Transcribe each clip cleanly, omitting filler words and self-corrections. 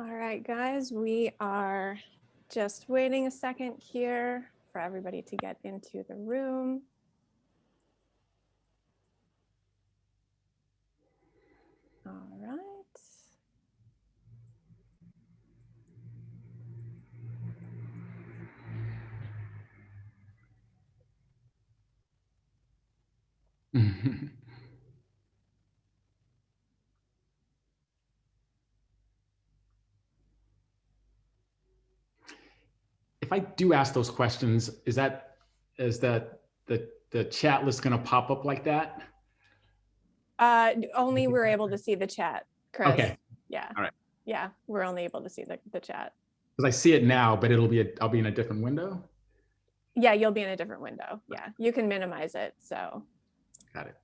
All right, guys, we are just waiting a second here for everybody to get into the room. All right. If I do ask those questions, is that the chat list going to pop up like that? Only we're able to see the chat, Chris. Okay. Yeah. All right. Yeah, we're only able to see the chat. Because I see it now, but I'll be in a different window. Yeah, you'll be in a different window. Yeah, you can minimize it. So. Got it.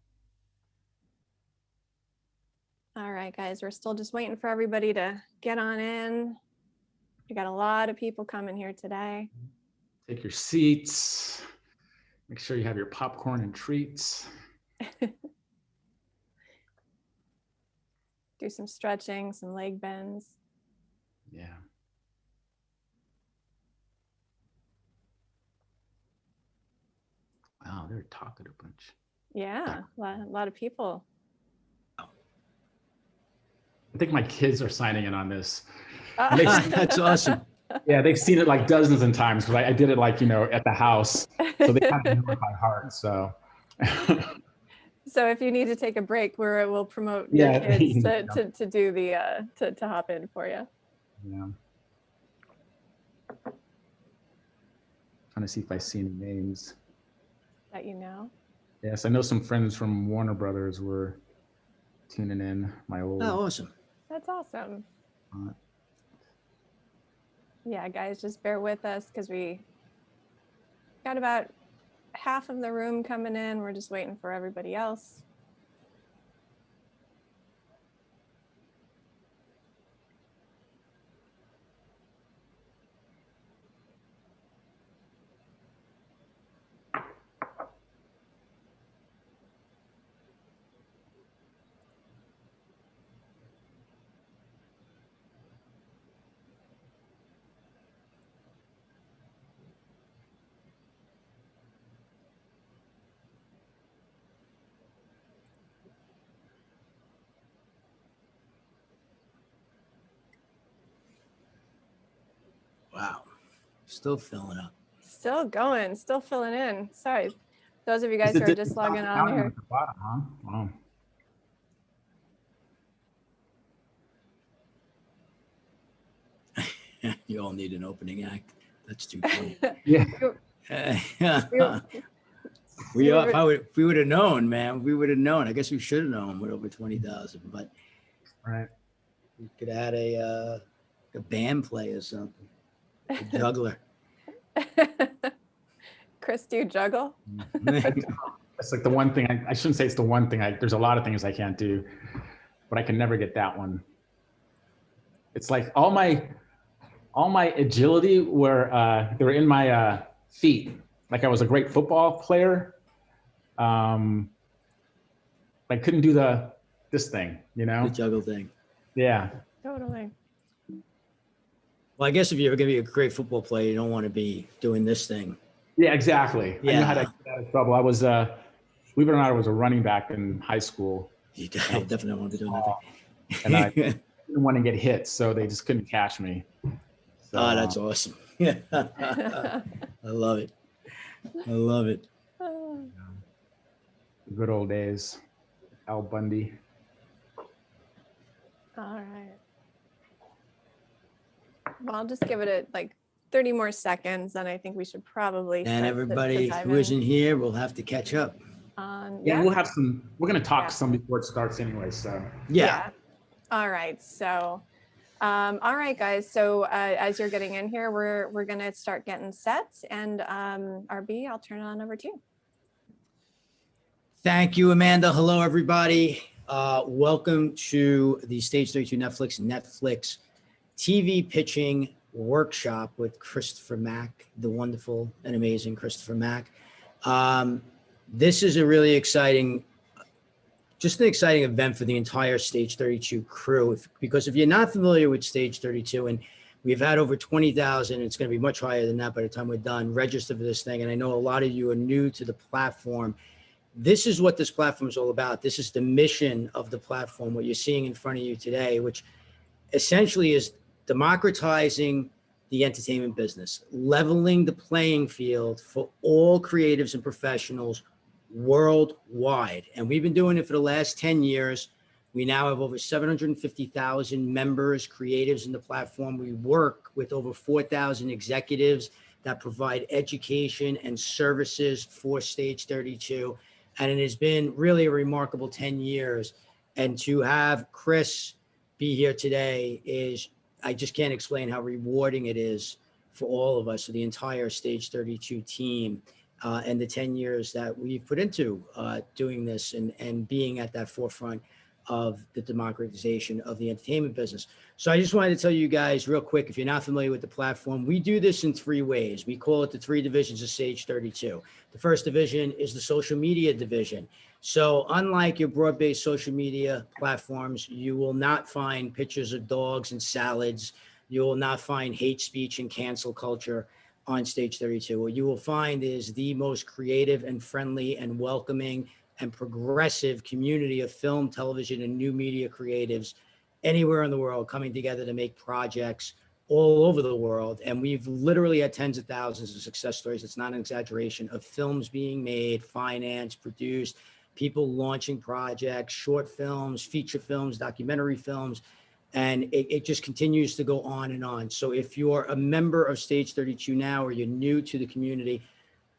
All right, guys, we're still just waiting for everybody to get on in. We got a lot of people coming here today. Take your seats. Make sure you have your popcorn and treats. Do some stretching, some leg bends. Yeah. Wow, they're talking a bunch. Yeah, a lot of people. I think my kids are signing in on this. That's awesome. Yeah, they've seen it like dozens of times because I did it like, at the house. So they kind of know it by heart. So. So if you need to take a break, we'll promote your kids to do the to hop in for you. Yeah. Trying to see if I see any names. That you know. Yes, I know some friends from Warner Brothers were tuning in. My old. Oh, awesome. That's awesome. Yeah, guys, just bear with us because we got about half of the room coming in. We're just waiting for everybody else. Wow. Still filling up. Still going, still filling in. Sorry. Those of you guys who are just logging on here. At the bottom, huh? Wow. You all need an opening act. That's too funny. Yeah. If we would have known, man, we would have known. I guess we should have known with over 20,000, but right. We could have had a band play or something. A juggler. Chris, do you juggle? That's like the one thing I shouldn't say it's the one thing there's a lot of things I can't do, but I can never get that one. It's like all my agility they were in my feet. Like I was a great football player. I couldn't do this thing, The juggle thing. Yeah. Totally. Well, I guess if you're ever going to be a great football player, you don't want to be doing this thing. Yeah, exactly. Yeah. I knew how to get out of trouble. I was, believe it or not, I was a running back in high school. You definitely don't want to be doing that thing. And I didn't want to get hit, so they just couldn't catch me. So, oh, that's awesome. Yeah. I love it. I love it. Good old days. Al Bundy. All right. Well, I'll just give it like 30 more seconds, and I think we should probably. And everybody who isn't here will have to catch up. Yeah, we'll have some. We're going to talk some before it starts anyway. So. Yeah. All right. So, all right, guys. So as you're getting in here, we're going to start getting set, and RB, I'll turn it on over to you. Thank you, Amanda. Hello, everybody. Welcome to the Stage 32 Netflix TV pitching workshop with Christopher Mack, the wonderful and amazing Christopher Mack. This is a really exciting just an exciting event for the entire Stage 32 crew. Because if you're not familiar with Stage 32, and we've had over 20,000, it's going to be much higher than that by the time we're done, register for this thing. And I know a lot of you are new to the platform. This is what this platform is all about. This is the mission of the platform, what you're seeing in front of you today, which essentially is democratizing the entertainment business, leveling the playing field for all creatives and professionals worldwide. And we've been doing it for the last 10 years. We now have over 750,000 members, creatives in the platform. We work with over 4,000 executives that provide education and services for Stage 32. And it has been really a remarkable 10 years. And to have Chris be here today is, I just can't explain how rewarding it is for all of us, for the entire Stage 32 team, and the 10 years that we've put into doing this and being at that forefront of the democratization of the entertainment business. So I just wanted to tell you guys real quick, if you're not familiar with the platform, we do this in 3 ways. We call it the 3 divisions of Stage 32. The first division is the social media division. So unlike your broad-based social media platforms, you will not find pictures of dogs and salads. You will not find hate speech and cancel culture on Stage 32. What you will find is the most creative and friendly and welcoming and progressive community of film, television, and new media creatives anywhere in the world coming together to make projects all over the world. And we've literally had tens of thousands of success stories. It's not an exaggeration, of films being made, financed, produced, people launching projects, short films, feature films, documentary films, and it just continues to go on and on. So if you're a member of Stage 32 now, or you're new to the community,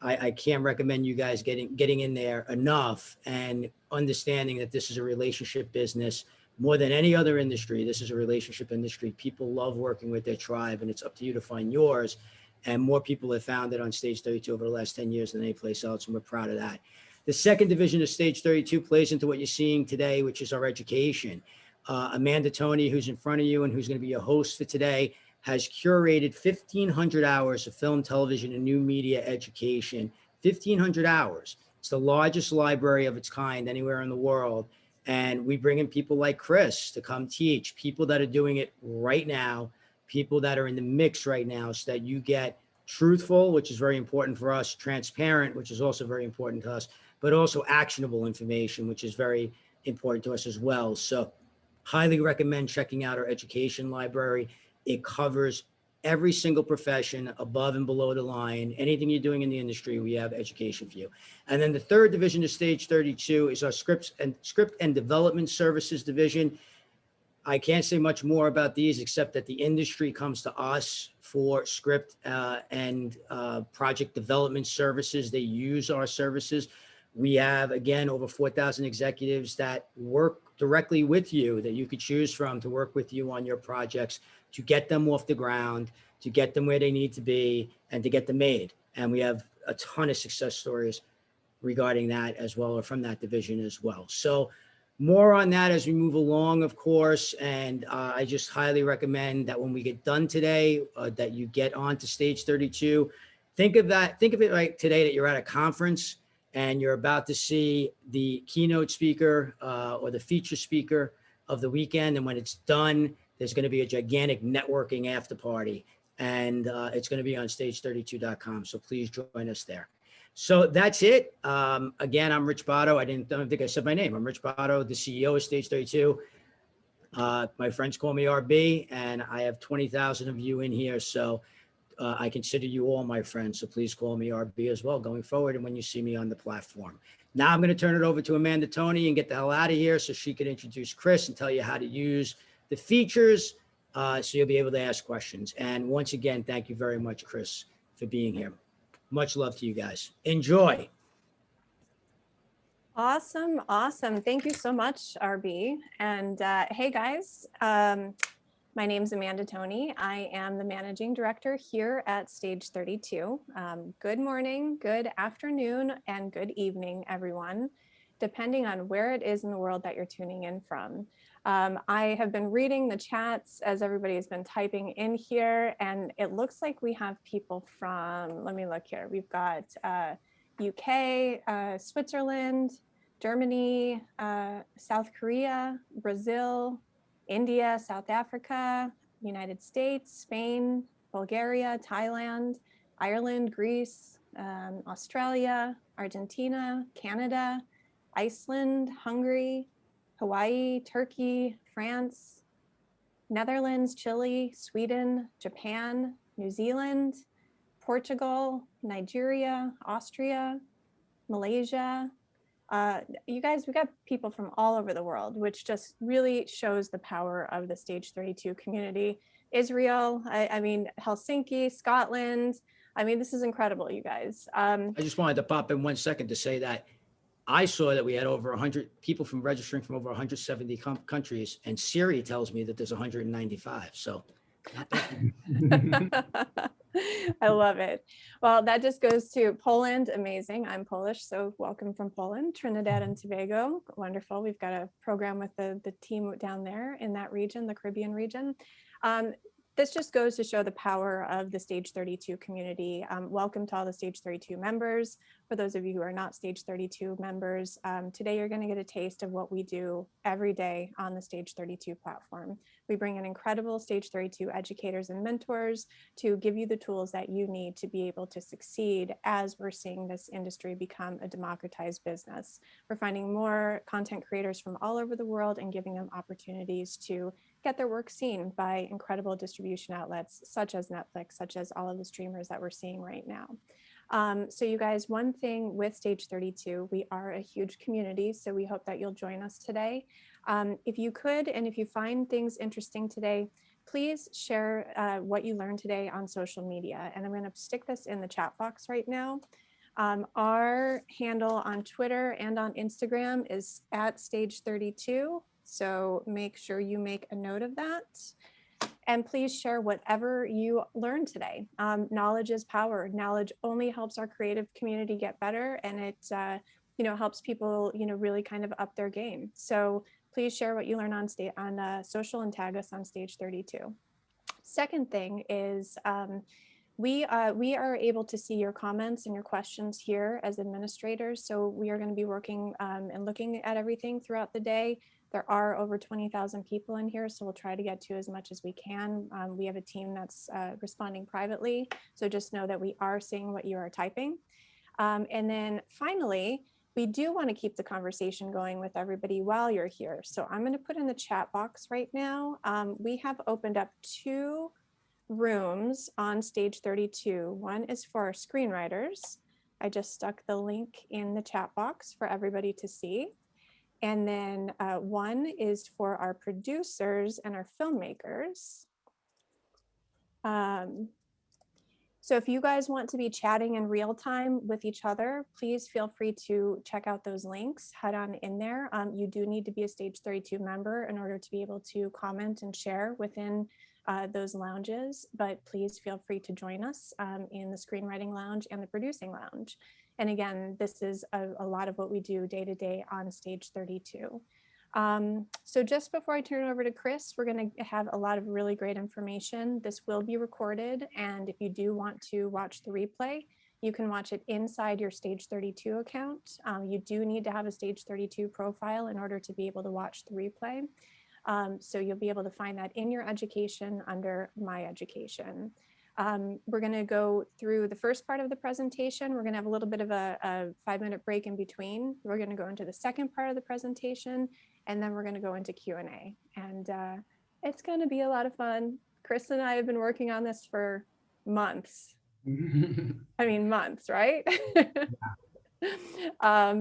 I can't recommend you guys getting in there enough and understanding that this is a relationship business more than any other industry. This is a relationship industry. People love working with their tribe, and it's up to you to find yours. And more people have found it on Stage 32 over the last 10 years than any place else, and we're proud of that. The second division of Stage 32 plays into what you're seeing today, which is our education. Amanda Toney, who's in front of you and who's going to be your host for today, has curated 1,500 hours of film, television, and new media education. 1,500 hours. It's the largest library of its kind anywhere in the world. And we bring in people like Chris to come teach, people that are doing it right now, people that are in the mix right now, so that you get truthful, which is very important for us, transparent, which is also very important to us, but also actionable information, which is very important to us as well. So highly recommend checking out our education library. It covers every single profession above and below the line. Anything you're doing in the industry, we have education for you. And then the third division of Stage 32 is our script and development services division. I can't say much more about these except that the industry comes to us for script and project development services. They use our services. We have, again, over 4,000 executives that work directly with you, that you could choose from to work with you on your projects, to get them off the ground, to get them where they need to be, and to get them made. And we have a ton of success stories regarding that as well, or from that division as well. So more on that as we move along, of course. And I just highly recommend that when we get done today, that you get onto Stage 32. Think of it like today, that you're at a conference and you're about to see the keynote speaker or the feature speaker of the weekend. And when it's done, there's going to be a gigantic networking after party, and it's going to be on stage32.com. So please join us there. So that's it. Again, I'm Rich Botto. I don't think I said my name. I'm Rich Botto, the CEO of Stage 32. My friends call me RB, and I have 20,000 of you in here. So I consider you all my friends. So please call me RB as well going forward, and when you see me on the platform. Now I'm going to turn it over to Amanda Toney and get the hell out of here so she can introduce Chris and tell you how to use the features, so you'll be able to ask questions. And once again, thank you very much, Chris, for being here. Much love to you guys. Enjoy. Awesome. Thank you so much, RB. And hey guys, my name is Amanda Toney. I am the managing director here at Stage 32. Good morning, good afternoon, and good evening, everyone, depending on where it is in the world that you're tuning in from. I have been reading the chats as everybody has been typing in here, and it looks like we have people from, let me look here. We've got UK, Switzerland, Germany, South Korea, Brazil, India, South Africa, United States, Spain, Bulgaria, Thailand, Ireland, Greece, Australia, Argentina, Canada, Iceland, Hungary, Hawaii, Turkey, France, Netherlands, Chile, Sweden, Japan, New Zealand, Portugal, Nigeria, Austria, Malaysia. You guys, we got people from all over the world, which just really shows the power of the Stage 32 community. Israel, I mean, Helsinki, Scotland. I mean, this is incredible, you guys. I just wanted to pop in 1 second to say that I saw that we had over 100 people from registering from over 170 countries, and Siri tells me that there's 195. So I love it. Well, that just goes to Poland. Amazing. I'm Polish, so welcome from Poland. Trinidad and Tobago. Wonderful. We've got a program with the team down there in that region, the Caribbean region. This just goes to show the power of the Stage 32 community. Welcome to all the Stage 32 members. For those of you who are not Stage 32 members, today you're going to get a taste of what we do every day on the Stage 32 platform. We bring in incredible Stage 32 educators and mentors to give you the tools that you need to be able to succeed as we're seeing this industry become a democratized business. We're finding more content creators from all over the world and giving them opportunities to get their work seen by incredible distribution outlets such as Netflix, such as all of the streamers that we're seeing right now. So you guys, one thing with Stage 32, we are a huge community, so we hope that you'll join us today. If you could, and if you find things interesting today, please share what you learned today on social media. And I'm going to stick this in the chat box right now. Our handle on Twitter and on Instagram is @Stage32. So make sure you make a note of that. And please share whatever you learned today. Knowledge is power. Knowledge only helps our creative community get better, and it helps people really kind of up their game. So please share what you learn on social and tag us on Stage 32. Second thing is we are able to see your comments and your questions here as administrators. So we are going to be working and looking at everything throughout the day. There are over 20,000 people in here, so we'll try to get to as much as we can. We have a team that's responding privately, so just know that we are seeing what you are typing. And then finally, we do want to keep the conversation going with everybody while you're here. So I'm going to put in the chat box right now. We have opened up 2 rooms on Stage 32. One is for our screenwriters. I just stuck the link in the chat box for everybody to see. And then one is for our producers and our filmmakers. So if you guys want to be chatting in real time with each other, please feel free to check out those links, head on in there. You do need to be a Stage 32 member in order to be able to comment and share within those lounges, but please feel free to join us in the screenwriting lounge and the producing lounge. And again, this is a lot of what we do day to day on Stage 32. So just before I turn it over to Chris, we're going to have a lot of really great information. This will be recorded, and if you do want to watch the replay, you can watch it inside your Stage 32 account. You do need to have a Stage 32 profile in order to be able to watch the replay. So you'll be able to find that in your education under My Education. We're going to go through the first part of the presentation. We're going to have a little bit of a 5-minute break in between. We're going to go into the second part of the presentation, and then we're going to go into Q&A. And it's going to be a lot of fun. Chris and I have been working on this for months. I mean, months, right?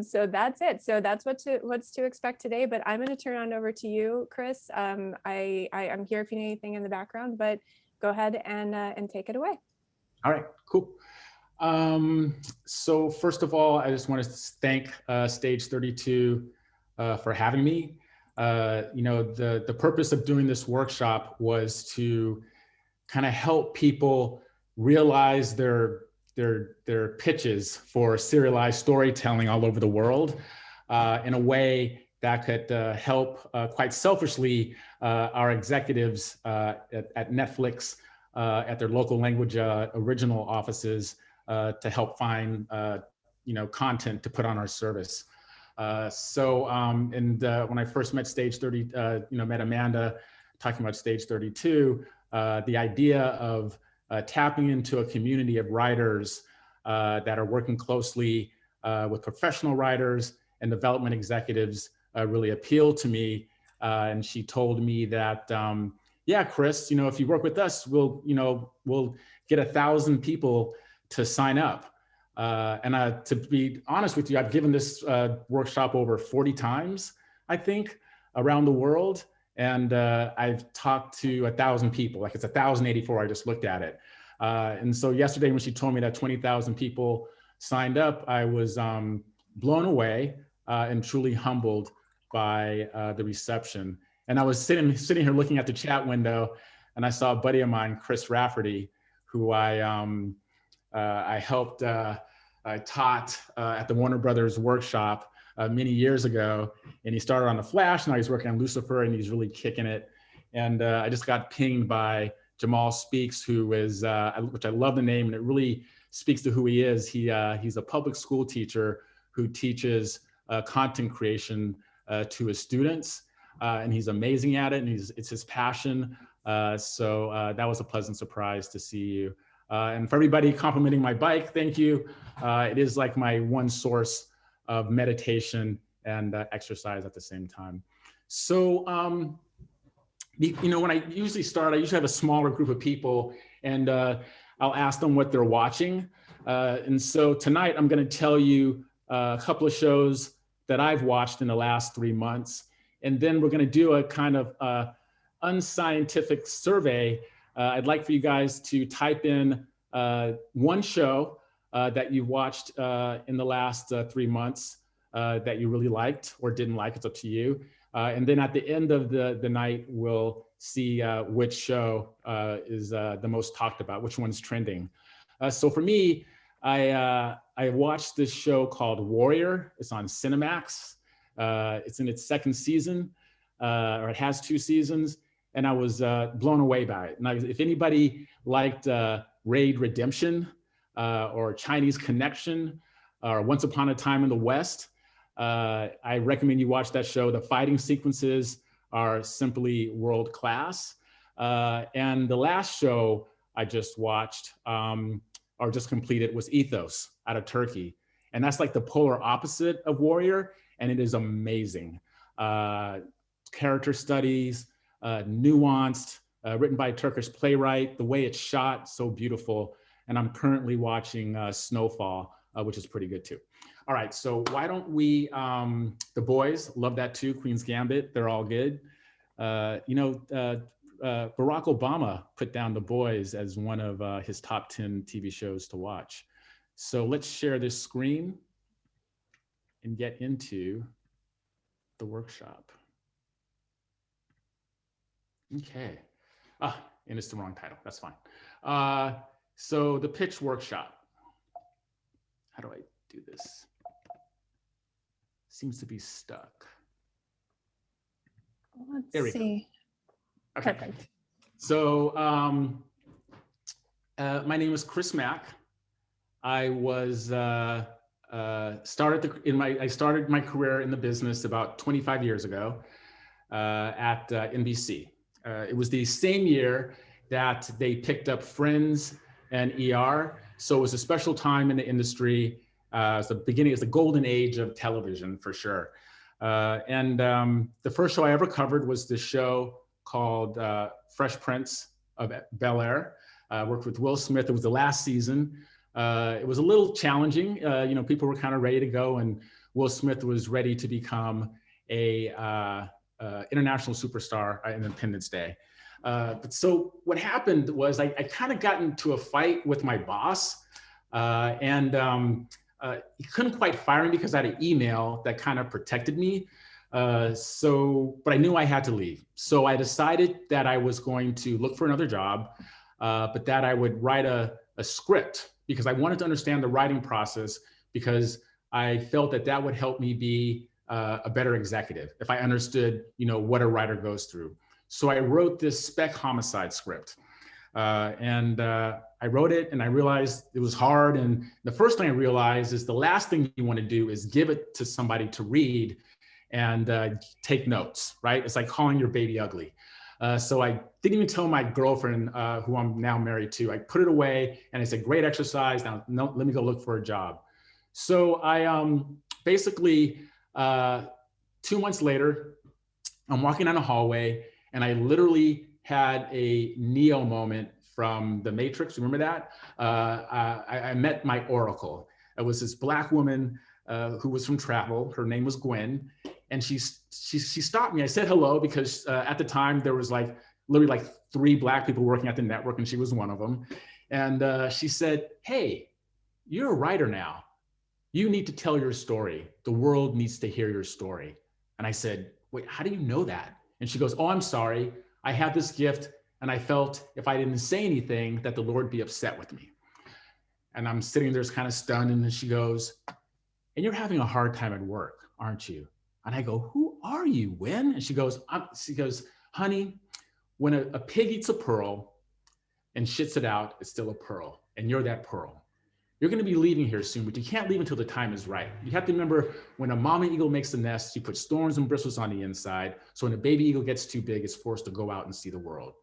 So that's it. So that's what's to expect today. But I'm going to turn it over to you, Chris. I'm here if you need anything in the background, but go ahead and take it away. All right, cool. So first of all, I just want to thank Stage 32 for having me. The purpose of doing this workshop was to kind of help people realize their pitches for serialized storytelling all over the world in a way that could help quite selfishly our executives at Netflix, at their local language original offices to help find content to put on our service. When I first met Stage 30, met Amanda talking about Stage 32, the idea of tapping into a community of writers that are working closely with professional writers and development executives really appealed to me. And she told me that, yeah, Chris, if you work with us, we'll get 1,000 people to sign up. To be honest with you, I've given this workshop over 40 times, I think, around the world. And I've talked to 1,000 people, like it's 1,084, I just looked at it. And so yesterday when she told me that 20,000 people signed up, I was blown away and truly humbled by the reception. And I was sitting here looking at the chat window, and I saw a buddy of mine, Chris Rafferty, who I helped, I taught at the Warner Brothers workshop many years ago, and he started on The Flash. Now he's working on Lucifer, and he's really kicking it. And I just got pinged by Jamal Speaks, who is, which I love the name, and it really speaks to who he is. He's a public school teacher who teaches content creation to his students, and he's amazing at it, and it's his passion. So that was a pleasant surprise to see you. And for everybody complimenting my bike, thank you. It is like my one source of meditation and exercise at the same time. So, when I usually start, I usually have a smaller group of people, and I'll ask them what they're watching. And so tonight I'm going to tell you a couple of shows that I've watched in the last 3 months. And then we're going to do a kind of unscientific survey. I'd like for you guys to type in one show that you've watched in the last 3 months that you really liked or didn't like. It's up to you. And then at the end of the night, we'll see which show is the most talked about, which one's trending. So for me, I watched this show called Warrior. It's on Cinemax. It's in its second season, or it has 2 seasons. And I was blown away by it. And if anybody liked Raid Redemption or Chinese Connection or Once Upon a Time in the West, I recommend you watch that show. The fighting sequences are simply world class. And the last show I just watched or just completed was Ethos out of Turkey. And that's like the polar opposite of Warrior. And it is amazing. Character studies, nuanced, written by a Turkish playwright. The way it's shot, so beautiful. And I'm currently watching Snowfall, which is pretty good too. All right, so why don't we, The Boys, love that too, Queen's Gambit, they're all good. Barack Obama put down The Boys as one of his top 10 TV shows to watch. So let's share this screen and get into the workshop. Okay. And it's the wrong title. That's fine. So the pitch workshop. How do I do this? Seems to be stuck. Let's see. Okay. Perfect. So my name is Chris Mack. I was I started my career in the business about 25 years ago at NBC. It was the same year that they picked up Friends and ER. So it was a special time in the industry. It's the beginning, it's the golden age of television for sure. The first show I ever covered was this show called Fresh Prince of Bel-Air. I worked with Will Smith. It was the last season. It was a little challenging. People were kind of ready to go, and Will Smith was ready to become a international superstar on Independence Day. But so what happened was I kind of got into a fight with my boss, he couldn't quite fire me because I had an email that kind of protected me. But I knew I had to leave. So I decided that I was going to look for another job, but that I would write a script because I wanted to understand the writing process, because I felt that that would help me be a better executive if I understood, what a writer goes through. So I wrote this spec homicide script. I wrote it and I realized it was hard. And the first thing I realized is the last thing you want to do is give it to somebody to read and take notes, right? It's like calling your baby ugly. So I didn't even tell my girlfriend, who I'm now married to. I put it away and it's a great exercise. Now, no, let me go look for a job. So I basically, 2 months later, I'm walking down a hallway and I literally had a Neo moment from The Matrix. Remember that? I met my oracle. It was this Black woman who was from travel. Her name was Gwen. And she stopped me. I said hello because at the time there was like literally like 3 Black people working at the network and she was one of them. And she said, "Hey, you're a writer now. You need to tell your story. The world needs to hear your story." And I said, "Wait, how do you know that?" And she goes, "Oh, I'm sorry. I have this gift and I felt if I didn't say anything that the Lord would be upset with me." And I'm sitting there kind of stunned. And then she goes, "And you're having a hard time at work, aren't you?" And I go, "Who are you, Win?" And she goes, "Honey, when a pig eats a pearl and shits it out, it's still a pearl. And you're that pearl. You're going to be leaving here soon, but you can't leave until the time is right. You have to remember when a mama eagle makes a nest, you put thorns and bristles on the inside. So when a baby eagle gets too big, it's forced to go out and see the world.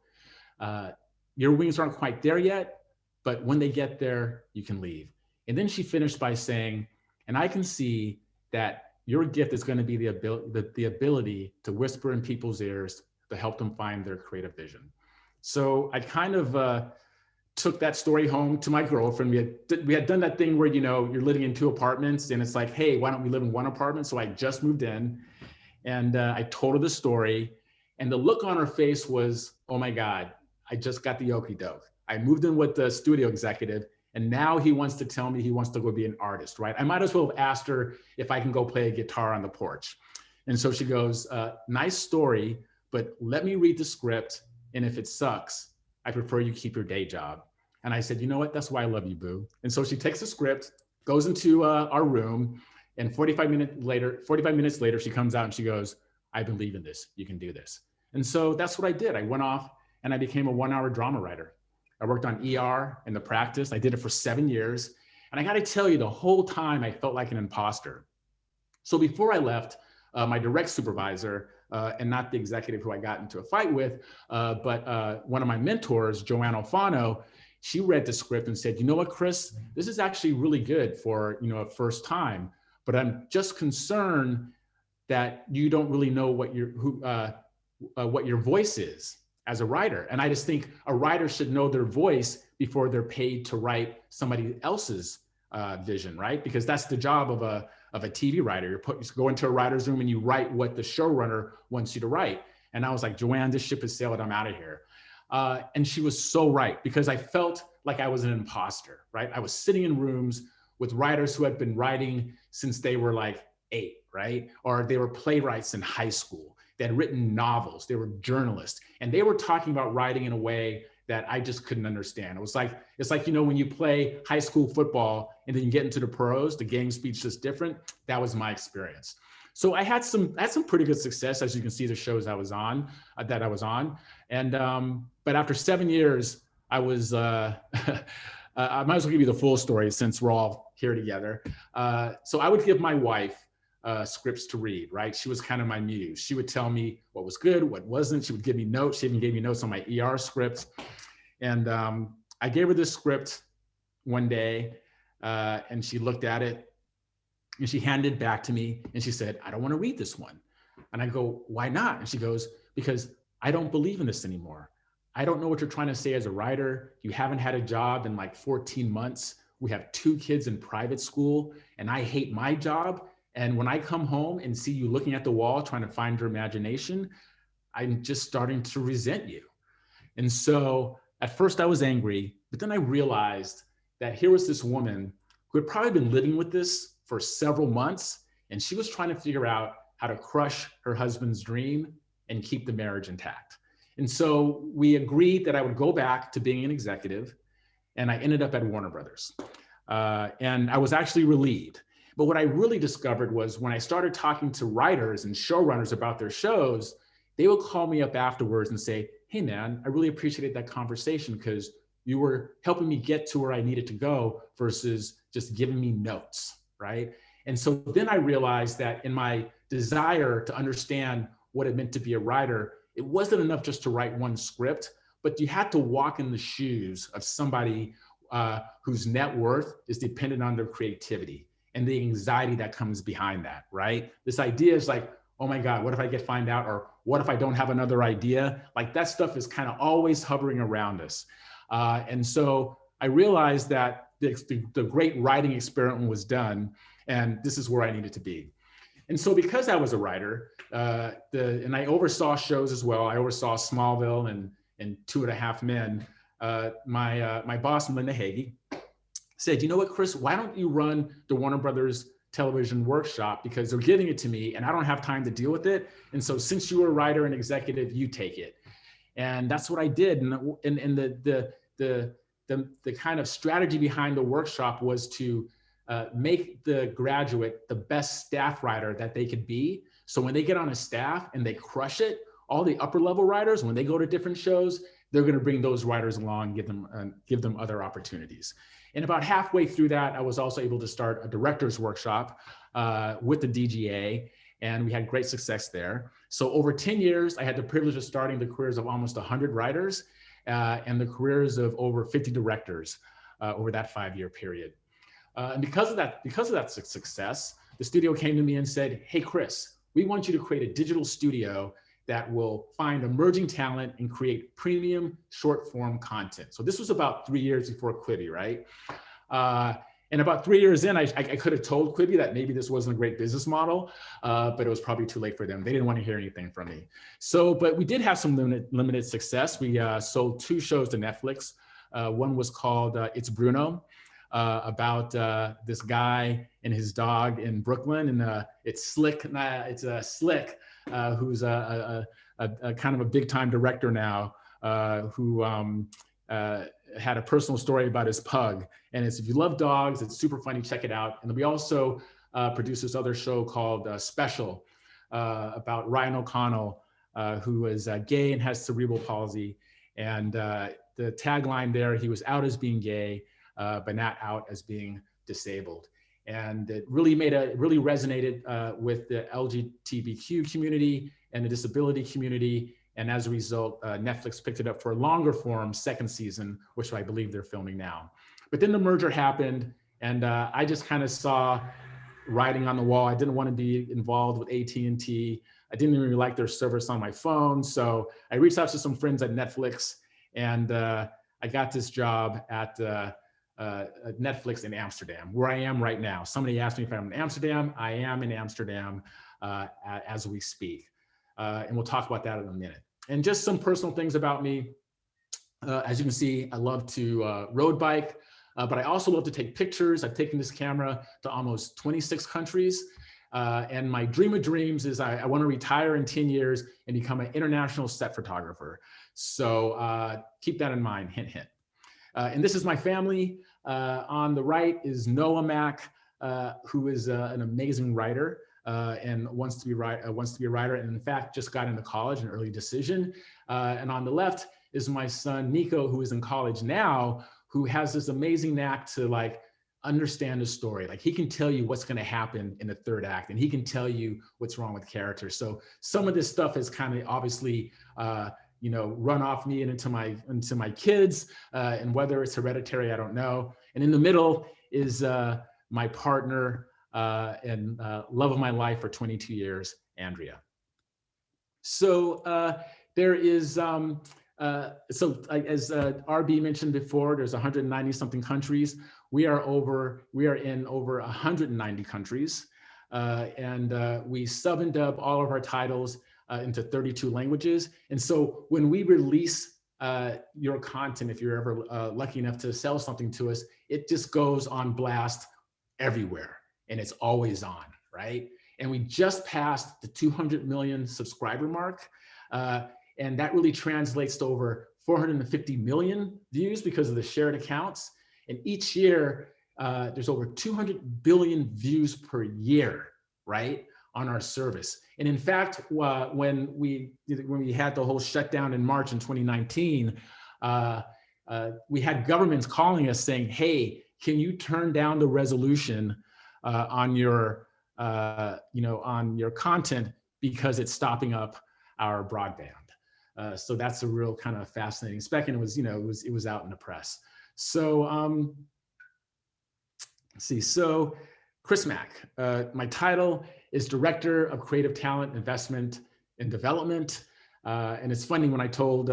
Your wings aren't quite there yet, but when they get there, you can leave." And then she finished by saying, "And I can see that your gift is going to be the ability to whisper in people's ears to help them find their creative vision." So I kind of took that story home to my girlfriend. We had done that thing where, you know, you're living in 2 apartments and it's like, "Hey, why don't we live in 1 apartment?" So I just moved in and I told her the story. And the look on her face was, "Oh my God, I just got the okie doke. I moved in with the studio executive and now he wants to tell me he wants to go be an artist," right? I might as well have asked her if I can go play a guitar on the porch. And so she goes, "Nice story, but let me read the script. And if it sucks, I prefer you keep your day job." And I said, "You know what? That's why I love you, boo." And so she takes the script, goes into our room, and 45 minutes later, she comes out and she goes, "I believe in this. You can do this." And so that's what I did. I went off and I became a 1-hour drama writer. I worked on ER and the practice. I did it for 7 years. And I got to tell you, the whole time I felt like an imposter. So before I left, my direct supervisor, and not the executive who I got into a fight with, but one of my mentors, Joanne Alfano, she read the script and said, "You know what, Chris, this is actually really good for, you know, a first time, but I'm just concerned that you don't really know what your voice is as a writer." And I just think a writer should know their voice before they're paid to write somebody else's vision, right? Because that's the job of a TV writer. You go into a writer's room and you write what the showrunner wants you to write. And I was like, "Joanne, this ship has sailed. I'm out of here." And she was so right, because I felt like I was an imposter, right? I was sitting in rooms with writers who had been writing since they were like 8, right? Or they were playwrights in high school. They had written novels. They were journalists. And they were talking about writing in a way that I just couldn't understand. It's like, you know, when you play high school football and then you get into the pros, the game speed's just different. That was my experience. So I had some pretty good success, as you can see the shows I was on, And, but after 7 years, I was, I might as well give you the full story since we're all here together. So I would give my wife scripts to read, right? She was kind of my muse. She would tell me what was good, what wasn't. She would give me notes. She even gave me notes on my ER scripts. And I gave her this script one day and she looked at it and she handed it back to me and she said, "I don't want to read this one." And I go, "Why not?" And she goes, "Because I don't believe in this anymore. I don't know what you're trying to say as a writer. You haven't had a job in like 14 months. We have 2 kids in private school and I hate my job. And when I come home and see you looking at the wall trying to find your imagination, I'm just starting to resent you." And so at first I was angry, but then I realized that here was this woman who had probably been living with this for several months, and she was trying to figure out how to crush her husband's dream and keep the marriage intact. And so we agreed that I would go back to being an executive, and I ended up at Warner Brothers. And I was actually relieved. But what I really discovered was when I started talking to writers and showrunners about their shows, they would call me up afterwards and say, hey man, I really appreciated that conversation because you were helping me get to where I needed to go versus just giving me notes, right? And so then I realized that in my desire to understand what it meant to be a writer, it wasn't enough just to write one script, but you had to walk in the shoes of somebody whose net worth is dependent on their creativity and the anxiety that comes behind that, right? This idea is like, oh my God, what if I get find out? Or what if I don't have another idea? Like that stuff is kind of always hovering around us. And so I realized that the great writing experiment was done, and this is where I needed to be. And so because I was a writer, and I oversaw shows as well, I oversaw Smallville and 2.5 Men, my boss, Melinda Hagee, said, you know what, Chris, why don't you run the Warner Brothers television workshop, because they're giving it to me and I don't have time to deal with it. And so since you were a writer and executive, you take it. And that's what I did. And the kind of strategy behind the workshop was to make the graduate the best staff writer that they could be. So when they get on a staff and they crush it, all the upper level writers, when they go to different shows, they're going to bring those writers along, give them other opportunities. And about halfway through that, I was also able to start a director's workshop with the DGA, and we had great success there. So over 10 years, I had the privilege of starting the careers of almost 100 writers and the careers of over 50 directors over that 5-year period. And because of that success, the studio came to me and said, hey, Chris, we want you to create a digital studio that will find emerging talent and create premium short form content. So this was about 3 years before Quibi, right? And about 3 years in, I could have told Quibi that maybe this wasn't a great business model, but it was probably too late for them. They didn't want to hear anything from me. So, but we did have some limited success. We sold 2 shows to Netflix. One was called It's Bruno, about this guy and his dog in Brooklyn, and it's Slick. It's Slick, who's a kind of a big time director now, who had a personal story about his pug. And if you love dogs, it's super funny. Check it out. And we also produced this other show called Special about Ryan O'Connell, who is gay and has cerebral palsy. And the tagline there, he was out as being gay, but not out as being disabled. And it really resonated with the LGBTQ community and the disability community. And as a result, Netflix picked it up for a longer form 2nd season, which I believe they're filming now. But then the merger happened, and I just kind of saw writing on the wall. I didn't want to be involved with AT&T. I didn't really like their service on my phone. So I reached out to some friends at Netflix, and I got this job at Netflix in Amsterdam, where I am right now. Somebody asked me if I'm in Amsterdam. I am in Amsterdam as we speak. And we'll talk about that in a minute. And just some personal things about me. As you can see, I love to road bike, but I also love to take pictures. I've taken this camera to almost 26 countries. And my dream of dreams is I want to retire in 10 years and become an international set photographer. So keep that in mind, hint, hint. And this is my family. On the right is Noah Mack, who is an amazing writer. And wants to be a writer, and in fact just got into college, an early decision. And on the left is my son Nico, who is in college now, who has this amazing knack to like understand the story. Like he can tell you what's going to happen in the 3rd act, and he can tell you what's wrong with characters. So some of this stuff has kind of obviously run off me and into my kids, and whether it's hereditary, I don't know. And in the middle is my partner and love of my life for 22 years, Andrea. So there is, as RB mentioned before, there's 190 something countries. We are in over 190 countries. And we sub and dub all of our titles into 32 languages. And so when we release your content, if you're ever lucky enough to sell something to us, it just goes on blast everywhere. And it's always on, right? And we just passed the 200 million subscriber mark. And that really translates to over 450 million views because of the shared accounts. And each year, there's over 200 billion views per year, right? on our service. And in fact, when we had the whole shutdown in March in 2019, we had governments calling us saying, "Hey, can you turn down the resolution on your on your content because it's stopping up our broadband?" So that's a real kind of fascinating spec, and it was out in the press. So let's see. So Chris Mack, my title is Director of Creative Talent Investment and Development. And it's funny, when I told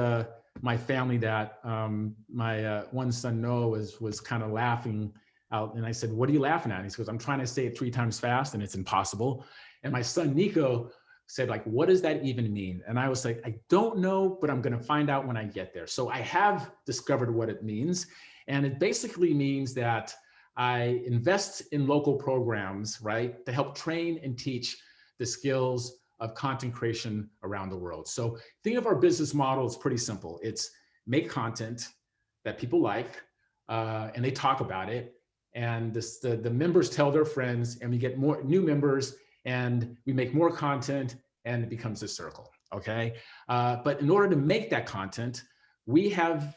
my family that, my one son Noah was kind of laughing out, and I said, "What are you laughing at?" And he goes, "I'm trying to say it 3 times fast and it's impossible." And my son Nico said, like, "What does that even mean?" And I was like, "I don't know, but I'm going to find out when I get there." So I have discovered what it means. And it basically means that I invest in local programs, right, to help train and teach the skills of content creation around the world. So think of our business model, it's pretty simple. It's make content that people like, and they talk about it. And the members tell their friends, and we get more new members, and we make more content, and it becomes a circle, okay? But in order to make that content, we have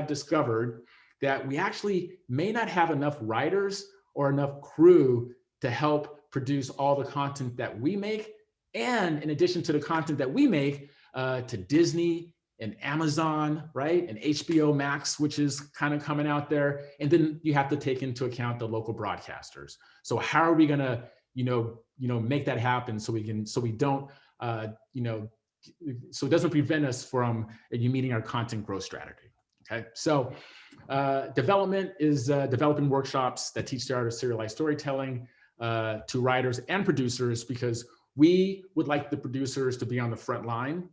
discovered that we actually may not have enough writers or enough crew to help produce all the content that we make. And in addition to the content that we make, to Disney and Amazon, right? And HBO Max, which is kind of coming out there. And then you have to take into account the local broadcasters. So how are we gonna, make that happen so we don't, so it doesn't prevent us from meeting our content growth strategy. Okay, so development is developing workshops that teach the art of serialized storytelling to writers and producers, because we would like the producers to be on the front line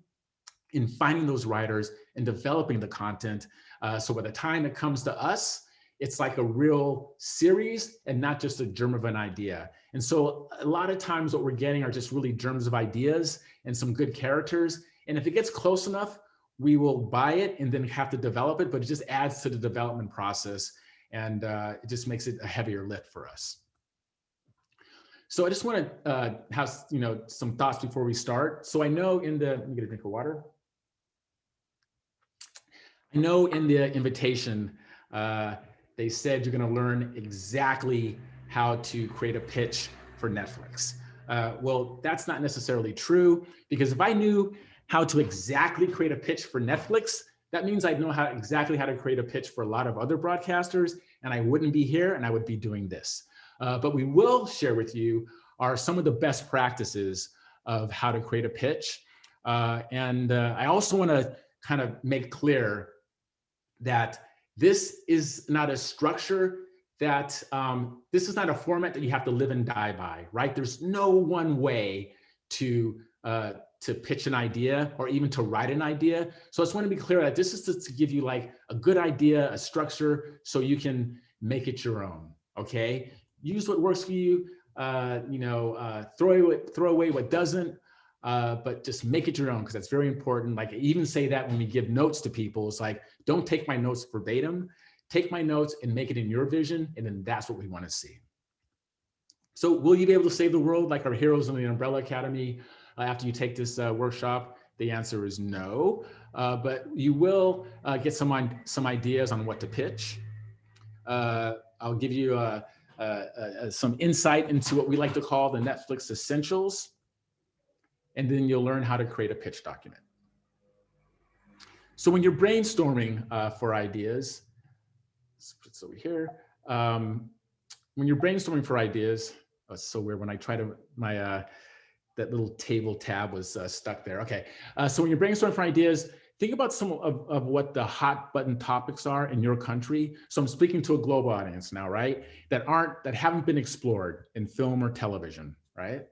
in finding those writers and developing the content. So by the time it comes to us, it's like a real series and not just a germ of an idea. And so a lot of times what we're getting are just really germs of ideas and some good characters. And if it gets close enough, we will buy it and then have to develop it, but it just adds to the development process, and it just makes it a heavier lift for us. So I just want to have some thoughts before we start. So I know let me get a drink of water. I know in the invitation, they said you're going to learn exactly how to create a pitch for Netflix. Well, that's not necessarily true, because if I knew how to exactly create a pitch for Netflix, that means I'd know exactly how to create a pitch for a lot of other broadcasters, and I wouldn't be here and I would be doing this. But we will share with you are some of the best practices of how to create a pitch. And I also want to kind of make clear that this is not a structure that, this is not a format that you have to live and die by, right? There's no one way to pitch an idea or even to write an idea. So I just want to be clear that this is just to give you like a good idea, a structure, so you can make it your own, okay? Use what works for you, throw away what doesn't, but just make it your own, because that's very important. Like I even say that when we give notes to people, it's like, don't take my notes verbatim, take my notes and make it in your vision, and then that's what we want to see. So will you be able to save the world like our heroes in the Umbrella Academy after you take this workshop? The answer is no, but you will get some ideas on what to pitch. I'll give you some insight into what we like to call the Netflix essentials, and then you'll learn how to create a pitch document. So when you're brainstorming for ideas, let's put this over here. When you're brainstorming for ideas, oh, it's so weird when I try to, that little table tab was stuck there. Okay, so when you're brainstorming for ideas, think about some of what the hot button topics are in your country. So I'm speaking to a global audience now, right? That haven't been explored in film or television, right?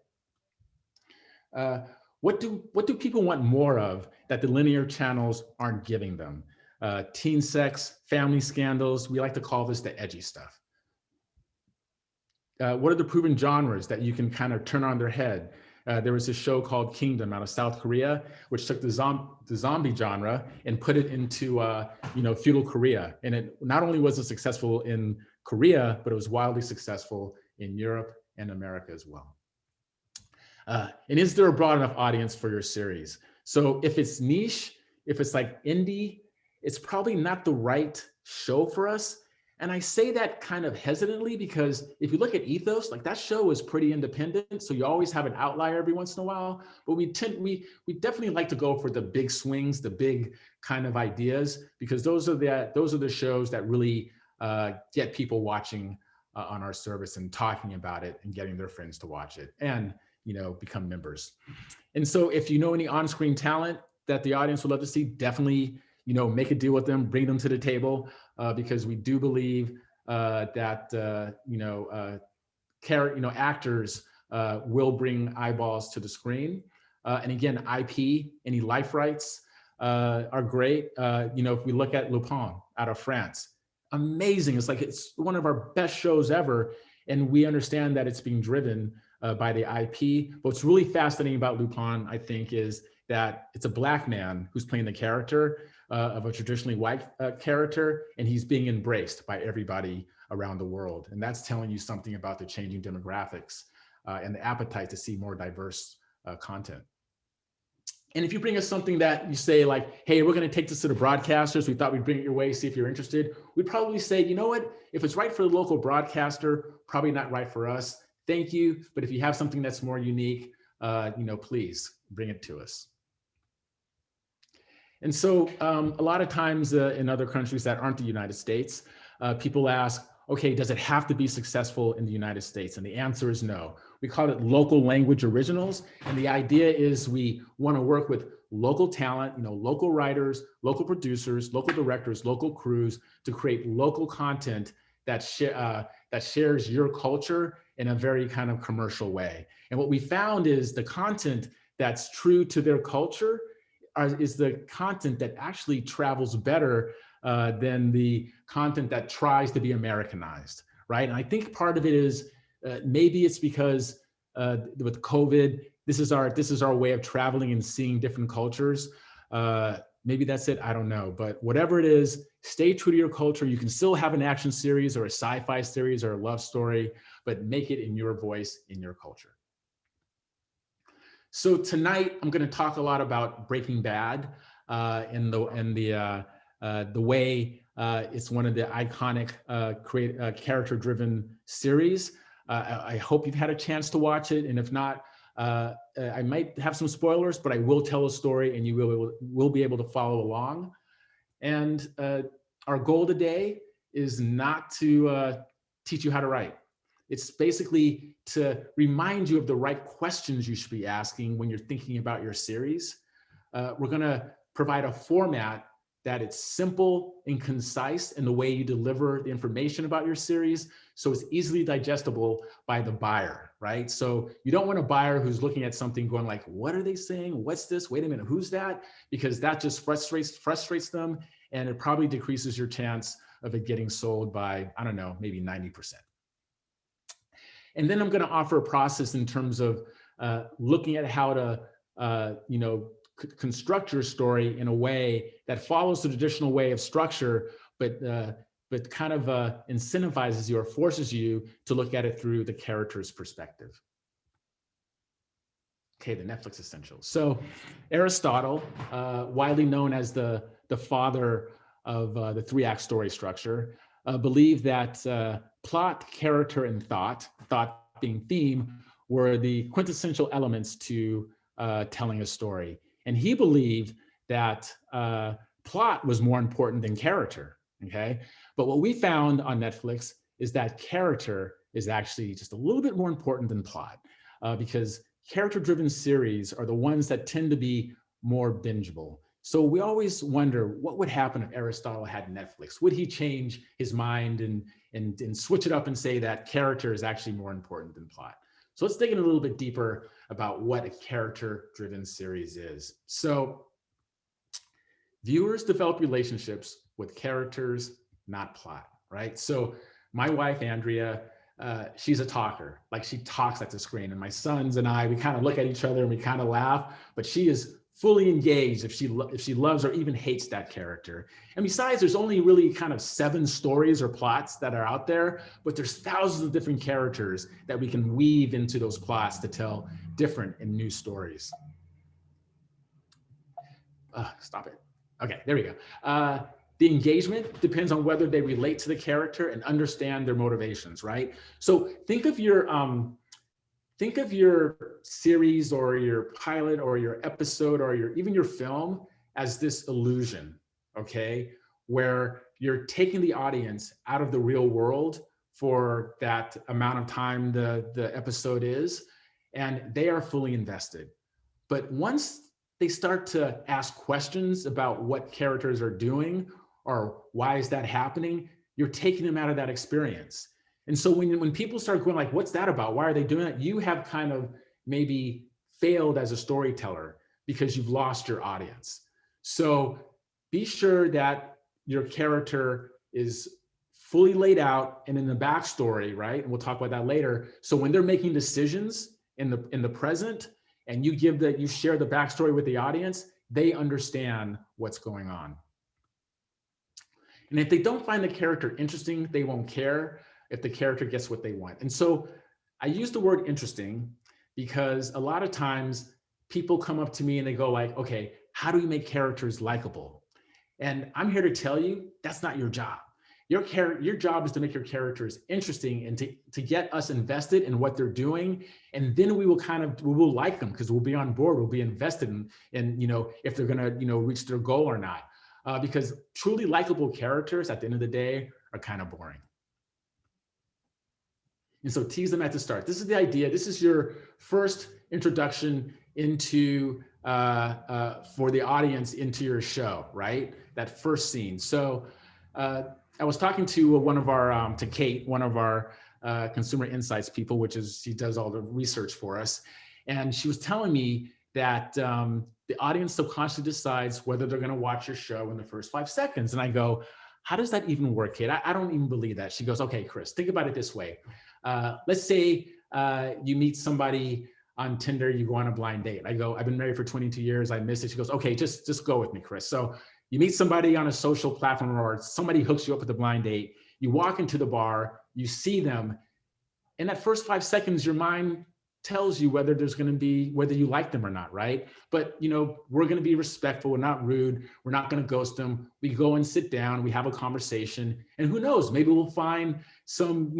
What do people want more of that the linear channels aren't giving them? Teen sex, family scandals. We like to call this the edgy stuff. What are the proven genres that you can kind of turn on their head? There was a show called Kingdom out of South Korea, which took the zombie genre and put it into feudal Korea. And it not only was it successful in Korea, but it was wildly successful in Europe and America as well. And is there a broad enough audience for your series? So if it's niche, if it's like indie, it's probably not the right show for us. And I say that kind of hesitantly because if you look at Ethos, like that show is pretty independent. So you always have an outlier every once in a while. But we definitely like to go for the big swings, the big kind of ideas, because those are the shows that really get people watching on our service and talking about it and getting their friends to watch it and become members. And so if you know any on-screen talent that the audience would love to see, definitely make a deal with them, bring them to the table, because we do believe that actors will bring eyeballs to the screen. And again, IP, any life rights are great. If we look at Lupin out of France, amazing. It's one of our best shows ever. And we understand that it's being driven by the IP. But what's really fascinating about Lupin, I think, is that it's a Black man who's playing the character of a traditionally white character, and he's being embraced by everybody around the world. And that's telling you something about the changing demographics and the appetite to see more diverse content. And if you bring us something that you say like, hey, we're going to take this to the broadcasters, we thought we'd bring it your way, see if you're interested, we'd probably say, you know what, if it's right for the local broadcaster, probably not right for us. Thank you. But if you have something that's more unique, please bring it to us. And so a lot of times in other countries that aren't the United States, people ask, okay, does it have to be successful in the United States? And the answer is no. We call it local language originals. And the idea is we want to work with local talent, local writers, local producers, local directors, local crews to create local content that shares your culture in a very kind of commercial way. And what we found is the content that's true to their culture is the content that actually travels better than the content that tries to be Americanized, right? And I think part of it is maybe it's because with COVID, this is our way of traveling and seeing different cultures. Maybe that's it, I don't know. But whatever it is, stay true to your culture. You can still have an action series or a sci-fi series or a love story, but make it in your voice, in your culture. So tonight, I'm going to talk a lot about Breaking Bad and the way it's one of the iconic character-driven series. I hope you've had a chance to watch it, and if not, I might have some spoilers, but I will tell a story, and you will be able to follow along. And our goal today is not to teach you how to write. It's basically to remind you of the right questions you should be asking when you're thinking about your series. We're going to provide a format that it's simple and concise in the way you deliver the information about your series, so it's easily digestible by the buyer, right? So you don't want a buyer who's looking at something going like, what are they saying? What's this? Wait a minute, who's that? Because that just frustrates them, and it probably decreases your chance of it getting sold by, I don't know, maybe 90%. And then I'm going to offer a process in terms of looking at how to, construct your story in a way that follows the traditional way of structure, but kind of incentivizes you or forces you to look at it through the character's perspective. Okay, the Netflix essentials. So Aristotle, widely known as the father of the three-act story structure, believed that plot, character, and thought being theme, were the quintessential elements to telling a story. And he believed that plot was more important than character, okay? But what we found on Netflix is that character is actually just a little bit more important than plot, because character-driven series are the ones that tend to be more bingeable. So we always wonder what would happen if Aristotle had Netflix. Would he change his mind and switch it up and say that character is actually more important than plot? So let's dig in a little bit deeper about what a character-driven series is. So viewers develop relationships with characters, not plot, right? So my wife, Andrea, she's a talker. Like, she talks at the screen, and my sons and I, we kind of look at each other and we kind of laugh, but she is fully engaged if she loves or even hates that character. And besides, there's only really kind of 7 stories or plots that are out there, but there's thousands of different characters that we can weave into those plots to tell different and new stories. Stop it. Okay, there we go. The engagement depends on whether they relate to the character and understand their motivations, right? So think of your series or your pilot or your episode or even your film as this illusion, okay? Where you're taking the audience out of the real world for that amount of time the episode is, and they are fully invested. But once they start to ask questions about what characters are doing or why is that happening, you're taking them out of that experience. And so when people start going like, what's that about? Why are they doing that? You have kind of maybe failed as a storyteller because you've lost your audience. So be sure that your character is fully laid out and in the backstory, right? And we'll talk about that later. So when they're making decisions in the present, and you share the backstory with the audience, they understand what's going on. And if they don't find the character interesting, they won't care if the character gets what they want. And so I use the word interesting because a lot of times people come up to me and they go like, okay, how do we make characters likable? And I'm here to tell you, that's not your job. Your job is to make your characters interesting and to get us invested in what they're doing. And then we will like them because we'll be on board, we'll be invested in if they're gonna, reach their goal or not. Because truly likable characters at the end of the day are kind of boring. And so tease them at the start. This is the idea. This is your first introduction into, for the audience into your show, right? That first scene. So I was talking to one of our, to Kate, one of our consumer insights people, she does all the research for us. And she was telling me that the audience subconsciously decides whether they're gonna watch your show in the first 5 seconds. And I go, how does that even work, Kate? I don't even believe that. She goes, okay, Chris, think about it this way. Let's say you meet somebody on Tinder, you go on a blind date. I go, I've been married for 22 years, I miss it. She goes, okay, just go with me, Chris. So you meet somebody on a social platform or somebody hooks you up with a blind date, you walk into the bar, you see them. In that first 5 seconds, your mind tells you whether you like them or not, right? But we're gonna be respectful, we're not rude, we're not gonna ghost them. We go and sit down, we have a conversation, and who knows, maybe we'll find some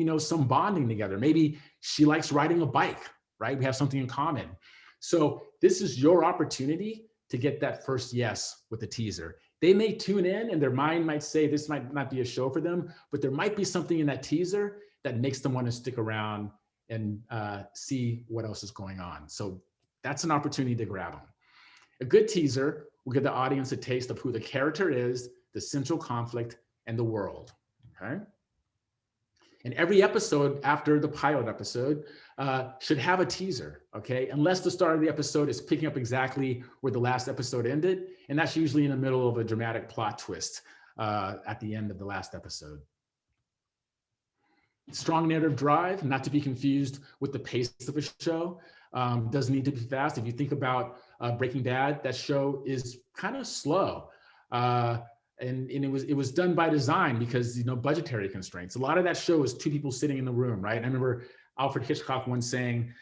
bonding together. Maybe she likes riding a bike, right? We have something in common. So this is your opportunity to get that first yes with the teaser. They may tune in and their mind might say this might not be a show for them, but there might be something in that teaser that makes them want to stick around and see what else is going on. So that's an opportunity to grab them. A good teaser will give the audience a taste of who the character is, the central conflict, and the world, okay? And every episode after the pilot episode should have a teaser, okay? Unless the start of the episode is picking up exactly where the last episode ended, and that's usually in the middle of a dramatic plot twist at the end of the last episode. Strong narrative drive, not to be confused with the pace of a show. Doesn't need to be fast. If you think about Breaking Bad, that show is kind of slow. And it was done by design because budgetary constraints. A lot of that show is 2 people sitting in the room, right? I remember Alfred Hitchcock once saying,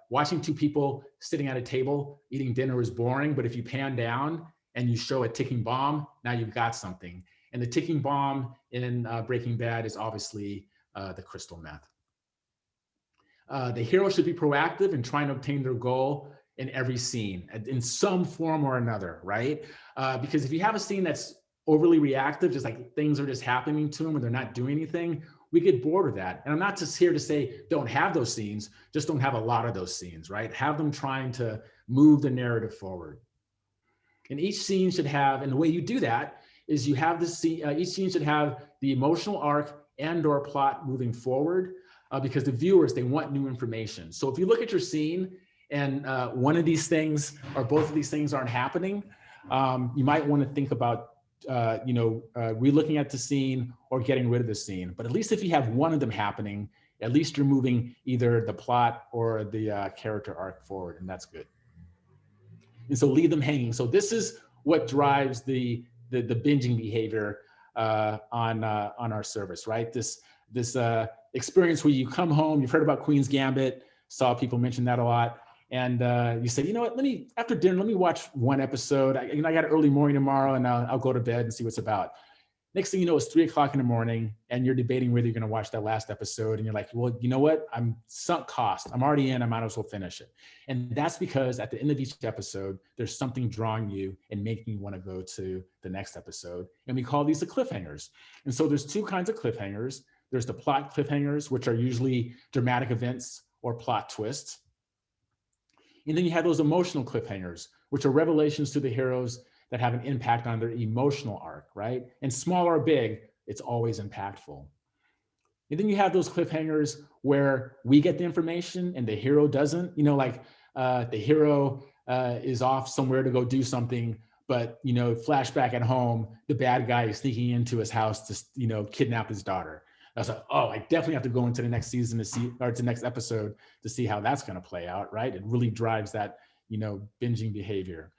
watching 2 people sitting at a table eating dinner is boring, but if you pan down and you show a ticking bomb, now you've got something. And the ticking bomb in Breaking Bad is obviously the crystal meth. The hero should be proactive in trying to obtain their goal in every scene in some form or another, right? Because if you have a scene that's overly reactive, just like things are just happening to them and they're not doing anything, we get bored of that. And I'm not just here to say don't have those scenes, just don't have a lot of those scenes, right? Have them trying to move the narrative forward. And each scene should have, and the way you do that is you have the scene, each scene should have the emotional arc and or plot moving forward because the viewers, they want new information. So if you look at your scene and one of these things or both of these things aren't happening, you might want to think about re-looking at the scene or getting rid of the scene. But at least if you have one of them happening, at least you're moving either the plot or the character arc forward, and that's good. And so leave them hanging. So this is what drives the binging behavior on our service, right? This experience where you come home, you've heard about Queen's Gambit, saw people mention that a lot. And you say, you know what, after dinner, let me watch one episode. I got an early morning tomorrow, and I'll go to bed and see what's about. Next thing you know, it's 3 o'clock in the morning, and you're debating whether you're going to watch that last episode. And you're like, well, you know what? I'm sunk cost. I'm already in. I might as well finish it. And that's because at the end of each episode, there's something drawing you and making you want to go to the next episode. And we call these the cliffhangers. And so there's 2 kinds of cliffhangers. There's the plot cliffhangers, which are usually dramatic events or plot twists. And then you have those emotional cliffhangers, which are revelations to the heroes that have an impact on their emotional arc, right? And small or big, it's always impactful. And then you have those cliffhangers where we get the information and the hero doesn't, like the hero is off somewhere to go do something, but, flashback at home, the bad guy is sneaking into his house to, kidnap his daughter. I was like, oh, I definitely have to go into the next season to the next episode to see how that's going to play out, right? It really drives that, binging behavior.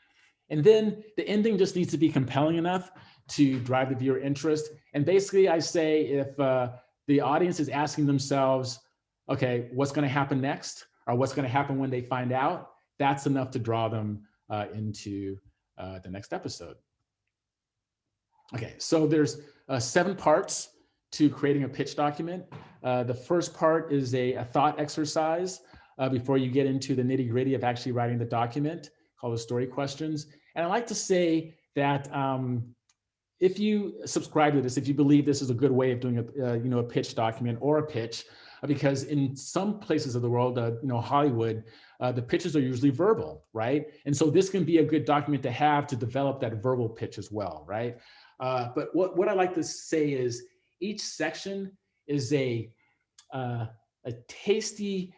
And then the ending just needs to be compelling enough to drive the viewer interest. And basically I say, if the audience is asking themselves, okay, what's going to happen next? Or what's going to happen when they find out? That's enough to draw them into the next episode. Okay, so there's 7 parts to creating a pitch document. The first part is a thought exercise before you get into the nitty gritty of actually writing the document, called the story questions. And I like to say that if you subscribe to this, if you believe this is a good way of doing a pitch document or a pitch, because in some places of the world, Hollywood, the pitches are usually verbal, right? And so this can be a good document to have to develop that verbal pitch as well, right? But what I like to say is each section is a tasty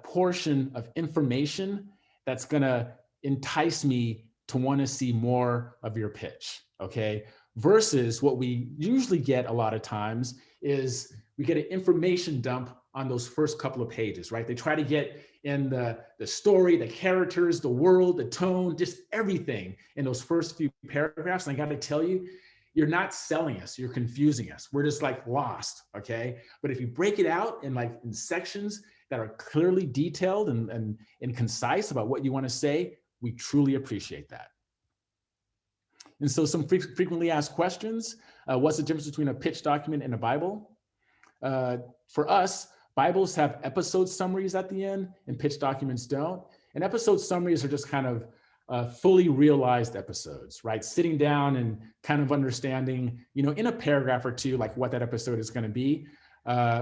portion of information that's gonna entice me to want to see more of your pitch, okay? Versus what we usually get a lot of times is we get an information dump on those first couple of pages, right? They try to get in the story, the characters, the world, the tone, just everything in those first few paragraphs. And I got to tell you, you're not selling us, you're confusing us. We're just like lost, okay? But if you break it out in sections that are clearly detailed and concise about what you want to say, we truly appreciate that. And so some frequently asked questions. What's the difference between a pitch document and a Bible? For us, Bibles have episode summaries at the end and pitch documents don't. And episode summaries are just kind of fully realized episodes, right? Sitting down and kind of understanding, in a paragraph or two, like what that episode is going to be,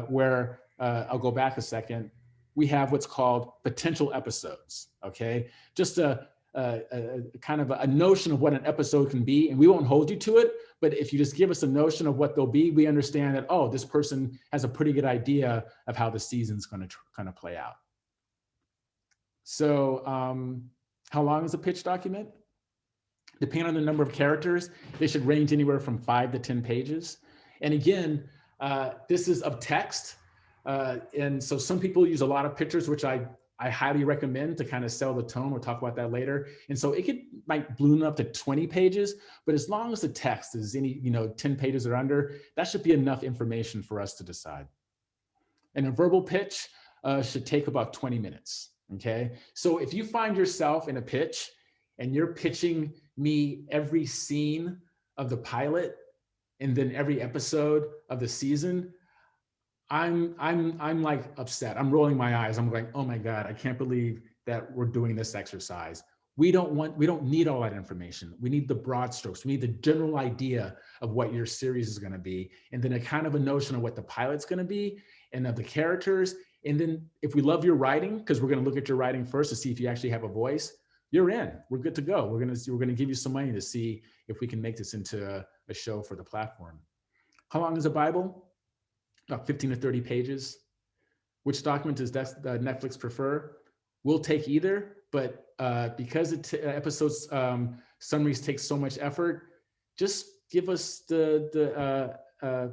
where I'll go back a second. We have what's called potential episodes, okay? Just a kind of a notion of what an episode can be, and we won't hold you to it, but if you just give us a notion of what they'll be, we understand that, oh, this person has a pretty good idea of how the season's going to kind of play out. So how long is a pitch document? Depending on the number of characters, they should range anywhere from 5 to 10 pages. And again, this is of text. And so some people use a lot of pictures, which I highly recommend to kind of sell the tone. We'll talk about that later. And so it might balloon up to 20 pages, but as long as the text is 10 pages or under, that should be enough information for us to decide. And a verbal pitch should take about 20 minutes, okay? So if you find yourself in a pitch and you're pitching me every scene of the pilot and then every episode of the season, I'm like upset. I'm rolling my eyes. I'm like, oh my God, I can't believe that we're doing this exercise. We don't need all that information. We need the broad strokes. We need the general idea of what your series is going to be. And then a kind of a notion of what the pilot's going to be and of the characters. And then if we love your writing, because we're going to look at your writing first to see if you actually have a voice, you're in. We're good to go. We're going to give you some money to see if we can make this into a show for the platform. How long is a Bible? About 15 to 30 pages. Which document does Netflix prefer? We'll take either, but because episodes summaries take so much effort, just give us the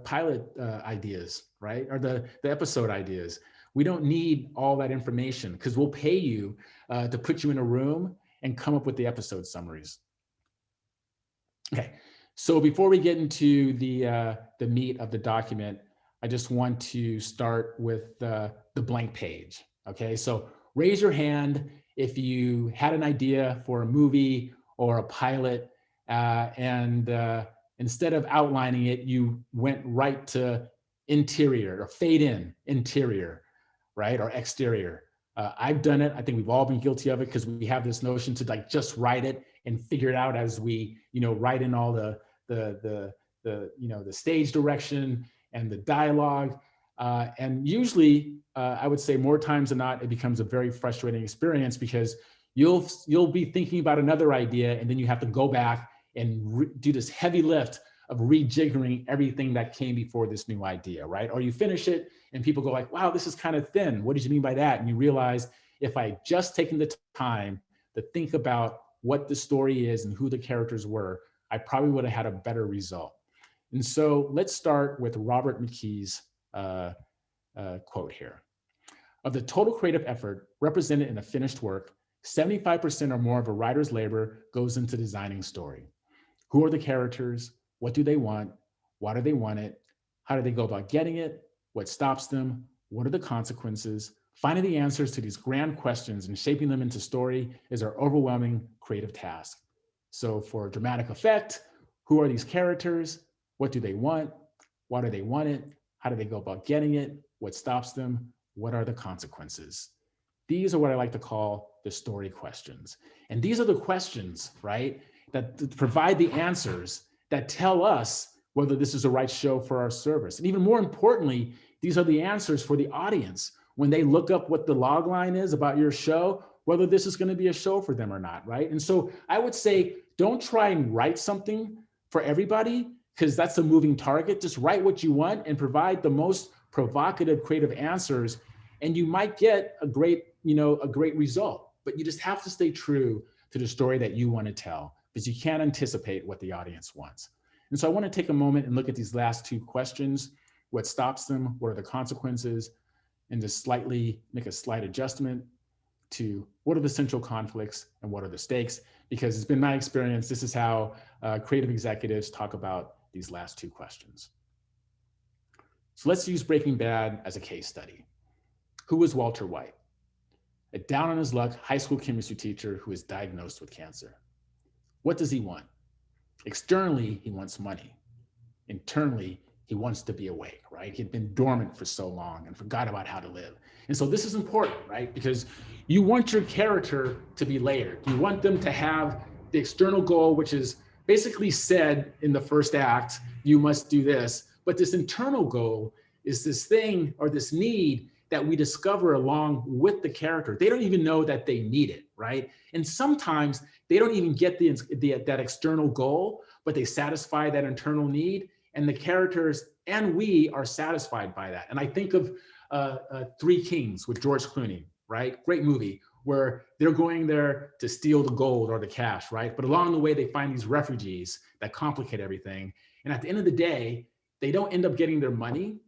pilot ideas, right? Or the episode ideas. We don't need all that information because we'll pay you to put you in a room and come up with the episode summaries. Okay, so before we get into the meat of the document, I just want to start with the blank page. Okay, so raise your hand if you had an idea for a movie or a pilot, and instead of outlining it, you went right to interior or fade in interior, right, or exterior. I've done it. I think we've all been guilty of it because we have this notion to like just write it and figure it out as we, write in all the stage direction and the dialogue. And usually, I would say more times than not, it becomes a very frustrating experience because you'll be thinking about another idea and then you have to go back and do this heavy lift of rejiggering everything that came before this new idea, right? Or you finish it and people go like, wow, this is kind of thin. What did you mean by that? And you realize if I just taken the time to think about what the story is and who the characters were, I probably would have had a better result. And so let's start with Robert McKee's quote here. Of the total creative effort represented in a finished work, 75% or more of a writer's labor goes into designing story. Who are the characters? What do they want? Why do they want it? How do they go about getting it? What stops them? What are the consequences? Finding the answers to these grand questions and shaping them into story is our overwhelming creative task. So for dramatic effect, who are these characters? What do they want? Why do they want it? How do they go about getting it? What stops them? What are the consequences? These are what I like to call the story questions. And these are the questions, right, that provide the answers that tell us whether this is the right show for our service. And even more importantly, these are the answers for the audience when they look up what the log line is about your show, whether this is going to be a show for them or not, right? And so I would say, don't try and write something for everybody because that's a moving target. Just write what you want and provide the most provocative, creative answers, and you might get a great result. But you just have to stay true to the story that you want to tell because you can't anticipate what the audience wants. And so I want to take a moment and look at these last two questions. What stops them? What are the consequences? And just slightly make a slight adjustment to what are the central conflicts and what are the stakes? Because it's been my experience, this is how creative executives talk about these last two questions. So let's use Breaking Bad as a case study. Who was Walter White? A down on his luck high school chemistry teacher who is diagnosed with cancer. What does he want? Externally, he wants money. Internally, he wants to be awake, right? He'd been dormant for so long and forgot about how to live. And so this is important, right? Because you want your character to be layered. You want them to have the external goal, which is basically said in the first act, you must do this. But this internal goal is this thing or this need that we discover along with the character. They don't even know that they need it, right? And sometimes they don't even get that external goal, but they satisfy that internal need. And the characters and we are satisfied by that. And I think of Three Kings with George Clooney, right? Great movie where they're going there to steal the gold or the cash, right? But along the way, they find these refugees that complicate everything. And at the end of the day, they don't end up getting their money,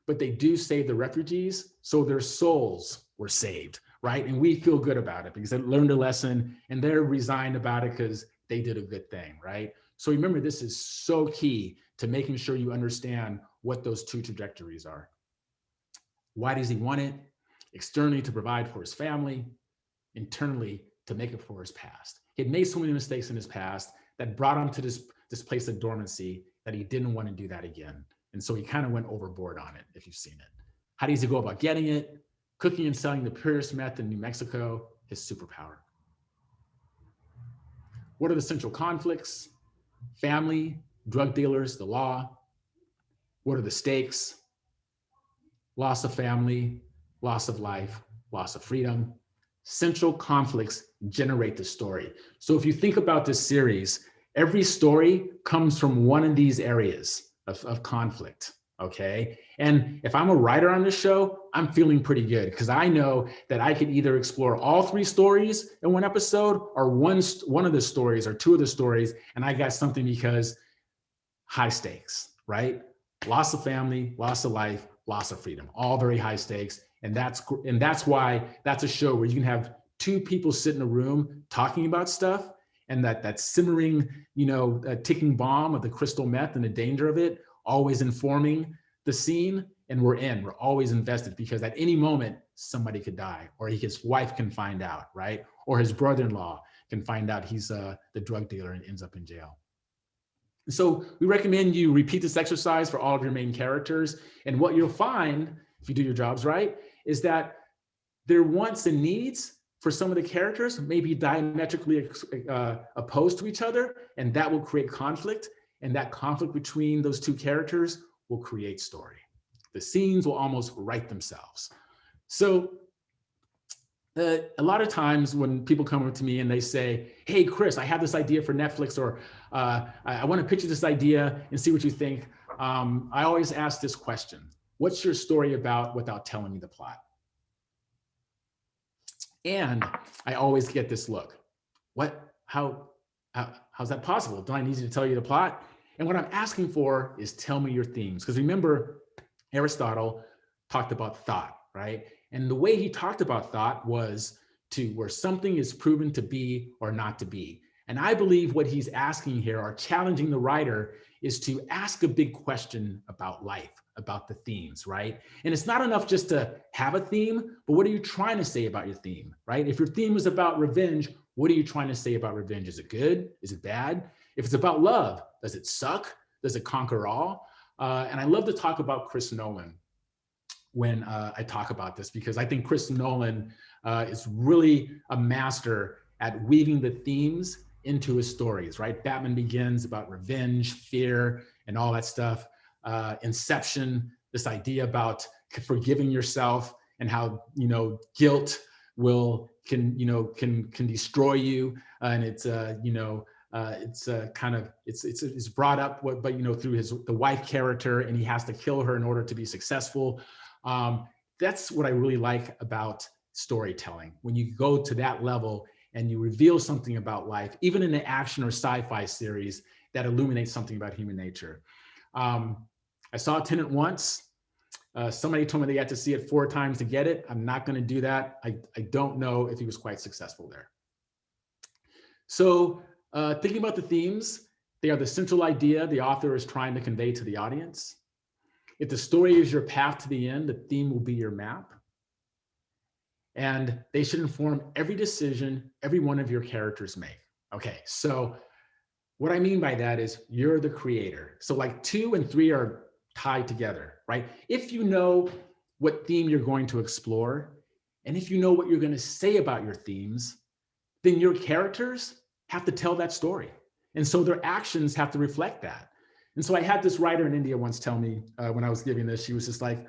but they do save the refugees. So their souls were saved, right? And we feel good about it because they learned a lesson and they're resigned about it because they did a good thing, right? So remember, this is so key to making sure you understand what those two trajectories are. Why does he want it? Externally, to provide for his family. Internally, to make it for his past. He had made so many mistakes in his past that brought him to this place of dormancy that he didn't want to do that again. And so he kind of went overboard on it, if you've seen it. How does he go about getting it? Cooking and selling the purest meth in New Mexico, his superpower. What are the central conflicts? Family, drug dealers, the law. What are the stakes? Loss of family, loss of life, loss of freedom. Central conflicts generate the story. So if you think about this series, every story comes from one of these areas of conflict, okay? And if I'm a writer on this show, I'm feeling pretty good because I know that I could either explore all three stories in one episode or one of the stories or two of the stories, and I got something because high stakes, right? Loss of family, loss of life, loss of freedom, all very high stakes. And that's why that's a show where you can have two people sit in a room talking about stuff, and that simmering, ticking bomb of the crystal meth and the danger of it, always informing the scene, and we're always invested, because at any moment somebody could die, or his wife can find out, right? Or his brother-in-law can find out he's the drug dealer and ends up in jail. So we recommend you repeat this exercise for all of your main characters. And what you'll find, if you do your jobs right, is that their wants and needs for some of the characters may be diametrically opposed to each other, and that will create conflict. And that conflict between those two characters will create story. The scenes will almost write themselves. So a lot of times when people come up to me and they say, hey, Chris, I have this idea for Netflix, or I want to pitch you this idea and see what you think. I always ask this question: what's your story about without telling me the plot? And I always get this look. How's that possible? Do I need to tell you the plot? And what I'm asking for is, tell me your themes. Because remember, Aristotle talked about thought, right? And the way he talked about thought was to where something is proven to be or not to be. And I believe what he's asking here, or challenging the writer, is to ask a big question about life, about the themes, right? And it's not enough just to have a theme, but what are you trying to say about your theme, right? If your theme is about revenge, what are you trying to say about revenge? Is it good? Is it bad? If it's about love, does it suck? Does it conquer all? And I love to talk about Chris Nolan when I talk about this, because I think Chris Nolan is really a master at weaving the themes into his stories, right? Batman Begins, about revenge, fear, and all that stuff. Inception, this idea about forgiving yourself and how, guilt can destroy you. And it's it's brought up, but through the wife character, and he has to kill her in order to be successful. That's what I really like about storytelling. When you go to that level and you reveal something about life, even in an action or sci-fi series that illuminates something about human nature. I saw Tenet once. Somebody told me they had to see it 4 times to get it. I'm not going to do that. I don't know if he was quite successful there. So thinking about the themes, they are the central idea the author is trying to convey to the audience. If the story is your path to the end, the theme will be your map. And they should inform every decision every one of your characters make. Okay, so what I mean by that is you're the creator. So like 2 and 3 are tied together, right? If you know what theme you're going to explore, and if you know what you're going to say about your themes, then your characters have to tell that story. And so their actions have to reflect that. And so I had this writer in India once tell me when I was giving this, she was just like,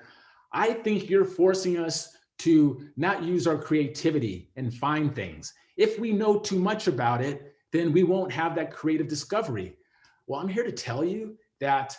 I think you're forcing us to not use our creativity and find things. If we know too much about it, then we won't have that creative discovery. Well, I'm here to tell you that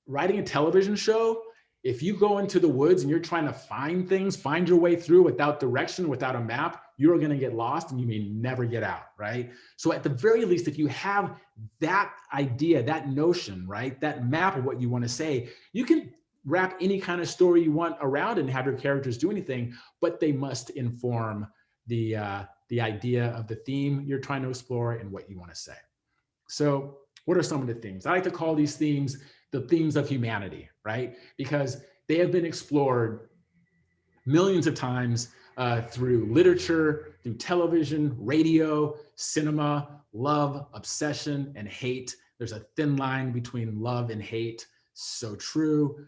writing a television show, if you go into the woods and you're trying to find things, find your way through without direction, without a map, you're going to get lost and you may never get out, right? So at the very least, if you have that idea, that notion, right, that map of what you want to say, you can wrap any kind of story you want around it and have your characters do anything, but they must inform the idea of the theme you're trying to explore and what you want to say. So what are some of the themes? I like to call these themes the themes of humanity, right? Because they have been explored millions of times through literature, through television, radio, cinema, love, obsession, and hate. There's a thin line between love and hate. So true.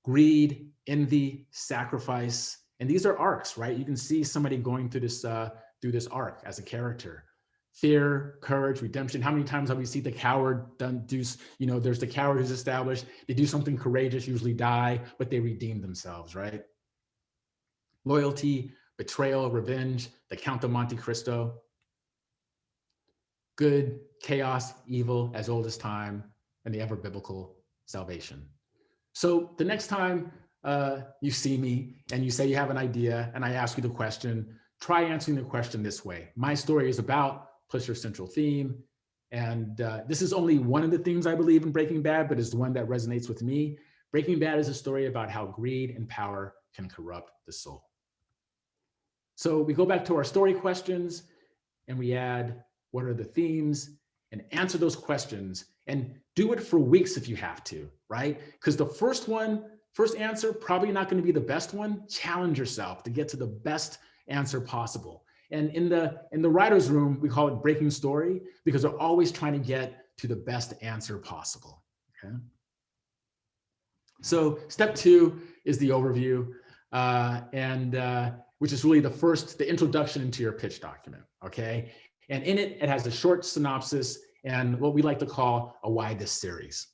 Greed, envy, sacrifice. And these are arcs, right? You can see somebody going through this arc as a character. Fear, courage, redemption. How many times have we seen the coward there's the coward who's established. They do something courageous, usually die, but they redeem themselves, right? Loyalty, betrayal, revenge, the Count of Monte Cristo. Good, chaos, evil, as old as time, and the ever biblical salvation. So the next time you see me and you say you have an idea and I ask you the question, try answering the question this way. My story is about, plus your central theme. And this is only one of the themes I believe in Breaking Bad, but is the one that resonates with me. Breaking Bad is a story about how greed and power can corrupt the soul. So we go back to our story questions and we add what are the themes and answer those questions and do it for weeks if you have to, right? Because the first answer, probably not going to be the best one. Challenge yourself to get to the best answer possible. And in the writer's room, we call it breaking story because they're always trying to get to the best answer possible, okay? So step 2 is the overview, which is really the introduction into your pitch document, okay? And in it, it has a short synopsis and what we like to call a why this series.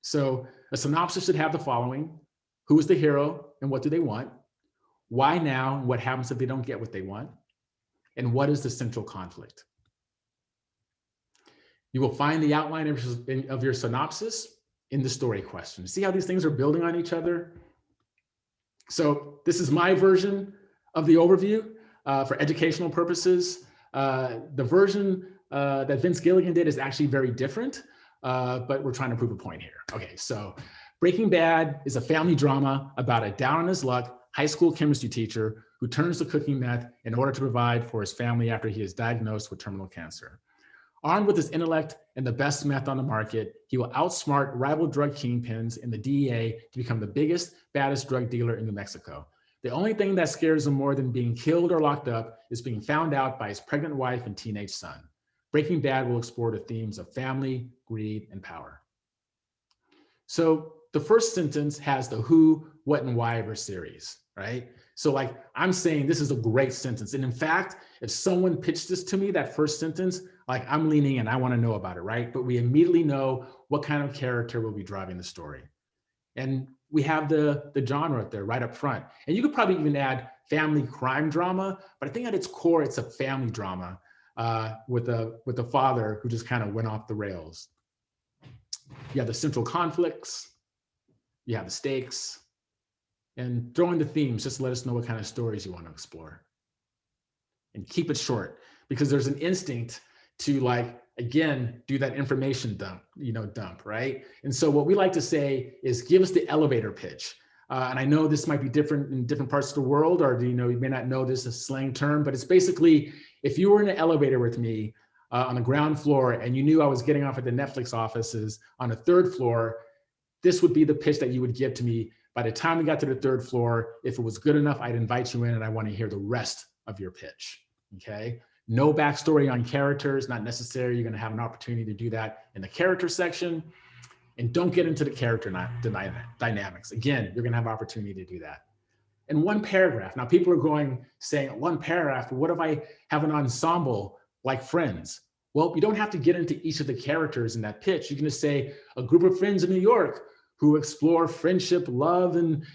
So a synopsis should have the following: who is the hero and what do they want? Why now and what happens if they don't get what they want? And what is the central conflict? You will find the outline of your synopsis in the story question. See how these things are building on each other? So this is my version of the overview for educational purposes. The version that Vince Gilligan did is actually very different, but we're trying to prove a point here. Okay, so Breaking Bad is a family drama about a down on his luck high school chemistry teacher who turns to cooking meth in order to provide for his family after he is diagnosed with terminal cancer. Armed with his intellect and the best meth on the market, he will outsmart rival drug kingpins in the DEA to become the biggest, baddest drug dealer in New Mexico. The only thing that scares him more than being killed or locked up is being found out by his pregnant wife and teenage son. Breaking Bad will explore the themes of family, greed, and power. So the first sentence has the who, what, and why of our series, right? So like I'm saying this is a great sentence. And in fact, if someone pitched this to me, that first sentence, like I'm leaning in, I want to know about it, right? But we immediately know what kind of character will be driving the story. And we have the genre up there right up front. And you could probably even add family crime drama, but I think at its core, it's a family drama with a father who just kind of went off the rails. You have the central conflicts, you have the stakes, and throw in the themes, just let us know what kind of stories you want to explore. And keep it short, because there's an instinct to like, again, do that information dump, right? And so what we like to say is give us the elevator pitch. And I know this might be different in different parts of the world, or you may not know this as a slang term, but it's basically, if you were in an elevator with me on the ground floor and you knew I was getting off at the Netflix offices on the 3rd floor, this would be the pitch that you would give to me. By the time we got to the 3rd floor, if it was good enough, I'd invite you in and I want to hear the rest of your pitch, okay? No backstory on characters, not necessary. You're going to have an opportunity to do that in the character section. And don't get into the character dynamics. Again, you're going to have opportunity to do that. And one paragraph. Now people are saying one paragraph, but what if I have an ensemble like Friends? Well, you don't have to get into each of the characters in that pitch. You can just say a group of friends in New York who explore friendship, love, and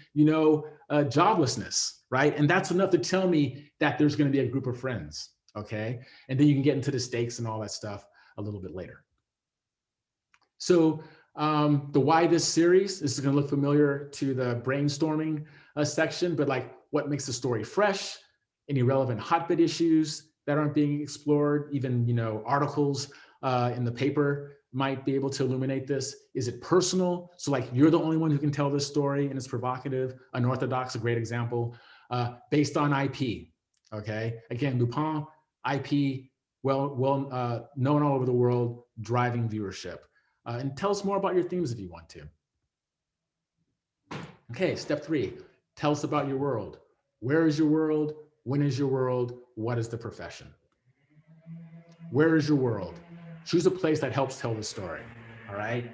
joblessness, right? And that's enough to tell me that there's going to be a group of friends, okay? And then you can get into the stakes and all that stuff a little bit later. So the why this series, this is going to look familiar to the brainstorming section, but like what makes the story fresh, any relevant hotbed issues that aren't being explored, even articles in the paper might be able to illuminate this. Is it personal? So like you're the only one who can tell this story and it's provocative. Unorthodox, a great example. Based on IP, okay? Again, Lupin, IP, well known all over the world, driving viewership. And tell us more about your themes if you want to. Okay, step 3, tell us about your world. Where is your world? When is your world? What is the profession? Where is your world? Choose a place that helps tell the story, all right?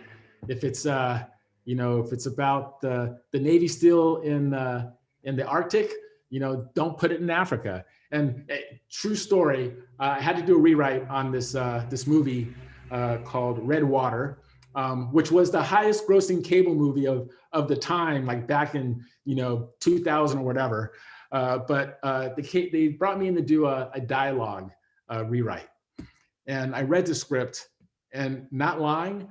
If it's, if it's about the Navy SEAL in the Arctic, don't put it in Africa. And true story, I had to do a rewrite on this movie called Red Water, which was the highest grossing cable movie of the time, like back in 2000 or whatever. But they brought me in to do a dialogue rewrite. And I read the script, and not lying,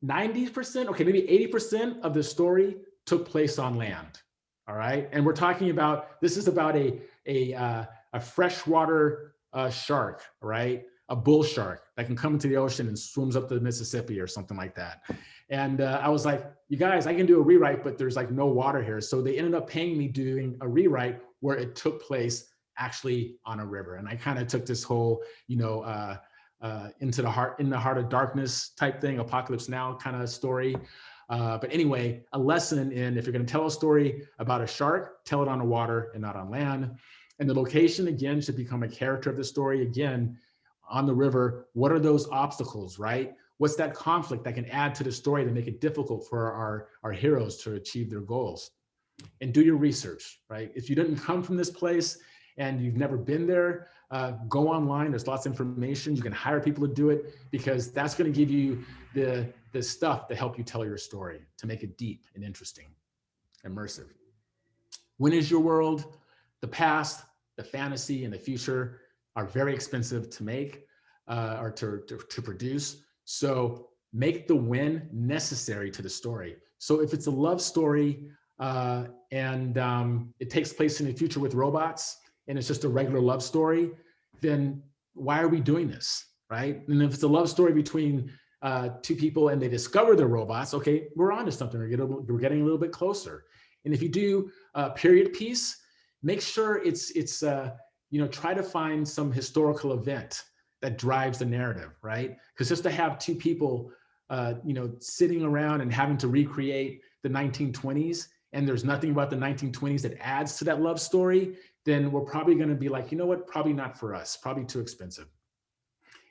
90%, okay, maybe 80% of the story took place on land. All right, and we're talking about, this is about a freshwater shark, right? A bull shark that can come into the ocean and swims up the Mississippi or something like that. And I was like, you guys, I can do a rewrite, but there's like no water here. So they ended up paying me doing a rewrite where it took place actually on a river. And I kind of took this whole, in the heart of darkness type thing, Apocalypse Now kind of story. But anyway, a lesson in, if you're going to tell a story about a shark, tell it on the water and not on land. And the location, again, should become a character of the story. Again, on the river, what are those obstacles, right? What's that conflict that can add to the story to make it difficult for our heroes to achieve their goals? And do your research, right? If you didn't come from this place and you've never been there, go online. There's lots of information. You can hire people to do it, because that's going to give you the stuff to help you tell your story, to make it deep and interesting, immersive. When is your world? The past, the fantasy, and the future are very expensive to make or to produce. So make the when necessary to the story. So if it's a love story and it takes place in the future with robots, and it's just a regular love story, then why are we doing this, right? And if it's a love story between two people and they discover they're robots, okay, we're onto something. We're getting a little bit closer. And if you do a period piece, make sure it's try to find some historical event that drives the narrative, right? Because just to have two people, sitting around and having to recreate the 1920s, and there's nothing about the 1920s that adds to that love story, then we're probably going to be like, you know what, probably not for us, probably too expensive.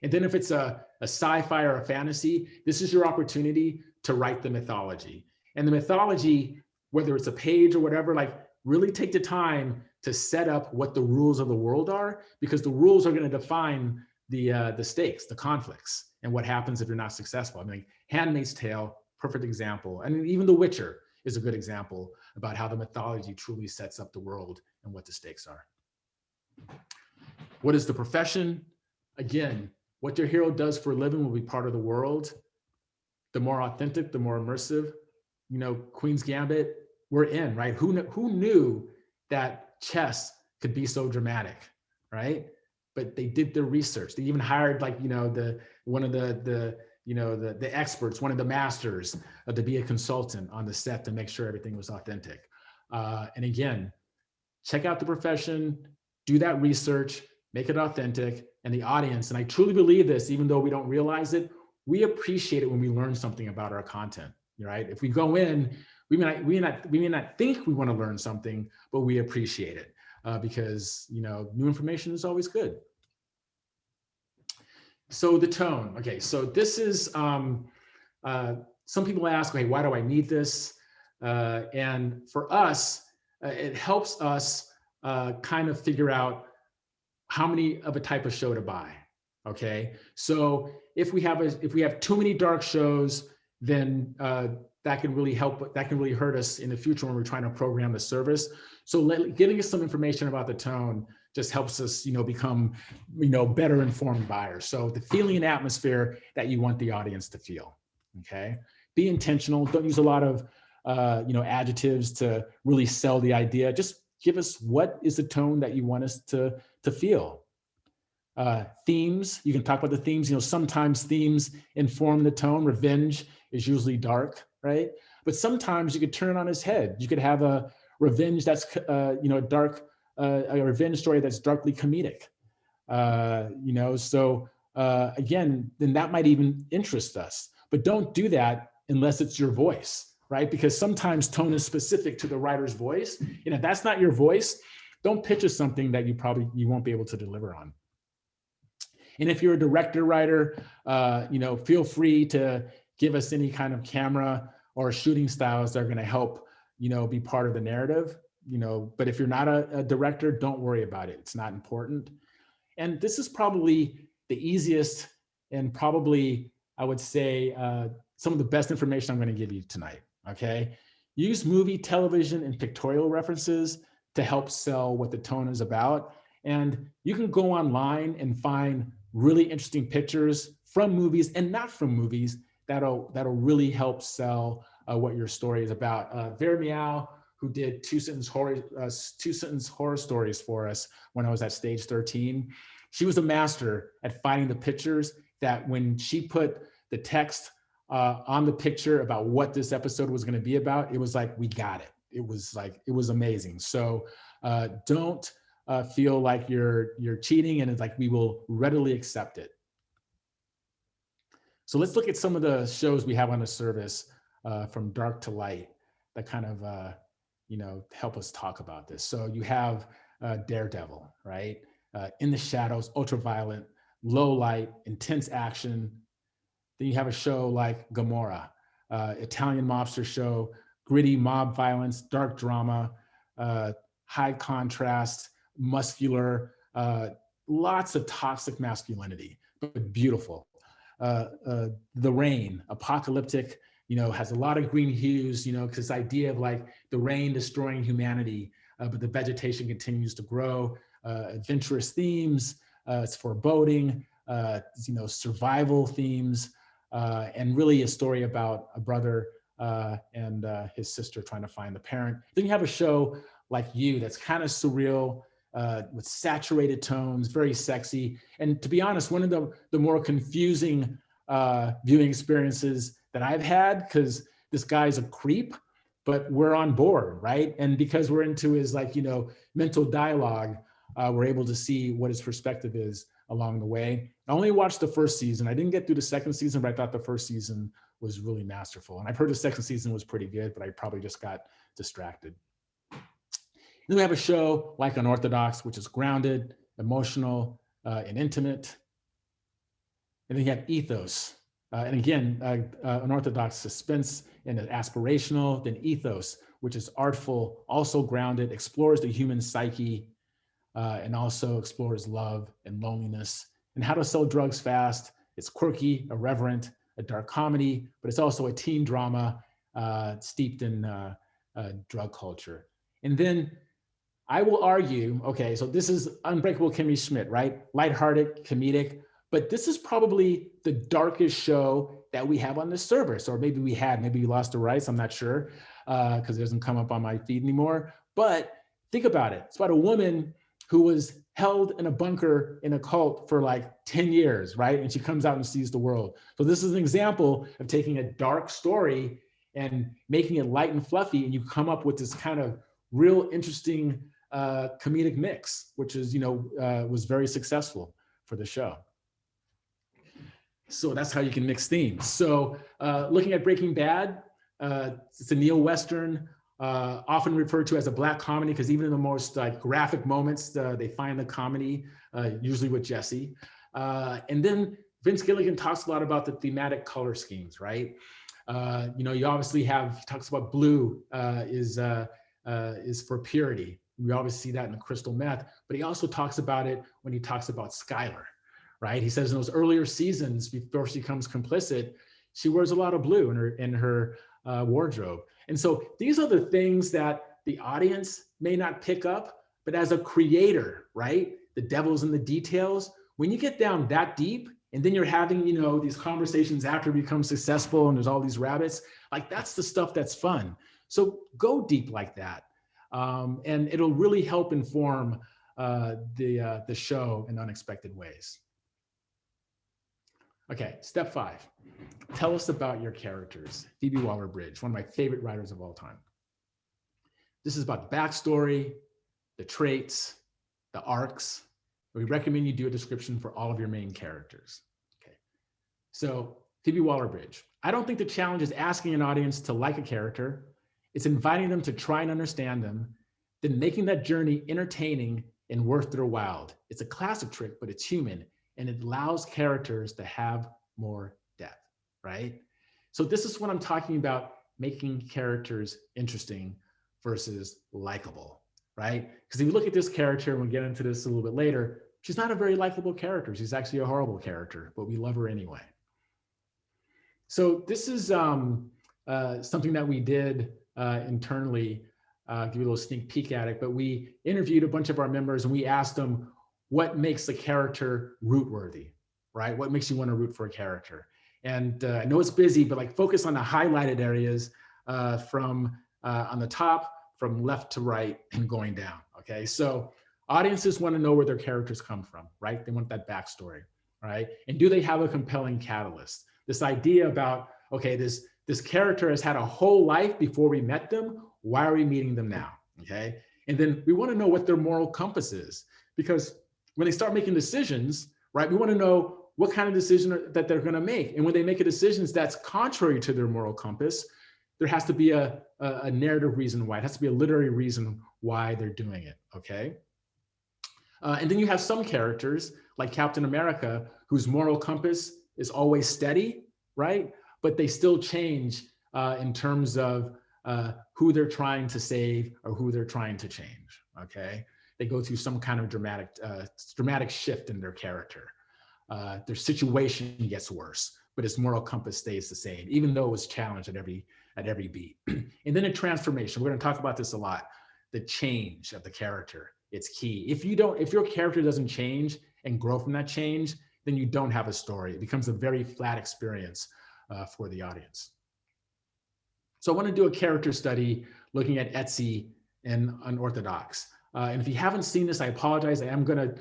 And then if it's a sci-fi or a fantasy, this is your opportunity to write the mythology. And the mythology, whether it's a page or whatever, like really take the time to set up what the rules of the world are, because the rules are going to define the stakes, the conflicts, and what happens if you're not successful. I mean, Handmaid's Tale, perfect example. And even The Witcher is a good example about how the mythology truly sets up the world and what the stakes are. What is the profession? Again, what your hero does for a living will be part of the world. The more authentic, the more immersive. Queen's Gambit, we're in, right? Who knew that chess could be so dramatic, right? But they did their research. They even hired one of the experts, one of the masters, to be a consultant on the set to make sure everything was authentic. And again, check out the profession, do that research, make it authentic, and the audience. And I truly believe this, even though we don't realize it, we appreciate it when we learn something about our content, right? If we go in, we may not think we want to learn something, but we appreciate it because new information is always good. So the tone. Okay, so this is some people ask, okay, why do I need this? And for us, it helps us kind of figure out how many of a type of show to buy. Okay, so if we have too many dark shows, then that can really hurt us in the future when we're trying to program the service. So giving us some information about the tone just helps us, become, better informed buyers. So the feeling and atmosphere that you want the audience to feel. Okay, be intentional. Don't use a lot of, adjectives to really sell the idea. Just give us what is the tone that you want us to feel. Themes, you can talk about the themes. Sometimes themes inform the tone. Revenge is usually dark, right? But sometimes you could turn it on its head. You could have a revenge that's, dark, a revenge story that's darkly comedic. Again, then that might even interest us. But don't do that unless it's your voice, right? Because sometimes tone is specific to the writer's voice. And if that's not your voice, don't pitch us something that you won't be able to deliver on. And if you're a director, writer, feel free to give us any kind of camera or shooting styles that are going to help, be part of the narrative. But if you're not a director, don't worry about it. It's not important. And this is probably the easiest and probably, I would say, some of the best information I'm going to give you tonight. Okay, use movie, television, and pictorial references to help sell what the tone is about. And you can go online and find really interesting pictures from movies and not from movies that'll really help sell what your story is about. Vera Meow, who did two sentence horror stories for us when I was at Stage 13, she was a master at finding the pictures that when she put the text on the picture about what this episode was going to be about, it was like, we got it. It was amazing. So Don't feel like you're cheating, and it's like we will readily accept it. So let's look at some of the shows we have on the service from dark to light that kind of help us talk about this. So you have Daredevil, right? In the Shadows, ultraviolet, low light, intense action. Then you have a show like Gomorrah, Italian mobster show, gritty mob violence, dark drama, high contrast, muscular, lots of toxic masculinity, but beautiful. The Rain, apocalyptic, has a lot of green hues, because this idea of like the rain destroying humanity, but the vegetation continues to grow, adventurous themes, it's foreboding, survival themes, and really a story about a brother and his sister trying to find the parent. Then you have a show like You that's kind of surreal, with saturated tones, very sexy. And to be honest, one of the more confusing viewing experiences that I've had, because this guy's a creep, but we're on board, right? And because we're into his mental dialogue, we're able to see what his perspective is along the way. I only watched the first season. I didn't get through the second season, but I thought the first season was really masterful. And I've heard the second season was pretty good, but I probably just got distracted. Then we have a show like Unorthodox, which is grounded, emotional, and intimate. And then you have Ethos. And again, Unorthodox, suspense and aspirational. Then Ethos, which is artful, also grounded, explores the human psyche, and also explores love and loneliness and how to sell drugs fast. It's quirky, irreverent, a dark comedy, but it's also a teen drama steeped in drug culture. And then I will argue, okay, so this is Unbreakable Kimmy Schmidt, right? Lighthearted, comedic, but this is probably the darkest show that we have on this service, or maybe we lost the rights, I'm not sure, because it doesn't come up on my feed anymore. But think about it. It's about a woman who was held in a bunker in a cult for like 10 years, right? And she comes out and sees the world. So this is an example of taking a dark story and making it light and fluffy, and you come up with this kind of real interesting comedic mix, which is, was very successful for the show. So that's how you can mix themes. So looking at Breaking Bad, it's a neo-Western, often referred to as a black comedy, because even in the most graphic moments, they find the comedy, usually with Jesse. And then Vince Gilligan talks a lot about the thematic color schemes, right? You obviously he talks about blue is for purity. We always see that in the crystal meth, but he also talks about it when he talks about Skylar, right? He says in those earlier seasons, before she becomes complicit, she wears a lot of blue in her wardrobe. And so these are the things that the audience may not pick up, but as a creator, right? The devil's in the details. When you get down that deep, and then you're having, these conversations after you become successful and there's all these rabbits, like that's the stuff that's fun. So go deep like that. And it'll really help inform the show in unexpected ways. Okay, step 5. Tell us about your characters. Phoebe Waller-Bridge, one of my favorite writers of all time. This is about the backstory, the traits, the arcs. We recommend you do a description for all of your main characters. Okay, so Phoebe Waller-Bridge. I don't think the challenge is asking an audience to like a character. It's inviting them to try and understand them, then making that journey entertaining and worth their while. It's a classic trick, but it's human, and it allows characters to have more depth, right? So this is what I'm talking about, making characters interesting versus likable, right? Because if you look at this character, and we'll get into this a little bit later, she's not a very likable character. She's actually a horrible character, but we love her anyway. So this is something that we did internally, give you a little sneak peek at it, but we interviewed a bunch of our members and we asked them what makes a character root worthy, right? What makes you want to root for a character? And I know it's busy, but focus on the highlighted areas from on the top, from left to right and going down, okay? So audiences want to know where their characters come from, right? They want that backstory, right? And do they have a compelling catalyst? This idea about, okay, this character has had a whole life before we met them. Why are we meeting them now? Okay. And then we want to know what their moral compass is, because when they start making decisions, right, we want to know what kind of decision that they're going to make. And when they make a decision that's contrary to their moral compass, there has to be a narrative reason why. It has to be a literary reason why they're doing it, okay? And then you have some characters like Captain America, whose moral compass is always steady, right? But they still change in terms of who they're trying to save or who they're trying to change, okay? They go through some kind of dramatic shift in their character. Their situation gets worse, but his moral compass stays the same, even though it was challenged at every beat. And then a transformation. We're going to talk about this a lot. The change of the character, it's key. If your character doesn't change and grow from that change, then you don't have a story. It becomes a very flat experience for the audience. So I want to do a character study looking at Etsy and Unorthodox. And if you haven't seen this, I apologize. There's going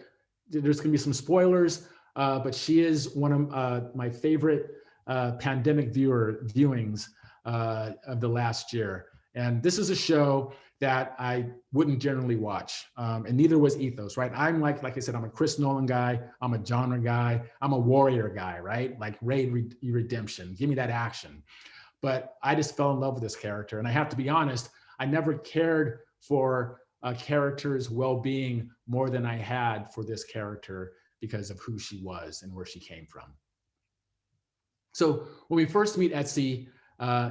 to be some spoilers, but she is one of my favorite pandemic viewings of the last year. And this is a show that I wouldn't generally watch, and neither was Ethos, right? I'm like I said, I'm a Chris Nolan guy, I'm a genre guy, I'm a warrior guy, right? Like Raid Redemption, give me that action. But I just fell in love with this character, and I have to be honest, I never cared for a character's well-being more than I had for this character because of who she was and where she came from. So when we first meet Etsy,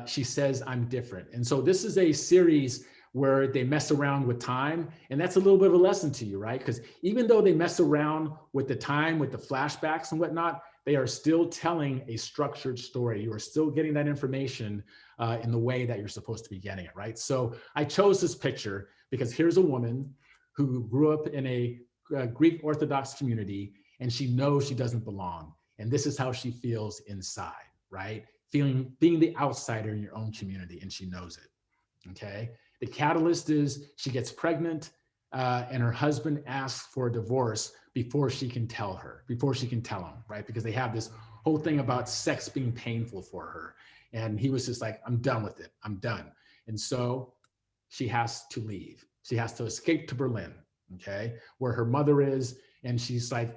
she says, "I'm different." And so this is a series where they mess around with time. And that's a little bit of a lesson to you, right? Because even though they mess around with the time, with the flashbacks and whatnot, they are still telling a structured story. You are still getting that information in the way that you're supposed to be getting it, right? So I chose this picture because here's a woman who grew up in a Greek Orthodox community, and she knows she doesn't belong. And this is how she feels inside, right? Being the outsider in your own community, and she knows it, okay? The catalyst is she gets pregnant and her husband asks for a divorce before she can tell him, right? Because they have this whole thing about sex being painful for her. And he was just like, "I'm done with it, I'm done." And so she has to leave. She has to escape to Berlin, okay? Where her mother is, and she's like,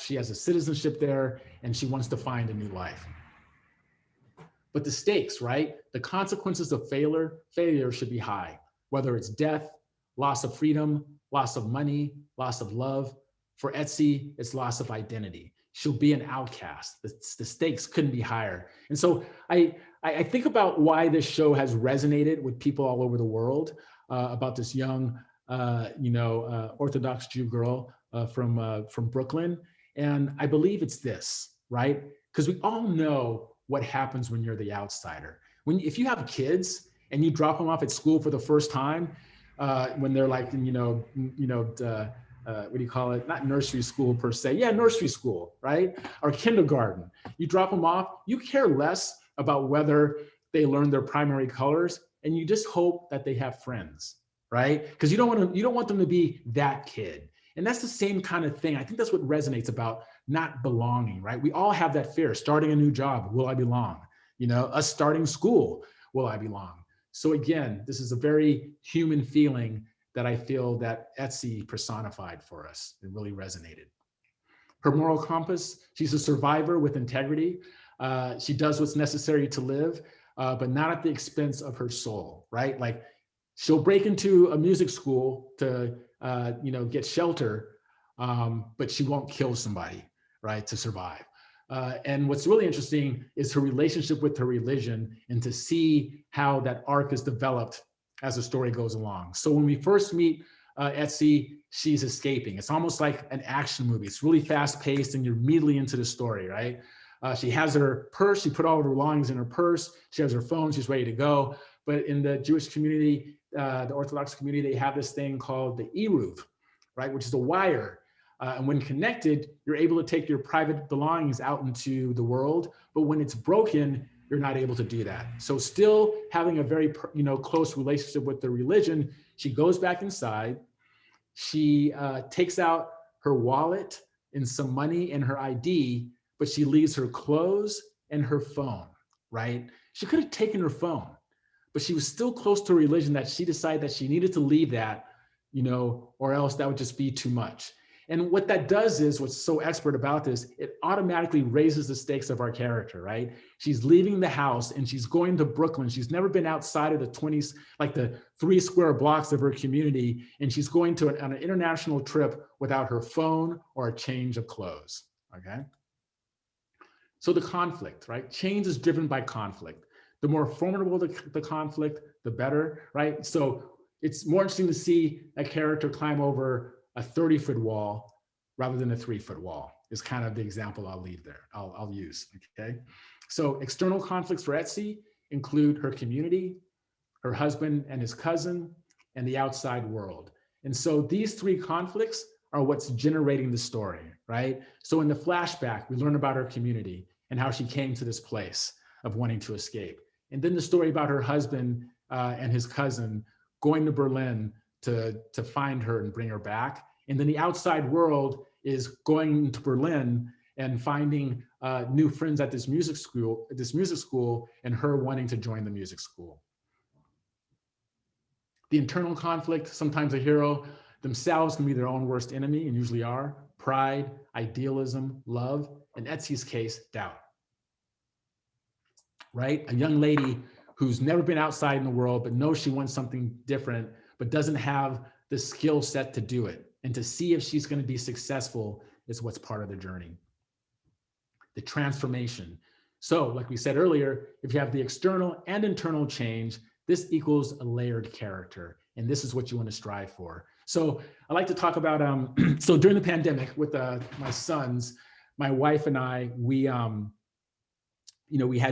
she has a citizenship there, and she wants to find a new life. But the stakes, right? The consequences of failure should be high, whether it's death, loss of freedom, loss of money, loss of love. For Etsy, it's loss of identity. She'll be an outcast. The stakes couldn't be higher. And so I think about why this show has resonated with people all over the world, about this young, Orthodox Jew girl from Brooklyn. And I believe it's this, right? Because we all know what happens when you're the outsider. If you have kids and you drop them off at school for the first time, when they're like, what do you call it? Not nursery school per se. Yeah, nursery school, right? Or kindergarten. You drop them off, you care less about whether they learn their primary colors, and you just hope that they have friends, right? Because you don't want them to be that kid. And that's the same kind of thing. I think that's what resonates about not belonging, right? We all have that fear. Starting a new job, will I belong? Us starting school, will I belong? So again, this is a very human feeling that I feel that Etsy personified for us. It really resonated. Her moral compass, she's a survivor with integrity. She does what's necessary to live, but not at the expense of her soul, right? Like she'll break into a music school to get shelter, but she won't kill somebody, right, to survive. And what's really interesting is her relationship with her religion, and to see how that arc is developed as the story goes along. So when we first meet Etsy, she's escaping. It's almost like an action movie. It's really fast paced and you're immediately into the story, right? She has her purse. She put all of her belongings in her purse. She has her phone. She's ready to go. But in the Jewish community, the Orthodox community, they have this thing called the eruv, right? Which is a wire. And when connected, you're able to take your private belongings out into the world. But when it's broken, you're not able to do that. So still having a very close relationship with the religion, she goes back inside. She takes out her wallet and some money and her ID, but she leaves her clothes and her phone, right? She could have taken her phone, but she was still close to religion that she decided that she needed to leave that or else that would just be too much. And what that does is, what's so expert about this, it automatically raises the stakes of our character, right? She's leaving the house and she's going to Brooklyn. She's never been outside of the 20s, like the 3 square blocks of her community. And she's going to on an international trip without her phone or a change of clothes, okay? So the conflict, right? Change is driven by conflict. The more formidable the conflict, the better, right? So it's more interesting to see a character climb over a 30-foot wall rather than a 3-foot wall is kind of the example I'll leave there. I'll use, okay? So external conflicts for Etsy include her community, her husband and his cousin, and the outside world. And so these 3 conflicts are what's generating the story, right? So in the flashback, we learn about her community and how she came to this place of wanting to escape. And then the story about her husband and his cousin going to Berlin to find her and bring her back. And then the outside world is going to Berlin and finding new friends at this music school, and her wanting to join the music school. The internal conflict, sometimes a hero themselves can be their own worst enemy, and usually are: pride, idealism, love, in Etsy's case, doubt. Right? A young lady who's never been outside in the world, but knows she wants something different, but doesn't have the skill set to do it. And to see if she's going to be successful is what's part of the journey. The transformation. So, like we said earlier, if you have the external and internal change, this equals a layered character. And this is what you want to strive for. So I like to talk about, so during the pandemic with my sons, my wife and I, we had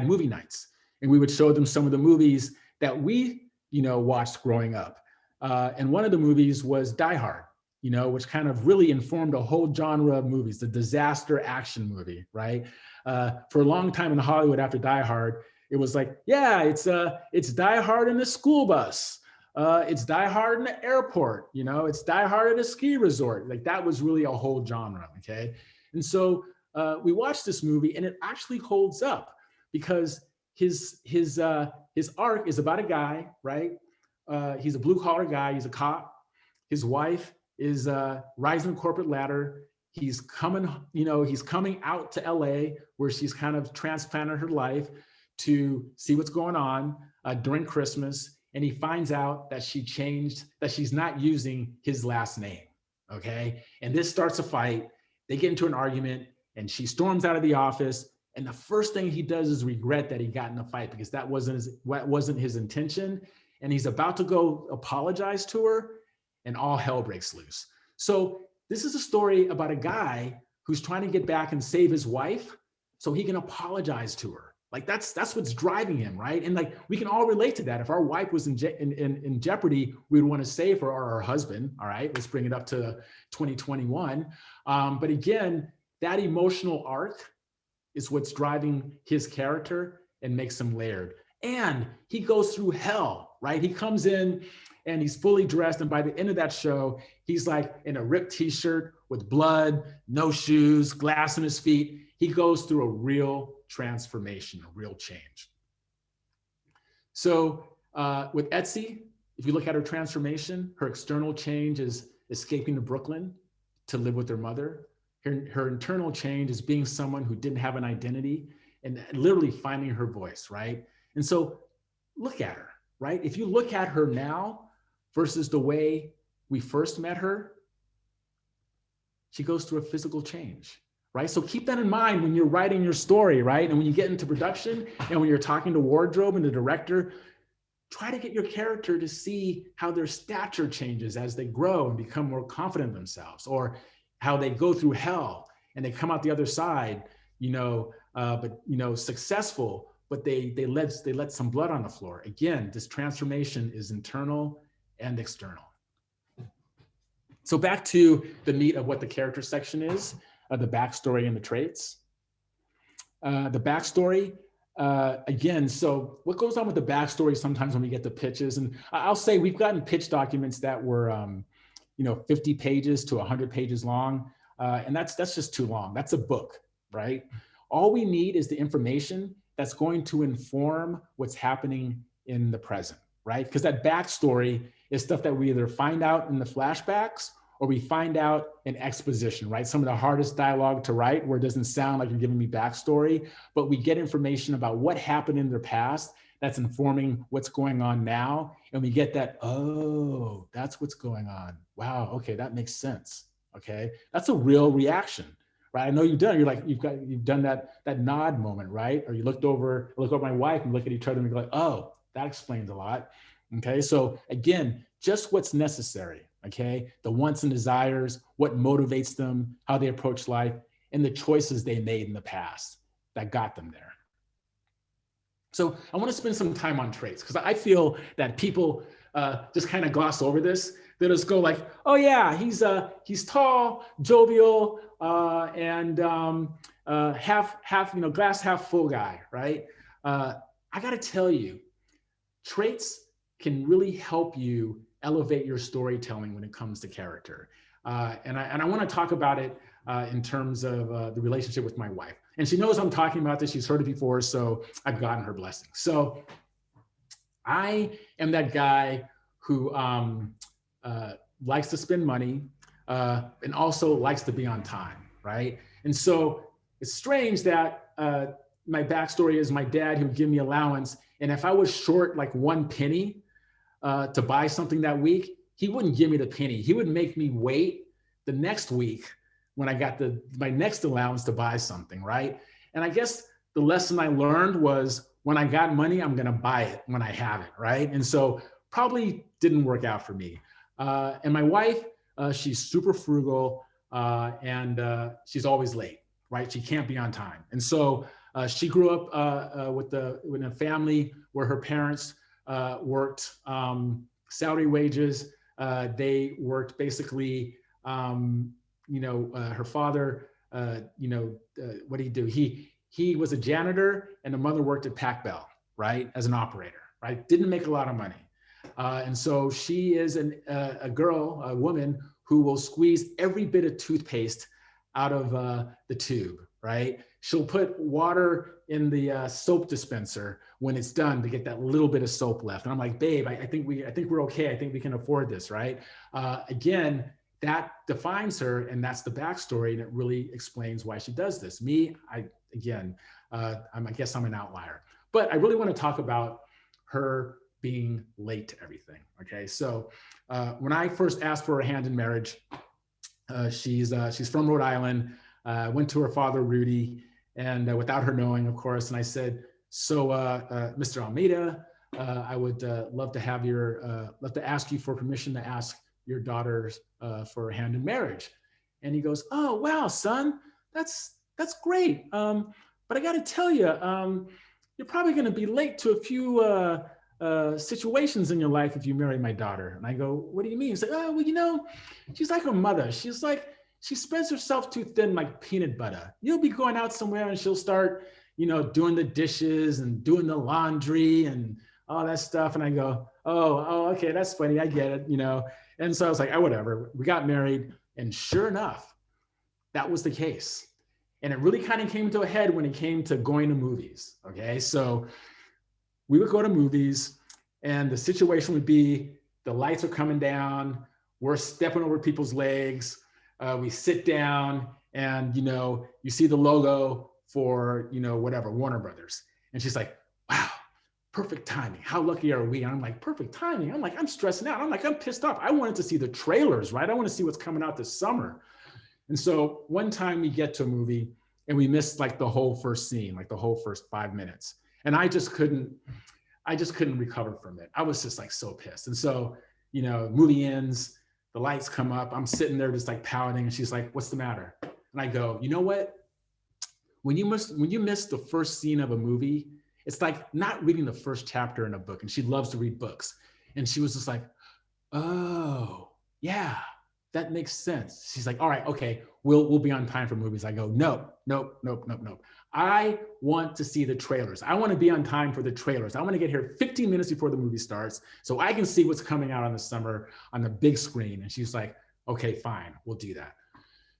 movie nights, and we would show them some of the movies that we, watched growing up. And one of the movies was Die Hard, which kind of really informed a whole genre of movies, the disaster action movie, right? For a long time in Hollywood after Die Hard, it was like, yeah, it's Die Hard in a school bus. It's Die Hard in the airport, it's Die Hard at a ski resort. Like, that was really a whole genre, okay? And so we watched this movie, and it actually holds up because his arc is about a guy, right? He's a blue collar guy, he's a cop. His wife is rising the corporate ladder. He's coming out to LA, where she's kind of transplanted her life to see what's going on during Christmas. And he finds out that she changed, that she's not using his last name, okay? And this starts a fight. They get into an argument, and she storms out of the office. And the first thing he does is regret that he got in a fight, because that wasn't his intention. And he's about to go apologize to her, and all hell breaks loose. So this is a story about a guy who's trying to get back and save his wife so he can apologize to her. Like, that's what's driving him, right? And like, we can all relate to that. If our wife was in jeopardy, we'd want to save her, or our husband. All right, let's bring it up to 2021. But again, that emotional arc is what's driving his character and makes him layered. And he goes through hell, right? He comes in and he's fully dressed, and by the end of that show, he's like in a ripped t-shirt with blood, no shoes, glass in his feet. He goes through a real transformation, a real change. So with Etsy, if you look at her transformation, her external change is escaping to Brooklyn to live with her mother. Her internal change is being someone who didn't have an identity and literally finding her voice, right? And so look at her, right? If you look at her now versus the way we first met her, she goes through a physical change, right? So keep that in mind when you're writing your story, right? And when you get into production and when you're talking to wardrobe and the director, try to get your character to see how their stature changes as they grow and become more confident in themselves, or how they go through hell and they come out the other side, successful, but they let some blood on the floor. Again, this transformation is internal and external. So back to the meat of what the character section is, the backstory and the traits. The backstory, again, so what goes on with the backstory sometimes when we get the pitches, and I'll say we've gotten pitch documents that were 50 pages to 100 pages long, and that's just too long. That's a book, right? All we need is the information that's going to inform what's happening in the present, right? Because that backstory is stuff that we either find out in the flashbacks or we find out in exposition, right? Some of the hardest dialogue to write where it doesn't sound like you're giving me backstory, but we get information about what happened in their past that's informing what's going on now. And we get that, oh, that's what's going on. Wow, okay, that makes sense. Okay, that's a real reaction, right? I know you've done, you've done that nod moment, right? Or you look over my wife and look at each other and be like, oh, that explains a lot. Okay, so again, just what's necessary, okay? The wants and desires, what motivates them, how they approach life, and the choices they made in the past that got them there. So I want to spend some time on traits because I feel that people just kind of gloss over this. They just go like, oh yeah, he's tall, jovial, and glass half full guy, right? I got to tell you, traits can really help you elevate your storytelling when it comes to character. And I want to talk about it in terms of the relationship with my wife. And she knows I'm talking about this. She's heard it before, so I've gotten her blessing. So I am that guy who likes to spend money and also likes to be on time, right? And so it's strange that my backstory is my dad who would give me allowance. And if I was short like 1 penny to buy something that week, he wouldn't give me the penny. He would make me wait the next week when I got my next allowance to buy something, right? And I guess the lesson I learned was when I got money, I'm gonna buy it when I have it, right? And so probably didn't work out for me. And my wife, she's super frugal and she's always late, right? She can't be on time. And so she grew up with a family where her parents worked salary wages. They worked basically, her father, what did he do? He was a janitor and the mother worked at Pac Bell, right? As an operator, right? Didn't make a lot of money. And so she is a woman who will squeeze every bit of toothpaste out of the tube, right? She'll put water in the soap dispenser when it's done to get that little bit of soap left. And I'm like, babe, I think we're okay. I think we can afford this, right? Again, that defines her, and that's the backstory, and it really explains why she does this. Me, I guess I'm an outlier, but I really want to talk about her being late to everything. Okay, so when I first asked for her hand in marriage, she's from Rhode Island. Went to her father, Rudy, and without her knowing, of course. And I said, so Mr. Almeida, I would love to ask you for permission to ask your daughter for a hand in marriage. And he goes, oh, wow, son, that's great. But I got to tell you, you're probably going to be late to a few situations in your life if you marry my daughter. And I go, what do you mean? He's like, oh, well, she's like her mother. She spreads herself too thin like peanut butter. You'll be going out somewhere and she'll start, doing the dishes and doing the laundry and all that stuff. And I go, oh, okay, that's funny. I get it, And so I was like, oh, whatever. We got married. And sure enough, that was the case. And it really kind of came to a head when it came to going to movies. Okay. So we would go to movies and the situation would be the lights are coming down. We're stepping over people's legs. We sit down and, you see the logo for, whatever, Warner Brothers. And she's like, wow, perfect timing. How lucky are we? And I'm like, perfect timing. I'm like, I'm stressing out. I'm like, I'm pissed off. I wanted to see the trailers, right? I want to see what's coming out this summer. And so one time we get to a movie and we missed like the whole first scene, like the whole first 5 minutes. And I just couldn't recover from it. I was just like so pissed. And so, movie ends, the lights come up. I'm sitting there just like pouting. And she's like, what's the matter? And I go, you know what? When you miss the first scene of a movie, it's like not reading the first chapter in a book. And she loves to read books. And she was just like, oh, yeah, that makes sense. She's like, all right, okay, we'll be on time for movies. I go, nope. I want to see the trailers. I want to be on time for the trailers. I want to get here 15 minutes before the movie starts so I can see what's coming out on the summer on the big screen. And she's like, okay, fine, we'll do that.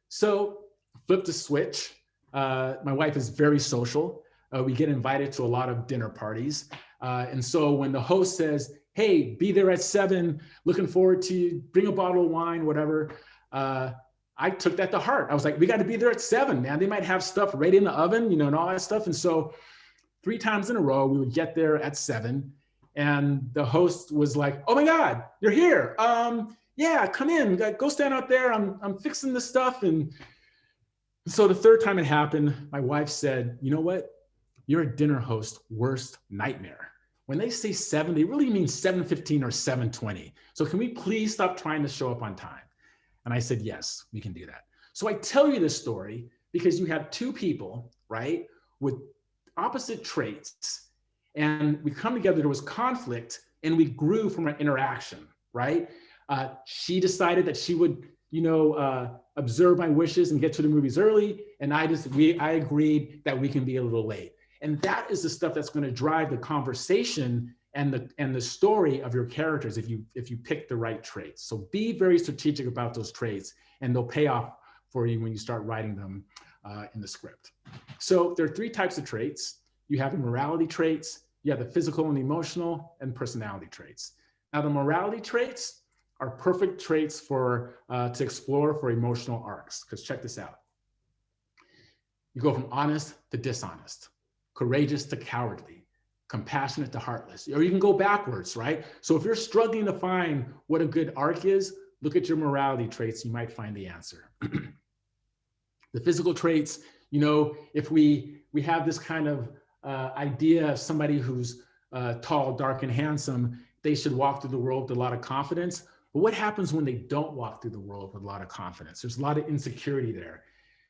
So flip the switch. My wife is very social. We get invited to a lot of dinner parties. And so when the host says, hey, be there at 7, looking forward to you, bring a bottle of wine, whatever. I took that to heart. I was like, we got to be there at 7, man. They might have stuff right in the oven, you know, and all that stuff. And so 3 times in a row, we would get there at 7. And the host was like, oh my God, you're here. Yeah, come in, go stand out there. I'm fixing this stuff. And so the 3rd time it happened, my wife said, you know what? You're a dinner host worst nightmare. When they say 7, they really mean 7:15 or 7:20. So can we please stop trying to show up on time? And I said, yes, we can do that. So I tell you this story because you have 2 people, right, with opposite traits, and we come together, there was conflict, and we grew from an interaction, right? She decided that she would, you know, observe my wishes and get to the movies early, and I agreed that we can be a little late. And that is the stuff that's going to drive the conversation and the story of your characters if you pick the right traits. So be very strategic about those traits, and they'll pay off for you when you start writing them in the script. So there are 3 types of traits. You have the morality traits, you have the physical and emotional, and personality traits. Now the morality traits are perfect traits for to explore for emotional arcs, because check this out. You go from honest to dishonest, courageous to cowardly, compassionate to heartless, or you can go backwards, right? So if you're struggling to find what a good arc is, look at your morality traits, you might find the answer. The physical traits, you know, if we have this kind of idea of somebody who's tall, dark, and handsome, they should walk through the world with a lot of confidence. But what happens when they don't walk through the world with a lot of confidence? There's a lot of insecurity there.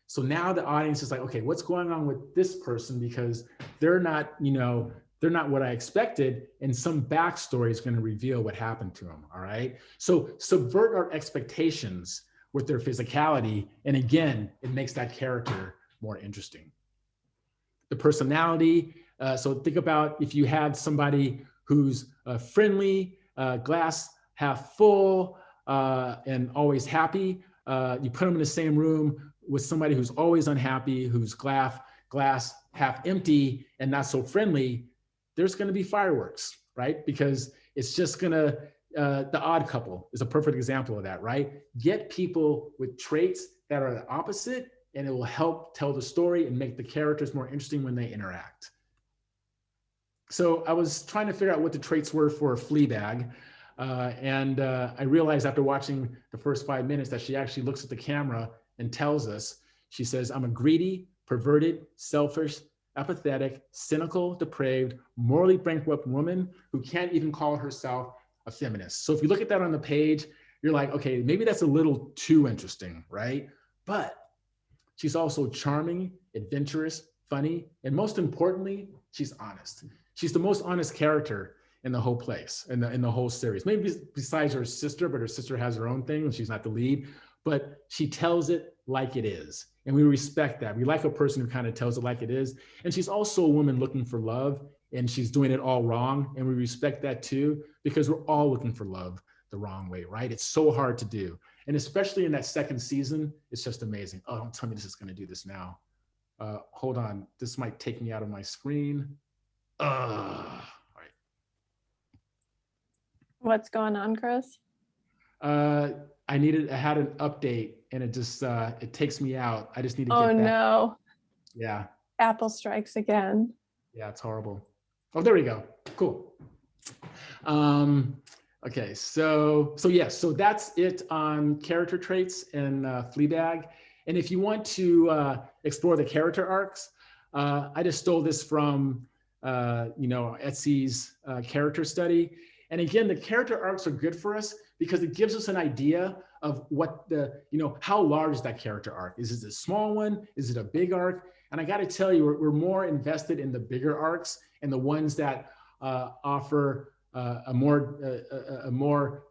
So now the audience is like, okay, what's going on with this person? Because they're not, you know, they're not what I expected. And some backstory is going to reveal what happened to them. All right. So subvert our expectations with their physicality. And again, it makes that character more interesting. The personality. So think about if you had somebody who's friendly, glass half full, and always happy. You put them in the same room with somebody who's always unhappy, who's glass half empty and not so friendly. There's going to be fireworks, right? Because it's just going to, the odd couple is a perfect example of that, right? Get people with traits that are the opposite, and it will help tell the story and make the characters more interesting when they interact. So I was trying to figure out what the traits were for Fleabag. And I realized after watching the first 5 minutes that she actually looks at the camera and tells us, she says, I'm a greedy, perverted, selfish, apathetic, cynical, depraved, morally bankrupt woman who can't even call herself a feminist. So if you look at that on the page, you're like, okay, maybe that's a little too interesting, right? But she's also charming, adventurous, funny, and most importantly, she's honest. She's the most honest character in the whole place, in the whole series. Maybe besides her sister, but her sister has her own thing and she's not the lead, but she tells it like it is. And we respect that. We like a person who kind of tells it like it is. And she's also a woman looking for love, and she's doing it all wrong. And we respect that too, because we're all looking for love the wrong way, right? It's so hard to do. And especially in that 2nd season, it's just amazing. Oh, don't tell me this is going to do this now. Hold on. This might take me out of my screen. All right. What's going on, Chris? I had an update and it just, it takes me out. I just need to get Oh, back. no. Yeah. Apple strikes again. Yeah, it's horrible. Oh, there we go. Cool. Okay, so yes, so that's it on character traits in Fleabag. And if you want to explore the character arcs, I just stole this from Etsy's character study. And again, the character arcs are good for us because it gives us an idea of what how large is that character arc? Is it a small one? Is it a big arc? And I got to tell you, we're more invested in the bigger arcs and the ones that offer a more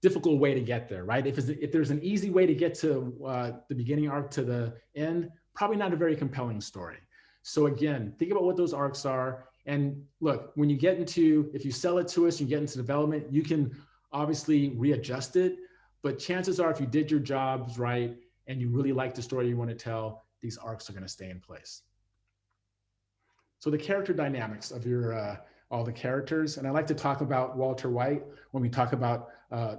difficult way to get there, right? If there's an easy way to get to the beginning arc to the end, probably not a very compelling story. So again, think about what those arcs are. And look, when you get into, if you sell it to us, you get into development, you can obviously readjust it. But chances are, if you did your jobs right and you really like the story you want to tell, these arcs are going to stay in place. So the character dynamics of your all the characters. And I like to talk about Walter White when we talk about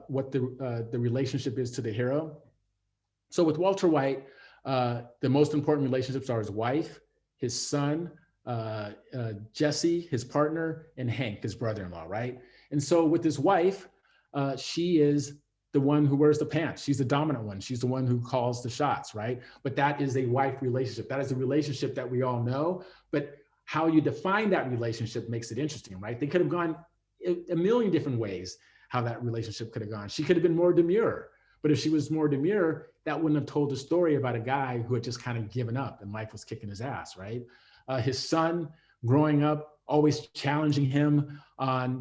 what the relationship is to the hero. So with Walter White, the most important relationships are his wife, his son, Jesse, his partner, and Hank, his brother-in-law, right? And so with his wife, she is the one who wears the pants. She's the dominant one. She's the one who calls the shots, right? But that is a wife relationship. That is a relationship that we all know. But how you define that relationship makes it interesting, right? They could have gone a million different ways how that relationship could have gone. She could have been more demure. But if she was more demure, that wouldn't have told a story about a guy who had just kind of given up and life was kicking his ass, right? His son growing up, always challenging him on,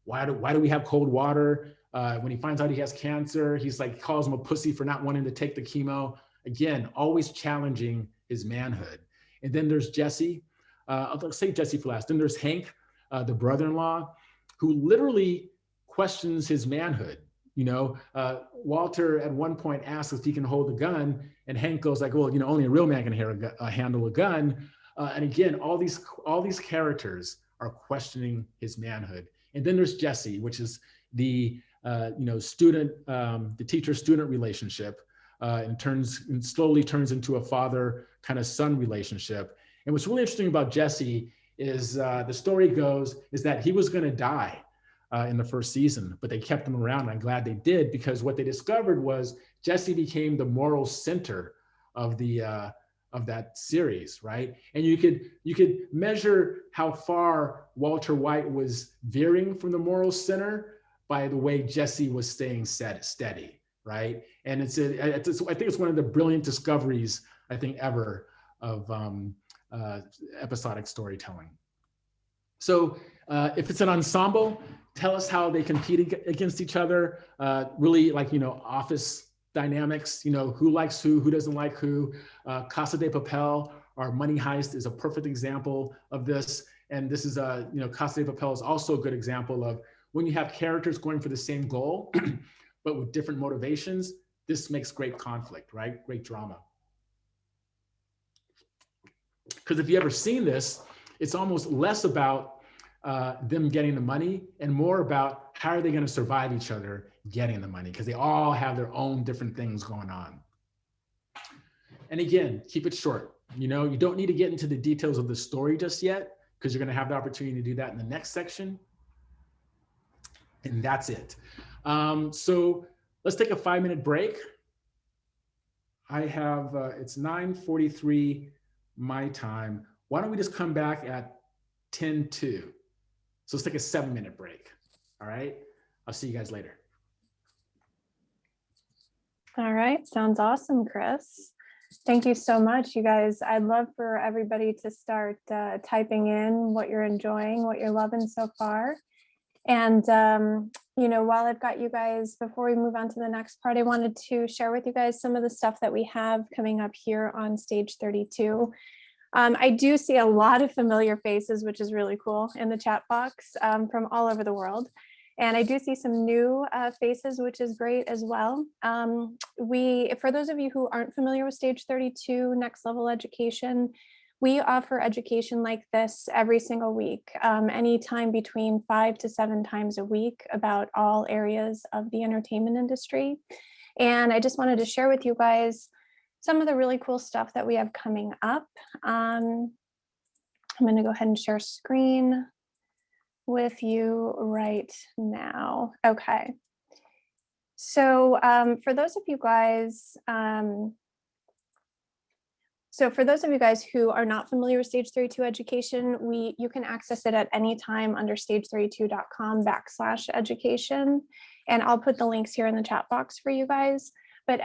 why do we have cold water? When he finds out he has cancer, he's like, calls him a pussy for not wanting to take the chemo. Again, always challenging his manhood. And then there's Jesse. I'll say Jesse for last. Then there's Hank, the brother-in-law, who literally questions his manhood. Walter at one point asks if he can hold a gun, and Hank goes like, well, only a real man can handle a gun. And again, all these characters are questioning his manhood. And then there's Jesse, which is the the teacher-student relationship, and slowly turns into a father kind of son relationship. And what's really interesting about Jesse is the story goes is that he was going to die in the first season, but they kept him around. And I'm glad they did, because what they discovered was Jesse became the moral center of that series, right? And you could measure how far Walter White was veering from the moral center by the way Jesse was staying steady, right? And I think it's one of the brilliant discoveries I think ever of episodic storytelling. So if it's an ensemble, tell us how they compete against each other. Really like, office dynamics, who likes who doesn't like who. Casa de Papel, our money heist, is a perfect example of this. And this is Casa de Papel is also a good example of when you have characters going for the same goal, but with different motivations, this makes great conflict, right? Great drama. Because if you've ever seen this, it's almost less about them getting the money and more about how are they going to survive each other getting the money, because they all have their own different things going on. And again, keep it short. You don't need to get into the details of the story just yet, because you're going to have the opportunity to do that in the next section. And that's it. So let's take a 5-minute break. I have, it's 9:43 my time. Why don't we just come back at 10:02? So let's take a 7-minute break. All right. I'll see you guys later. All right. Sounds awesome, Chris. Thank you so much, you guys. I'd love for everybody to start typing in what you're enjoying, what you're loving so far. And, while I've got you guys, before we move on to the next part, I wanted to share with you guys some of the stuff that we have coming up here on Stage 32. I do see a lot of familiar faces, which is really cool, in the chat box from all over the world. And I do see some new faces, which is great as well. For those of you who aren't familiar with Stage 32, Next Level Education, we offer education like this every single week, anytime between 5 to 7 times a week, about all areas of the entertainment industry. And I just wanted to share with you guys some of the really cool stuff that we have coming up. I'm going to go ahead and share screen with you right now. Okay. So for those of you guys, who are not familiar with Stage 32 education, you can access it at any time under stage32.com/education. And I'll put the links here in the chat box for you guys. But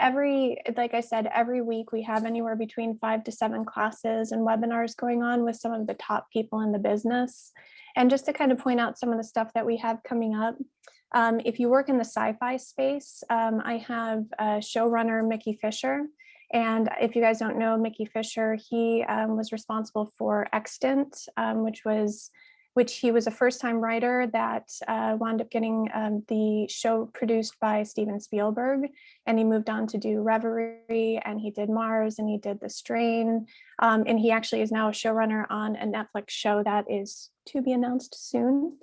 like I said, every week we have anywhere between 5 to 7 classes and webinars going on with some of the top people in the business. And just to kind of point out some of the stuff that we have coming up, if you work in the sci-fi space, I have showrunner Mickey Fisher. And if you guys don't know Mickey Fisher, he was responsible for Extant, which was which he was a first-time writer that wound up getting the show produced by Steven Spielberg, and he moved on to do Reverie, and he did Mars, and he did The Strain, and he actually is now a showrunner on a Netflix show that is to be announced soon.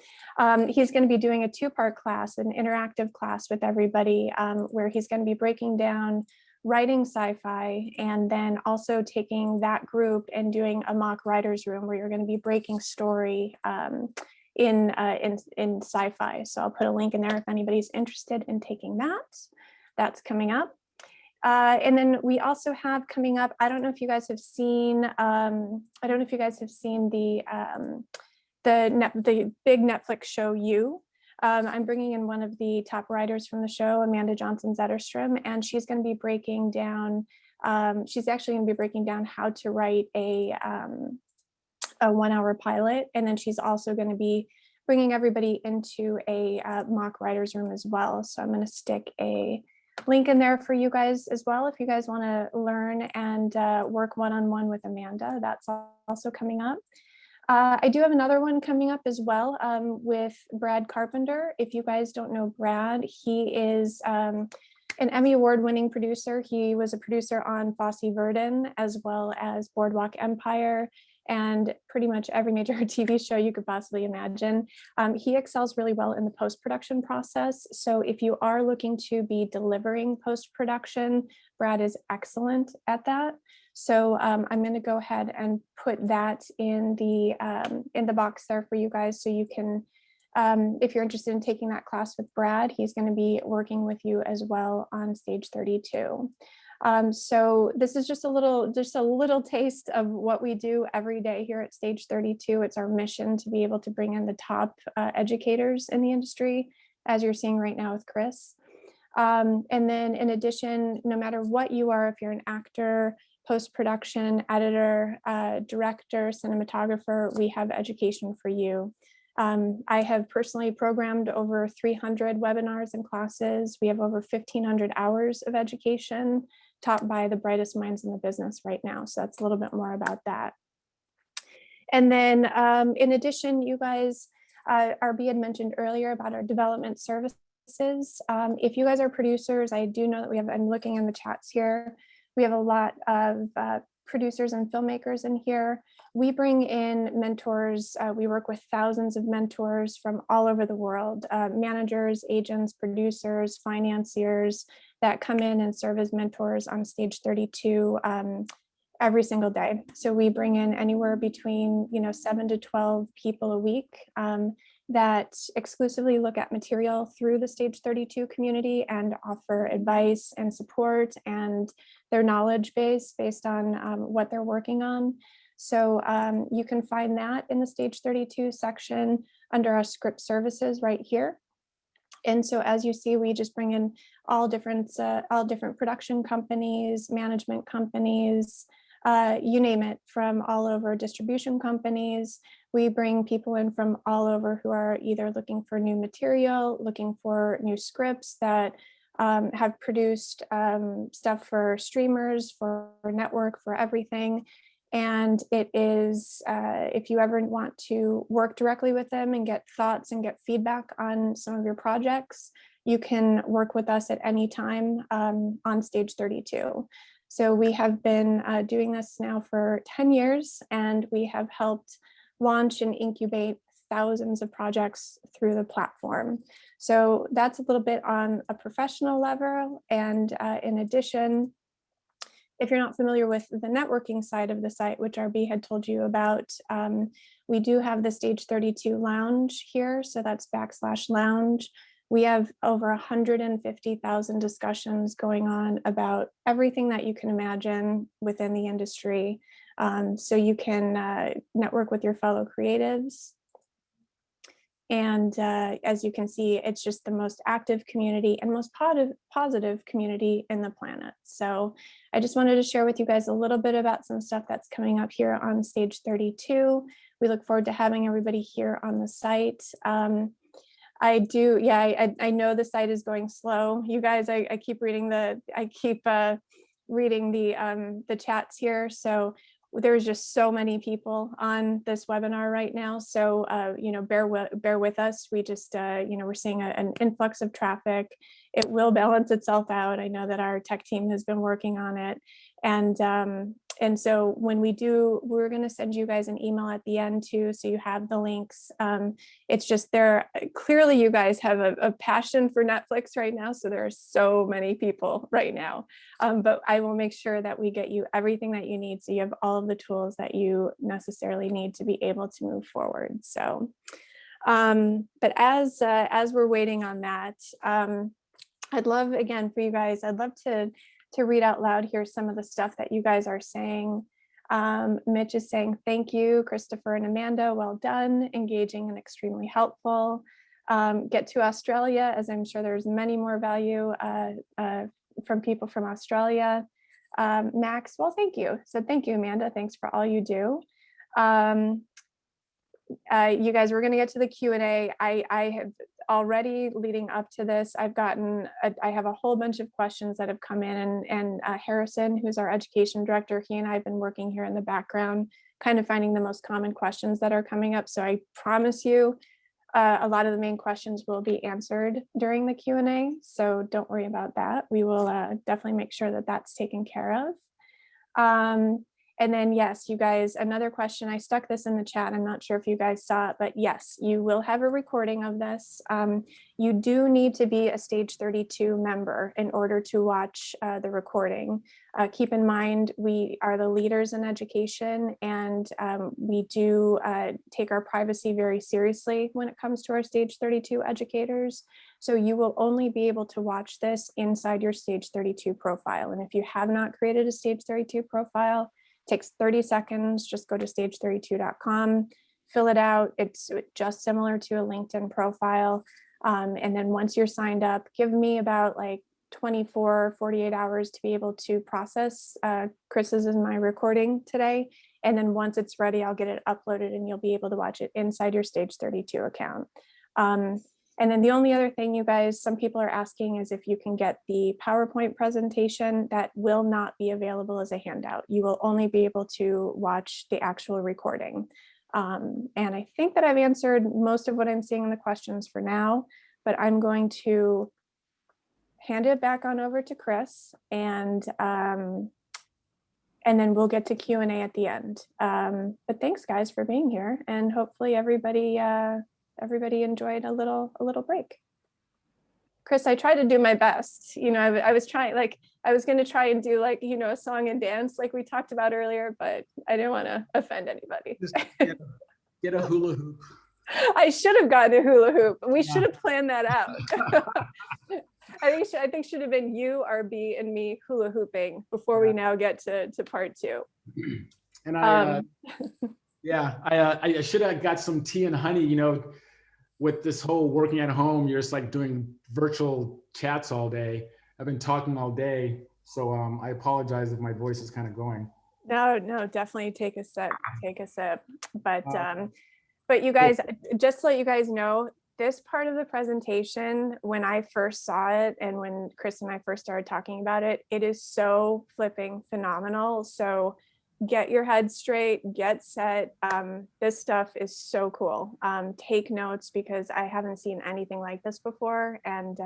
He's going to be doing a two-part class, an interactive class with everybody, where he's going to be breaking down writing sci-fi, and then also taking that group and doing a mock writers room where you're going to be breaking story in sci-fi. So I'll put a link in there if anybody's interested in taking that. That's coming up. And then we also have coming up, I don't know if you guys have seen, the big Netflix show You. I'm bringing in one of the top writers from the show, Amanda Johnson Zetterstrom, and she's going to be breaking down, she's actually going to be breaking down how to write a 1-hour pilot. And then she's also going to be bringing everybody into a mock writers room as well. So I'm going to stick a link in there for you guys as well. If you guys want to learn and work one-on-one with Amanda, that's also coming up. I do have another one coming up as well with Brad Carpenter. If you guys don't know Brad, he is an Emmy Award-winning producer. He was a producer on Fosse Verdon, as well as Boardwalk Empire, and pretty much every major TV show you could possibly imagine. He excels really well in the post-production process. So if you are looking to be delivering post-production, Brad is excellent at that. So I'm going to go ahead and put that in the box there for you guys, so you can, if you're interested in taking that class with Brad, he's going to be working with you as well on Stage 32. So this is just a little taste of what we do every day here at Stage 32. It's our mission to be able to bring in the top educators in the industry, as you're seeing right now with Chris. And then in addition, no matter what you are, if you're an actor, post-production, editor, director, cinematographer, we have education for you. I have personally programmed over 300 webinars and classes. We have over 1,500 hours of education taught by the brightest minds in the business right now. So that's a little bit more about that. And then in addition, you guys, RB had mentioned earlier about our development services. If you guys are producers, I do know that we have, I'm looking in the chats here, we have a lot of producers and filmmakers in here. We bring in mentors. We work with thousands of mentors from all over the world, managers, agents, producers, financiers that come in and serve as mentors on Stage 32 every single day. So we bring in anywhere between 7 to 12 people a week that exclusively look at material through the Stage 32 community and offer advice and support and their knowledge base based on what they're working on. So you can find that in the Stage 32 section under our script services right here. And so as you see, we just bring in all different production companies, management companies, you name it, from all over, distribution companies. We bring people in from all over who are either looking for new material, looking for new scripts that have produced stuff for streamers, for network, for everything. And it is, if you ever want to work directly with them and get thoughts and get feedback on some of your projects, you can work with us at any time on Stage 32. So we have been doing this now for 10 years, and we have helped launch and incubate thousands of projects through the platform. So that's a little bit on a professional level. And in addition, if you're not familiar with the networking side of the site, which RB had told you about, we do have the Stage 32 Lounge here. So that's /lounge. We have over 150,000 discussions going on about everything that you can imagine within the industry. So you can network with your fellow creatives. And as you can see, it's just the most active community and most positive community in the planet. So I just wanted to share with you guys a little bit about some stuff that's coming up here on Stage 32. We look forward to having everybody here on the site. I know the site is going slow. You guys, I keep reading the chats here. So there's just so many people on this webinar right now. So, bear with us. We just, we're seeing an influx of traffic. It will balance itself out. I know that our tech team has been working on it. And so when we do, we're going to send you guys an email at the end too, so you have the links. It's just clearly you guys have a passion for Netflix right now. So there are so many people right now. But I will make sure that we get you everything that you need, so you have all of the tools that you necessarily need to be able to move forward. So, but as we're waiting on that, I'd love, again, for you guys, I'd love to read out loud here some of the stuff that you guys are saying. Mitch is saying, thank you, Christopher and Amanda, well done, engaging and extremely helpful. Get to Australia, as I'm sure there's many more value from people from Australia. Max, well, thank you. So thank you, Amanda. Thanks for all you do. You guys, we're going to get to the Q&A. I have already, leading up to this, I have a whole bunch of questions that have come in, and Harrison, who's our education director, he and I have been working here in the background, kind of finding the most common questions that are coming up. So I promise you, a lot of the main questions will be answered during the Q&A. So don't worry about that. We will definitely make sure that that's taken care of. And then, yes, you guys, another question, I stuck this in the chat. I'm not sure if you guys saw it, but yes, you will have a recording of this. You do need to be a Stage 32 member in order to watch the recording. Keep in mind, we are the leaders in education, and we do take our privacy very seriously when it comes to our Stage 32 educators. So you will only be able to watch this inside your Stage 32 profile. And if you have not created a Stage 32 profile, takes 30 seconds. Just go to stage32.com, fill it out. It's just similar to a LinkedIn profile. And then once you're signed up, give me about like 24, 48 hours to be able to process Chris's and my recording today. And then once it's ready, I'll get it uploaded and you'll be able to watch it inside your Stage 32 account. And then the only other thing, you guys, some people are asking is if you can get the PowerPoint presentation. That will not be available as a handout. You will only be able to watch the actual recording. And I think that I've answered most of what I'm seeing in the questions for now, but I'm going to hand it back on over to Chris, and then we'll get to Q&A at the end. But thanks, guys, for being here, and hopefully everybody enjoyed a little break. Chris, I tried to do my best. I was trying, I was going to try and do a song and dance like we talked about earlier, but I didn't want to offend anybody. Just get a hula hoop. I should have gotten a hula hoop. We should have planned that out. I think should have been you, RB, and me hula hooping before we now get to part two. And I should have got some tea and honey, with this whole working at home, you're just like doing virtual chats all day. I've been talking all day. So I apologize if my voice is kind of going. No, definitely take a sip. But you guys, just to let you guys know, this part of the presentation, when I first saw it and when Chris and I first started talking about it, it is so flipping phenomenal. So get your head straight, get set. This stuff is so cool. Take notes, because I haven't seen anything like this before, and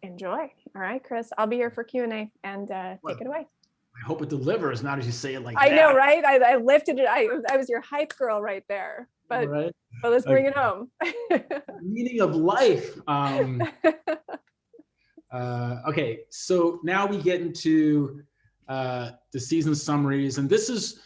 enjoy. All right, Chris, I'll be here for Q&A, and take it away. I hope it delivers, not as you say it like that. I know, right? I lifted it. I was your hype girl right there, but let's bring it home. Meaning of life. Okay, so now we get into the season summaries, and this is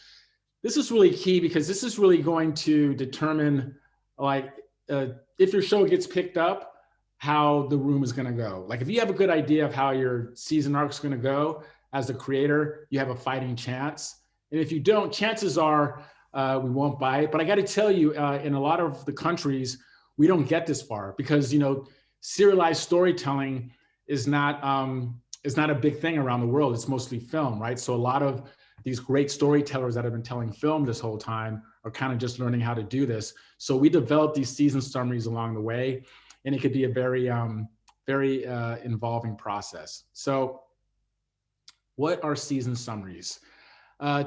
really key, because this is really going to determine if your show gets picked up, how the room is going to go. Like if you have a good idea of how your season arc is going to go as the creator, you have a fighting chance. And if you don't, chances are we won't buy it. But I got to tell you, in a lot of the countries, we don't get this far, because serialized storytelling is not a big thing around the world. It's mostly film, right? So a lot of these great storytellers that have been telling film this whole time are kind of just learning how to do this. So we develop these season summaries along the way, and it could be a very involving process. So what are season summaries?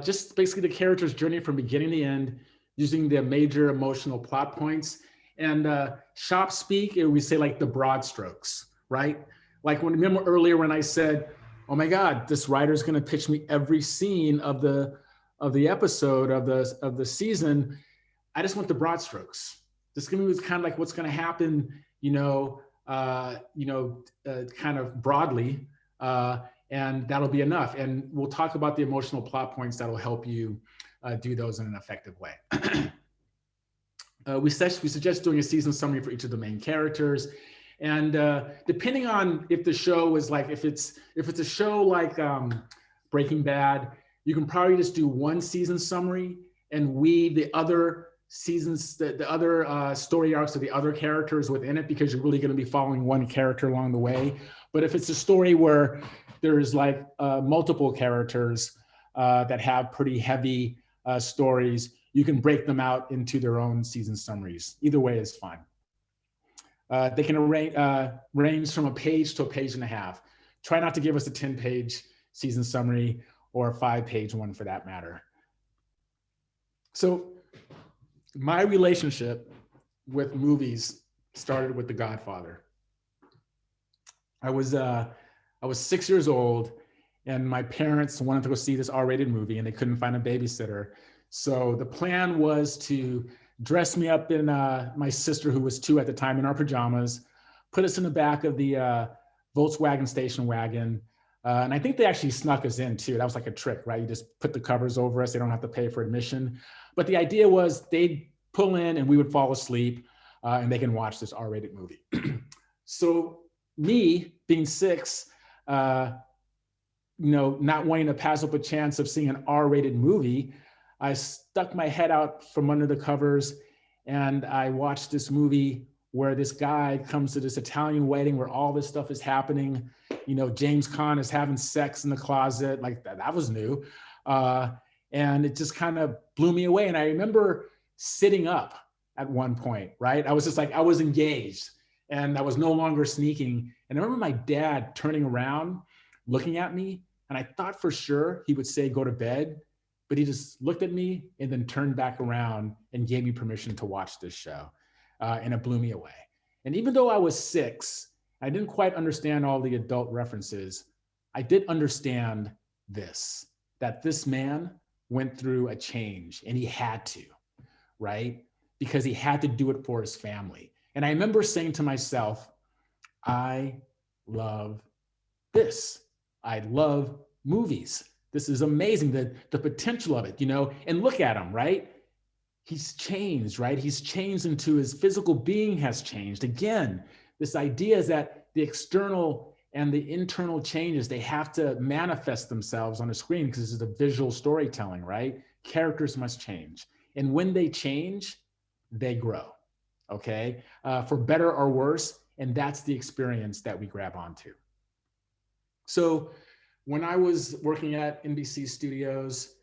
just basically the character's journey from beginning to end, using the major emotional plot points. And shop speak, we say like the broad strokes, right? Like remember earlier when I said, oh my God, this writer's gonna pitch me every scene of the episode of the season. I just want the broad strokes. Just give me kind of like what's gonna happen, kind of broadly, and that'll be enough. And we'll talk about the emotional plot points that'll help you do those in an effective way. We suggest doing a season summary for each of the main characters. And depending on if the show is like, if it's a show like Breaking Bad, you can probably just do one season summary and weave the other seasons, the other story arcs of the other characters within it, because you're really going to be following one character along the way. But if it's a story where there's like multiple characters that have pretty heavy stories, you can break them out into their own season summaries. Either way is fine. They can range from a page to a page and a half. Try not to give us a 10-page season summary or a 5-page one for that matter. So my relationship with movies started with The Godfather. I was 6 years old, and my parents wanted to go see this R-rated movie, and they couldn't find a babysitter. So the plan was to dress me up in my sister, who was 2 at the time, in our pajamas, put us in the back of the Volkswagen station wagon. And I think they actually snuck us in too. That was like a trick, right? You just put the covers over us. They don't have to pay for admission. But the idea was they'd pull in and we would fall asleep and they can watch this R-rated movie. So me being 6, not wanting to pass up a chance of seeing an R-rated movie, I stuck my head out from under the covers and I watched this movie where this guy comes to this Italian wedding where all this stuff is happening. James Caan is having sex in the closet. Like that was new. And it just kind of blew me away. And I remember sitting up at one point, right? I was just like, I was engaged and I was no longer sneaking. And I remember my dad turning around, looking at me, and I thought for sure he would say, go to bed. But he just looked at me and then turned back around and gave me permission to watch this show. And it blew me away. And even though I was 6, I didn't quite understand all the adult references. I did understand this, that this man went through a change and he had to, right? Because he had to do it for his family. And I remember saying to myself, I love this. I love movies. This is amazing, the potential of it, and look at him, right? He's changed, right? He's changed into his physical being has changed. Again, this idea is that the external and the internal changes, they have to manifest themselves on a screen because this is a visual storytelling, right? Characters must change. And when they change, they grow, okay? For better or worse, and that's the experience that we grab onto. So when I was working at NBC Studios,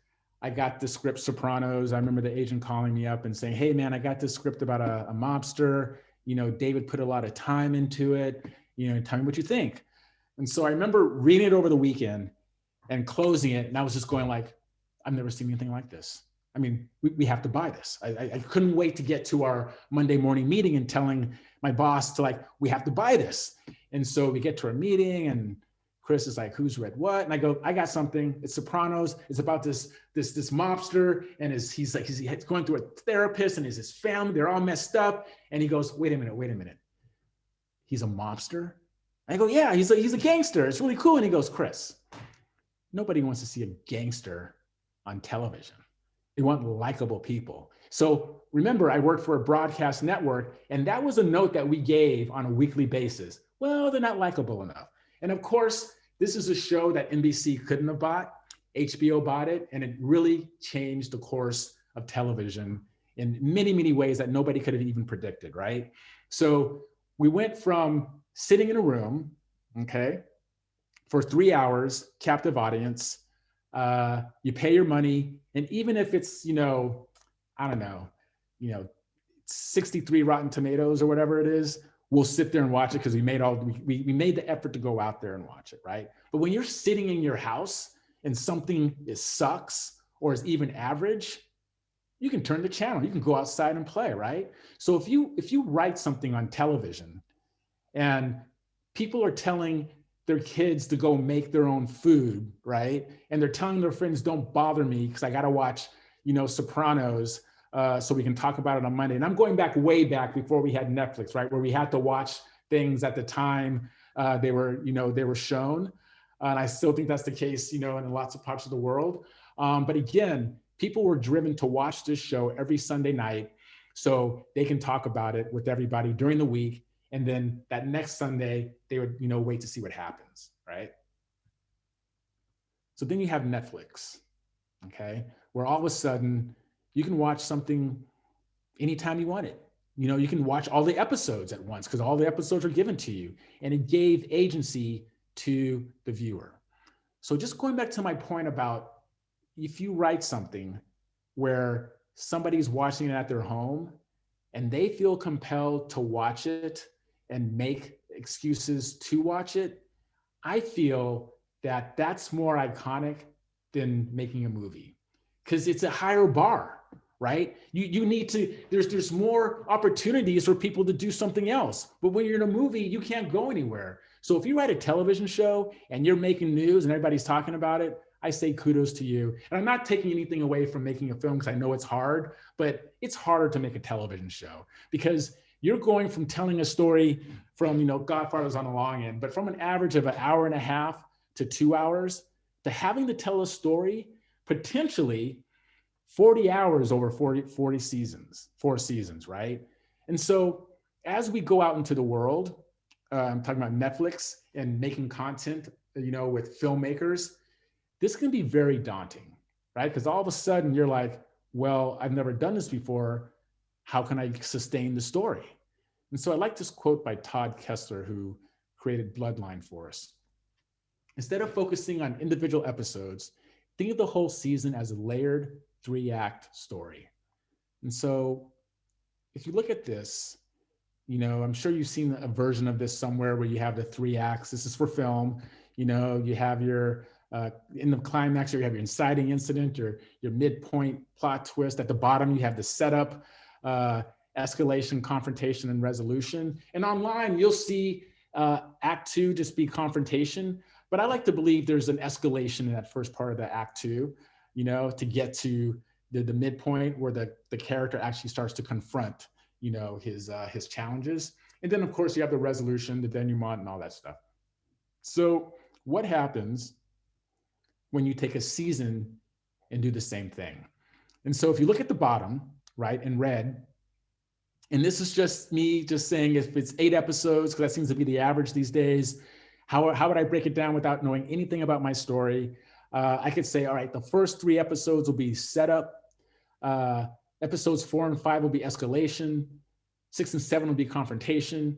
I got the script Sopranos. I remember the agent calling me up and saying, hey man, I got this script about a mobster. David put a lot of time into it. Tell me what you think. And so I remember reading it over the weekend and closing it. And I was just going like, I've never seen anything like this. I mean, we have to buy this. I couldn't wait to get to our Monday morning meeting and telling my boss to like, we have to buy this. And so we get to our meeting and Chris is like, who's read what? And I go, I got something. It's Sopranos. It's about this mobster, and he's going through a therapist, and his family, they're all messed up. And he goes, wait a minute. He's a mobster? I go, yeah, he's a gangster. It's really cool. And he goes, Chris, nobody wants to see a gangster on television. They want likable people. So remember, I worked for a broadcast network, and that was a note that we gave on a weekly basis. Well, they're not likable enough. And of course, this is a show that NBC couldn't have bought. HBO bought it, and it really changed the course of television in many, many ways that nobody could have even predicted, right? So we went from sitting in a room, okay, for 3 hours, captive audience. You pay your money, and even if it's, 63 Rotten Tomatoes or whatever it is, we'll sit there and watch it because we made the effort to go out there and watch it, right? But when you're sitting in your house and something sucks or is even average, you can turn the channel, you can go outside and play, right? So if you write something on television and people are telling their kids to go make their own food, right? And they're telling their friends, don't bother me because I got to watch, Sopranos so we can talk about it on Monday. And I'm going back way back before we had Netflix, right? Where we had to watch things at the time they were shown. And I still think that's the case, in lots of parts of the world. But again, people were driven to watch this show every Sunday night so they can talk about it with everybody during the week. And then that next Sunday, they would, wait to see what happens, right? So then you have Netflix, okay? Where all of a sudden you can watch something anytime you want it. You can watch all the episodes at once because all the episodes are given to you. And it gave agency to the viewer. So just going back to my point about if you write something where somebody's watching it at their home and they feel compelled to watch it and make excuses to watch it, I feel that that's more iconic than making a movie because it's a higher bar, right? You need to, there's more opportunities for people to do something else. But when you're in a movie, you can't go anywhere. So if you write a television show and you're making news and everybody's talking about it, I say kudos to you. And I'm not taking anything away from making a film because I know it's hard, but it's harder to make a television show because you're going from telling a story from, Godfather's on the long end, but from an average of an hour and a half to 2 hours to having to tell a story, potentially 40 hours over 40 seasons, 4 seasons, right? And so as we go out into the world, I'm talking about Netflix and making content, with filmmakers, this can be very daunting, right? Because all of a sudden you're like, well, I've never done this before. How can I sustain the story? And so I like this quote by Todd Kessler, who created Bloodline for us. Instead of focusing on individual episodes, think of the whole season as a layered 3-act story. And so if you look at this, I'm sure you've seen a version of this somewhere where you have the 3 acts. This is for film. You have your in the climax, you have your inciting incident, your midpoint plot twist. At the bottom, you have the setup, escalation, confrontation, and resolution. And online, you'll see Act 2 just be confrontation. But I like to believe there's an escalation in that first part of the Act 2, to get to the midpoint where the character actually starts to confront, his challenges. And then, of course, you have the resolution, the denouement, and all that stuff. So what happens when you take a season and do the same thing? And so if you look at the bottom, right, in red, and this is just me just saying if it's 8 episodes, because that seems to be the average these days, how would I break it down without knowing anything about my story? I could say, all right, the first 3 episodes will be setup. Episodes 4 and 5 will be escalation. 6 and 7 will be confrontation.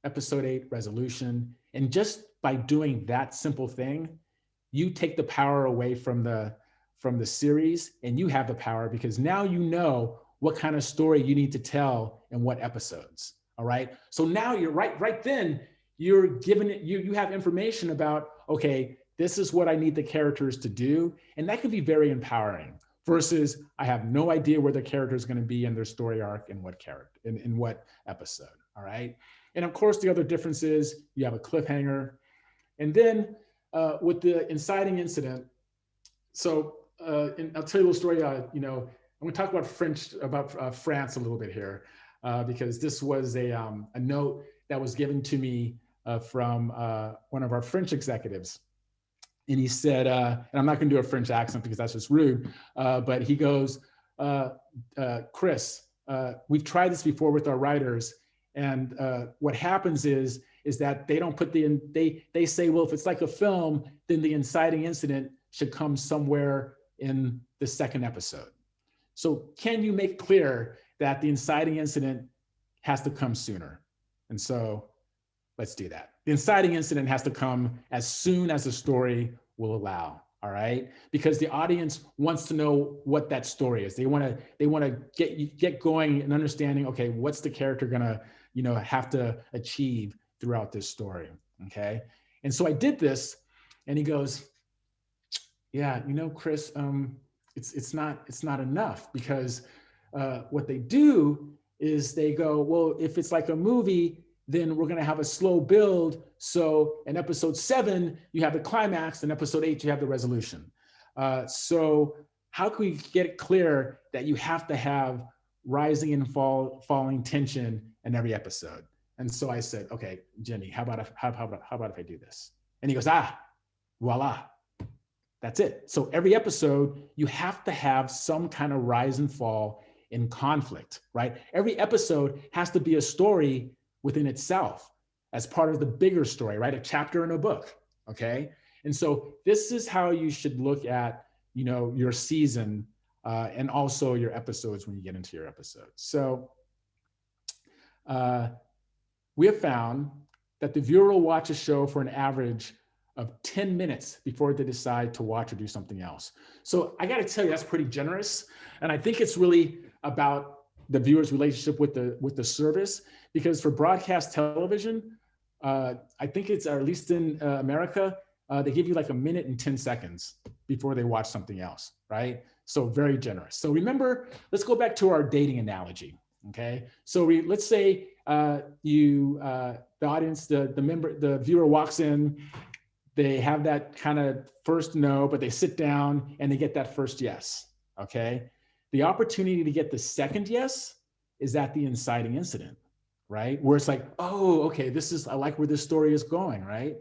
Episode 8, resolution. And just by doing that simple thing, you take the power away from the series, and you have the power because now you know what kind of story you need to tell in what episodes. All right. So now you're right then you're given it, you have information about, okay, this is what I need the characters to do. And that can be very empowering versus I have no idea where the character is going to be in their story arc in what character, in what episode. All right. And of course, the other difference is you have a cliffhanger. And then with the inciting incident, so I'll tell you a little story. I'm going to talk about France a little bit here because this was a note that was given to me from one of our French executives. And he said, and I'm not going to do a French accent because that's just rude, but he goes, Chris, we've tried this before with our writers. And what happens is that they don't put they say, well, if it's like a film, then the inciting incident should come somewhere in the 2nd episode. So can you make clear that the inciting incident has to come sooner? And so let's do that. The inciting incident has to come as soon as the story will allow. All right, because the audience wants to know what that story is. They want to get going and understanding. Okay, what's the character gonna have to achieve throughout this story? Okay, and so I did this, and he goes, yeah, Chris, it's not enough, because what they do is they go, well, if it's like a movie, then we're going to have a slow build. So in episode 7, you have the climax, and episode 8, you have the resolution. So how can we get it clear that you have to have rising and falling tension in every episode? And so I said, okay, Jimmy, how about if I do this? And he goes, voila, that's it. So every episode, you have to have some kind of rise and fall in conflict, right? Every episode has to be a story within itself as part of the bigger story, right? A chapter in a book, okay? And so this is how you should look at, your season and also your episodes when you get into your episodes. So we have found that the viewer will watch a show for an average of 10 minutes before they decide to watch or do something else. So I got to tell you, that's pretty generous. And I think it's really about the viewer's relationship with the service, because for broadcast television, I think it's, or at least in America, they give you like a minute and 10 seconds before they watch something else, right? So very generous. So remember, let's go back to our dating analogy, okay? So let's say the audience, the viewer walks in, they have that kind of first no, but they sit down and they get that first yes, okay? The opportunity to get the second yes is at the inciting incident, right? Where it's like, oh, okay, I like where this story is going, right?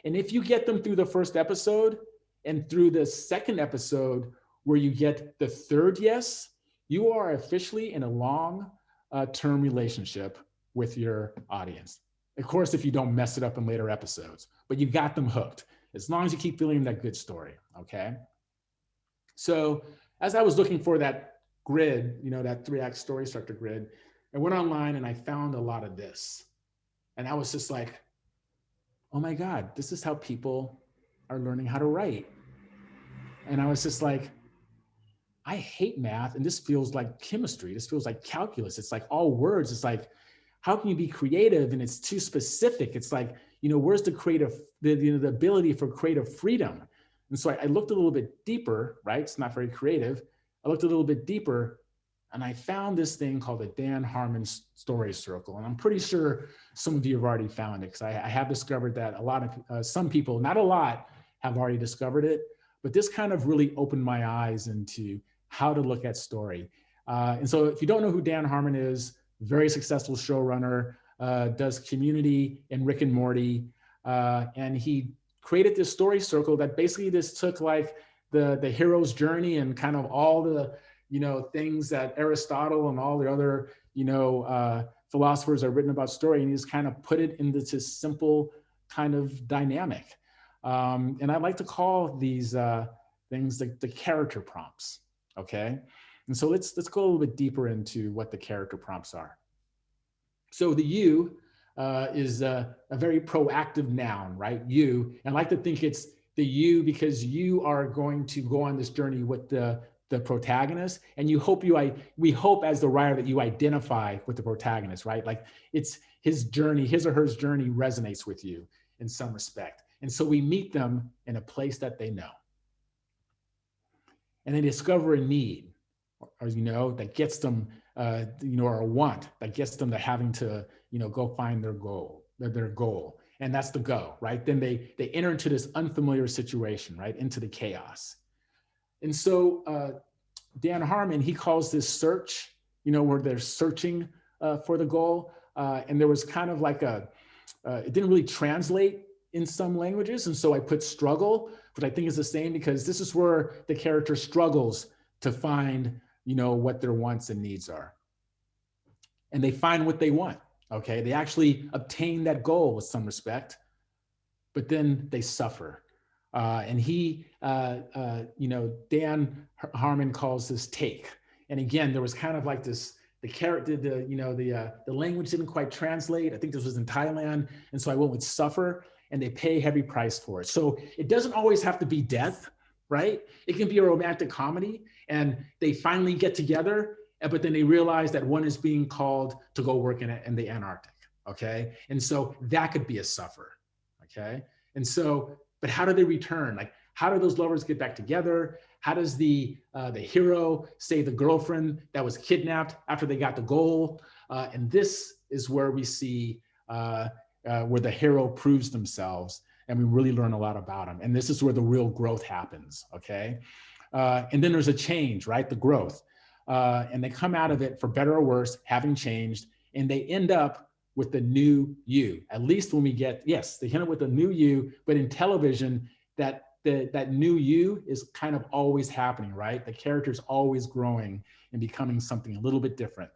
And if you get them through the first episode and through the second episode where you get the third yes, you are officially in a long-term relationship with your audience. Of course, if you don't mess it up in later episodes, but you got them hooked, as long as you keep feeling that good story, okay? So as I was looking for that grid, that 3-act story structure grid, I went online and I found a lot of this. And I was just like, oh my God, this is how people are learning how to write. And I was just like, I hate math, and this feels like chemistry. This feels like calculus. It's like all words. It's like, how can you be creative and it's too specific? It's like, where's the the ability for creative freedom? And so I looked a little bit deeper, right? It's not very creative. I looked a little bit deeper and I found this thing called the Dan Harmon story circle. And I'm pretty sure some of you have already found it, because I have discovered that some people, not a lot, have already discovered it. But this kind of really opened my eyes into how to look at story. And so if you don't know who Dan Harmon is, very successful showrunner, does Community and Rick and Morty. And he created this story circle that basically just took like the hero's journey and kind of all the, things that Aristotle and all the other, philosophers have written about story, and he just kind of put it into this simple kind of dynamic. And I like to call these things the character prompts, okay? And so let's go a little bit deeper into what the character prompts are. So the you is a very proactive noun, right? You. And I like to think it's the you because you are going to go on this journey with the protagonist, and we hope as the writer that you identify with the protagonist, right? Like it's his or her journey resonates with you in some respect. And so we meet them in a place that they know. And they discover a need, or that gets them, or a want that gets them to having to, go find their goal. And that's the go, right? Then they enter into this unfamiliar situation, right? Into the chaos. And so Dan Harmon, he calls this search, where they're searching for the goal. And there was kind of like it didn't really translate in some languages. And so I put struggle, which I think is the same, because this is where the character struggles to find, what their wants and needs are. And they find what they want, okay? They actually obtain that goal with some respect, but then they suffer. And Dan Harmon calls this take. And again, there was kind of like this, the language didn't quite translate. I think this was in Thailand. And so I went with suffer, and they pay a heavy price for it. So it doesn't always have to be death, right? It can be a romantic comedy, and they finally get together, but then they realize that one is being called to go work in the Antarctic, okay? And so that could be a suffer, okay? And so, but how do they return? Like, how do those lovers get back together? How does the hero save the girlfriend that was kidnapped after they got the goal? And this is where we see where the hero proves themselves, and we really learn a lot about them. And this is where the real growth happens, okay? And then there's a change, right? The growth. And they come out of it, for better or worse, having changed, and they end up with the new you. At least when we get, yes, they end up with a new you, but in television, that new you is kind of always happening, right? The character's always growing and becoming something a little bit different.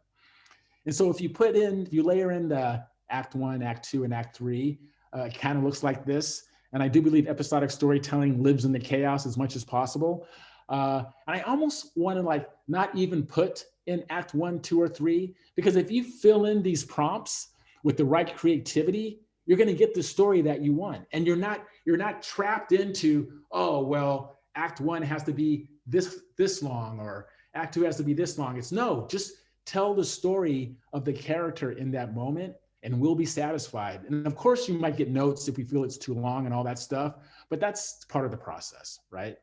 And so if you layer in the Act 1, Act 2, and Act 3, it kind of looks like this. And I do believe episodic storytelling lives in the chaos as much as possible. And I almost want to like not even put in Act 1, 2, or 3, because if you fill in these prompts with the right creativity, you're going to get the story that you want. And you're not trapped into, oh, well, Act 1 has to be this long, or Act 2 has to be this long. It's no, just tell the story of the character in that moment, and we'll be satisfied. And of course, you might get notes if we feel it's too long and all that stuff, but that's part of the process, right?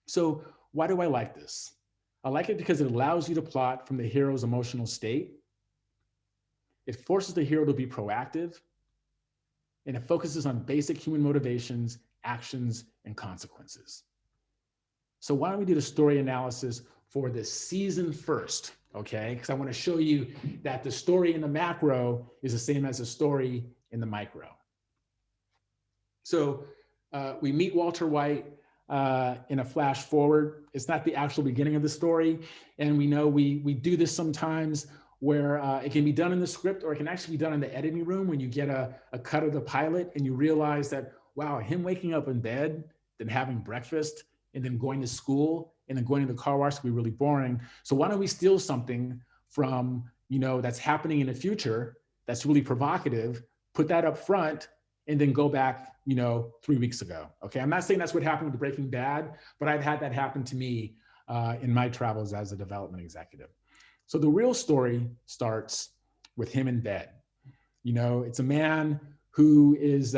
So why do I like this? I like it because it allows you to plot from the hero's emotional state. It forces the hero to be proactive, and it focuses on basic human motivations, actions, and consequences. So why don't we do the story analysis for the season first, okay? Because I want to show you that the story in the macro is the same as the story in the micro. So we meet Walter White in a flash forward. It's not the actual beginning of the story. And we know we do this sometimes where it can be done in the script, or it can actually be done in the editing room when you get a cut of the pilot and you realize that, wow, him waking up in bed, then having breakfast, and then going to school, and then going to the car wash can be really boring. So why don't we steal something from, that's happening in the future that's really provocative, put that up front, and then go back, 3 weeks ago. Okay, I'm not saying that's what happened with Breaking Bad, but I've had that happen to me in my travels as a development executive. So the real story starts with him in bed. It's a man who is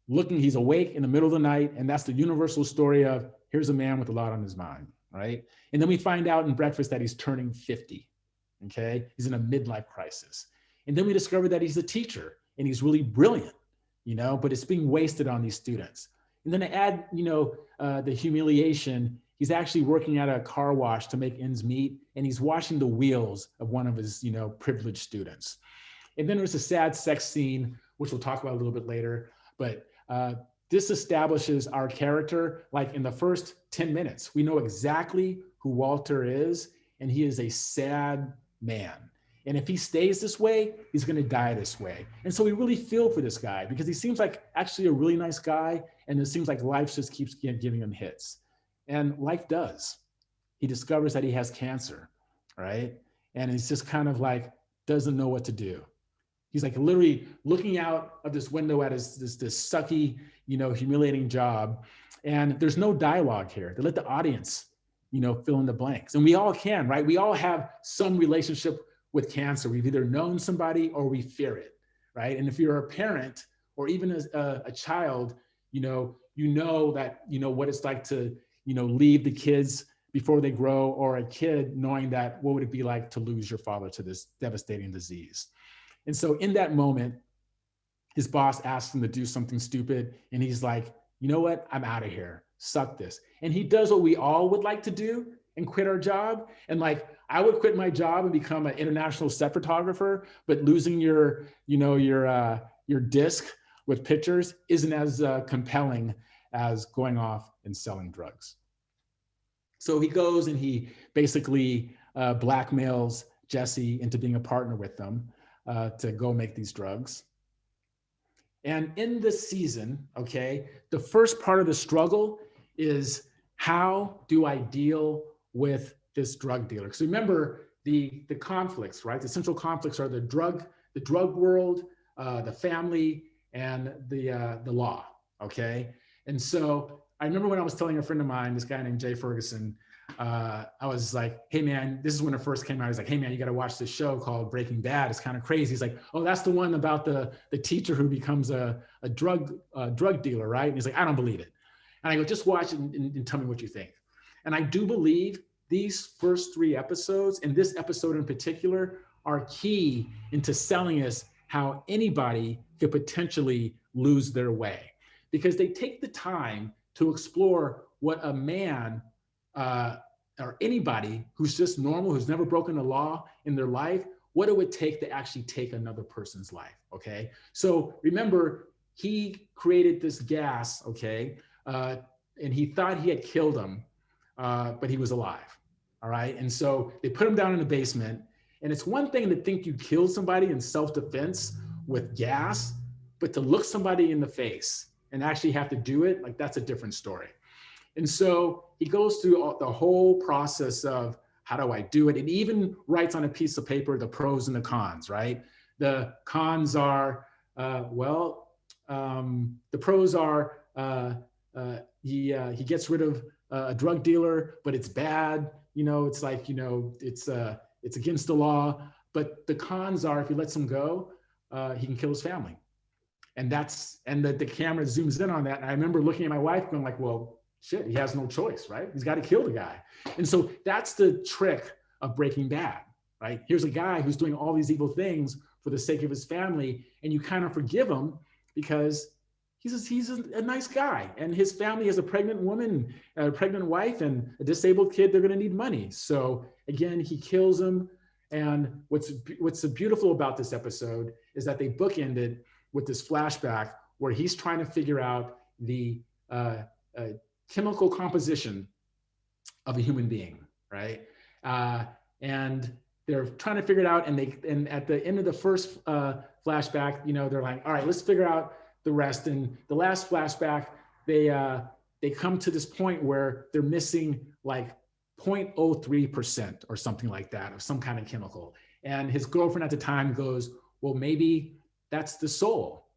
he's awake in the middle of the night, and that's the universal story of, here's a man with a lot on his mind, right? And then we find out in breakfast that he's turning 50, okay? He's in a midlife crisis. And then we discover that he's a teacher, and he's really brilliant, but it's being wasted on these students. And then to add, the humiliation, he's actually working at a car wash to make ends meet, and he's washing the wheels of one of his, privileged students. And then there's a sad sex scene, which we'll talk about a little bit later, but this establishes our character like in the first 10 minutes. We know exactly who Walter is, and he is a sad man. And if he stays this way, he's going to die this way. And so we really feel for this guy because he seems like actually a really nice guy, and it seems like life just keeps giving him hits. And life does. He discovers that he has cancer, right? And he's just kind of like, doesn't know what to do. He's like literally looking out of this window at this sucky, humiliating job. And there's no dialogue here. They let the audience, fill in the blanks. And we all can, right? We all have some relationship with cancer. We've either known somebody or we fear it, right? And if you're a parent or even as a child, you know that, what it's like to, leave the kids before they grow, or a kid knowing that what would it be like to lose your father to this devastating disease. And so in that moment, his boss asks him to do something stupid. And he's like, you know what? I'm out of here. Suck this. And he does what we all would like to do and quit our job. And like, I would quit my job and become an international set photographer, but losing your disc with pictures isn't as compelling as going off and selling drugs. So he goes and he basically blackmails Jesse into being a partner with them to go make these drugs. And in this season, okay, the first part of the struggle is, how do I deal with this drug dealer? Because remember the conflicts, right? The central conflicts are the drug world, the family, and the law, okay? And so I remember when I was telling a friend of mine, this guy named Jay Ferguson, I was like, hey man, this is when it first came out. He's like, hey man, you got to watch this show called Breaking Bad. It's kind of crazy. He's like, oh, that's the one about the teacher who becomes a drug dealer, right? And he's like, I don't believe it. And I go, just watch it and tell me what you think. And I do believe these first 3 episodes, and this episode in particular, are key into selling us how anybody could potentially lose their way, because they take the time to explore what a man or anybody who's just normal, who's never broken a law in their life, what it would take to actually take another person's life, okay? So remember, he created this gas, okay? And he thought he had killed him, but he was alive, all right? And so they put him down in the basement, and it's one thing to think you killed somebody in self-defense with gas, but to look somebody in the face and actually have to do it, like that's a different story. And so he goes through the whole process of, how do I do it? And even writes on a piece of paper the pros and the cons, right? The cons are, the pros are he gets rid of a drug dealer, but it's bad. It's like, it's against the law. But the cons are, if he lets him go, he can kill his family. And the camera zooms in on that. And I remember looking at my wife going like, well, shit, he has no choice, right? He's got to kill the guy. And so that's the trick of Breaking Bad, right? Here's a guy who's doing all these evil things for the sake of his family, and you kind of forgive him because he's a nice guy, and his family has a pregnant woman, a pregnant wife, and a disabled kid. They're going to need money. So again, he kills him. And what's so beautiful about this episode is that they bookended with this flashback where he's trying to figure out the chemical composition of a human being, right? And they're trying to figure it out. And at the end of the first flashback, they're like, all right, let's figure out the rest. And the last flashback, they come to this point where they're missing like 0.03% or something like that of some kind of chemical. And his girlfriend at the time goes, well, maybe that's the soul,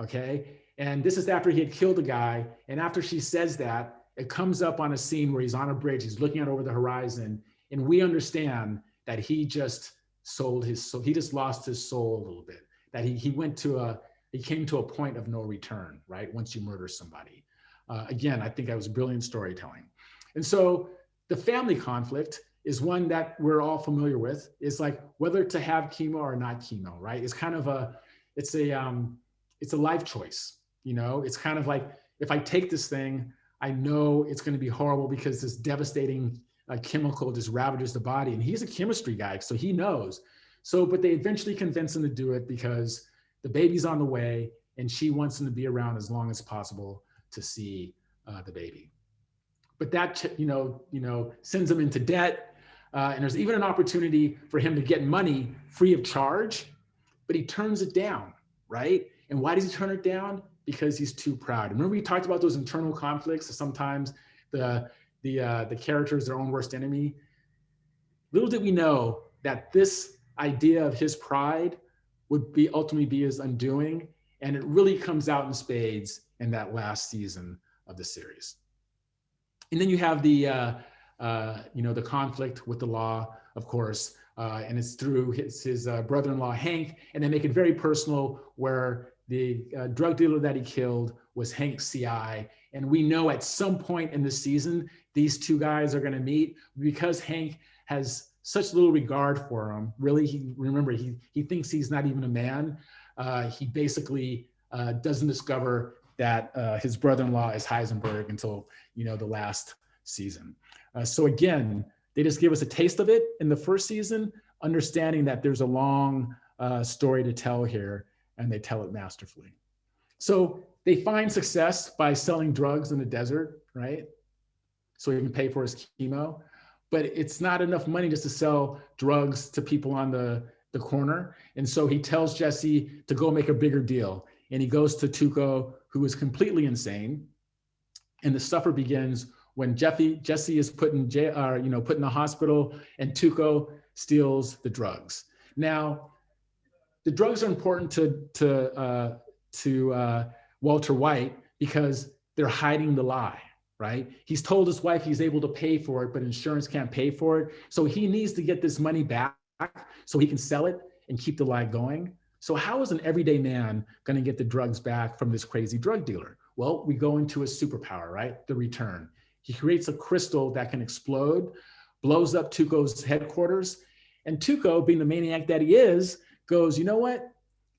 okay? And this is after he had killed a guy. And after she says that, it comes up on a scene where he's on a bridge, he's looking out over the horizon, and we understand that he just sold his soul. He just lost his soul a little bit, that he came to a point of no return, right? Once you murder somebody. Again, I think that was brilliant storytelling. And so the family conflict is one that we're all familiar with. It's like whether to have chemo or not chemo, right? It's kind of it's a life choice. It's kind of like, if I take this thing, I know it's going to be horrible because this devastating chemical just ravages the body. And he's a chemistry guy, so he knows. So, but they eventually convince him to do it because the baby's on the way and she wants him to be around as long as possible to see the baby. But that, sends him into debt. And there's even an opportunity for him to get money free of charge, but he turns it down, right? And why does he turn it down? Because he's too proud. Remember we talked about those internal conflicts. Sometimes the character is their own worst enemy. Little did we know that this idea of his pride would ultimately be his undoing. And it really comes out in spades in that last season of the series. And then you have the conflict with the law, of course, and it's through his brother-in-law, Hank, and they make it very personal where the drug dealer that he killed was Hank's CI. And we know at some point in the season, these two guys are going to meet because Hank has such little regard for him. Really, he thinks he's not even a man. He basically doesn't discover that his brother-in-law is Heisenberg until, the last season. So again, they just give us a taste of it in the first season, understanding that there's a long story to tell here, and they tell it masterfully. So they find success by selling drugs in the desert, right? So he can pay for his chemo, but it's not enough money just to sell drugs to people on the corner. And so he tells Jesse to go make a bigger deal. And he goes to Tuco, who is completely insane. And the suffer begins when Jesse is put in the hospital, and Tuco steals the drugs. Now, the drugs are important to Walter White because they're hiding the lie, right? He's told his wife he's able to pay for it, but insurance can't pay for it. So he needs to get this money back so he can sell it and keep the lie going. So how is an everyday man going to get the drugs back from this crazy drug dealer? Well, we go into a superpower, right? The return. He creates a crystal that can explode, blows up Tuco's headquarters. And Tuco, being the maniac that he is, goes, you know what?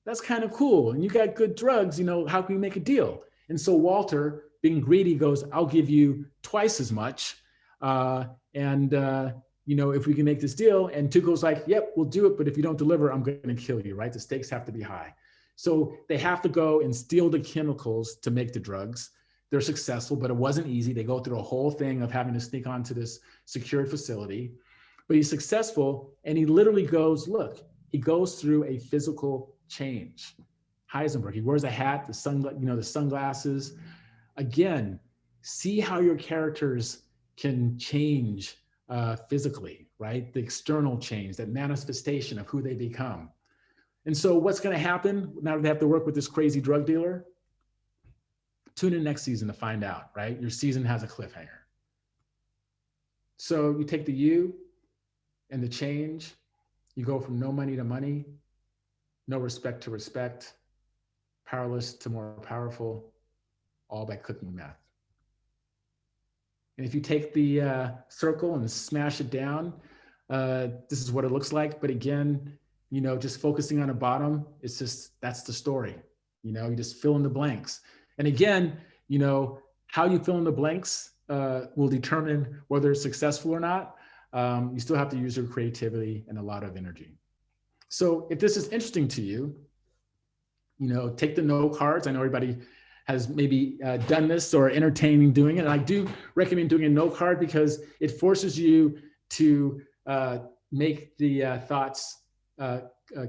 That's kind of cool. And you got good drugs, how can we make a deal? And so Walter, being greedy, goes, I'll give you twice as much. If we can make this deal. And Tuco's like, yep, we'll do it. But if you don't deliver, I'm going to kill you, right? The stakes have to be high. So they have to go and steal the chemicals to make the drugs. They're successful, but it wasn't easy. They go through a whole thing of having to sneak onto this secured facility, but he's successful. And he literally goes, look, he goes through a physical change. Heisenberg, he wears a hat, the sunglasses. Again, see how your characters can change physically, right? The external change, that manifestation of who they become. And so what's going to happen now that they have to work with this crazy drug dealer? Tune in next season to find out, right? Your season has a cliffhanger. So you take the you and the change, you go from no money to money, no respect to respect, powerless to more powerful, all by cooking meth. And if you take the circle and smash it down, this is what it looks like. But again, just focusing on the bottom, that's the story. You just fill in the blanks. And again, how you fill in the blanks will determine whether it's successful or not. You still have to use your creativity and a lot of energy. So if this is interesting to you, take the no cards. I know everybody has maybe done this or entertaining doing it. And I do recommend doing a no card because it forces you to make the thoughts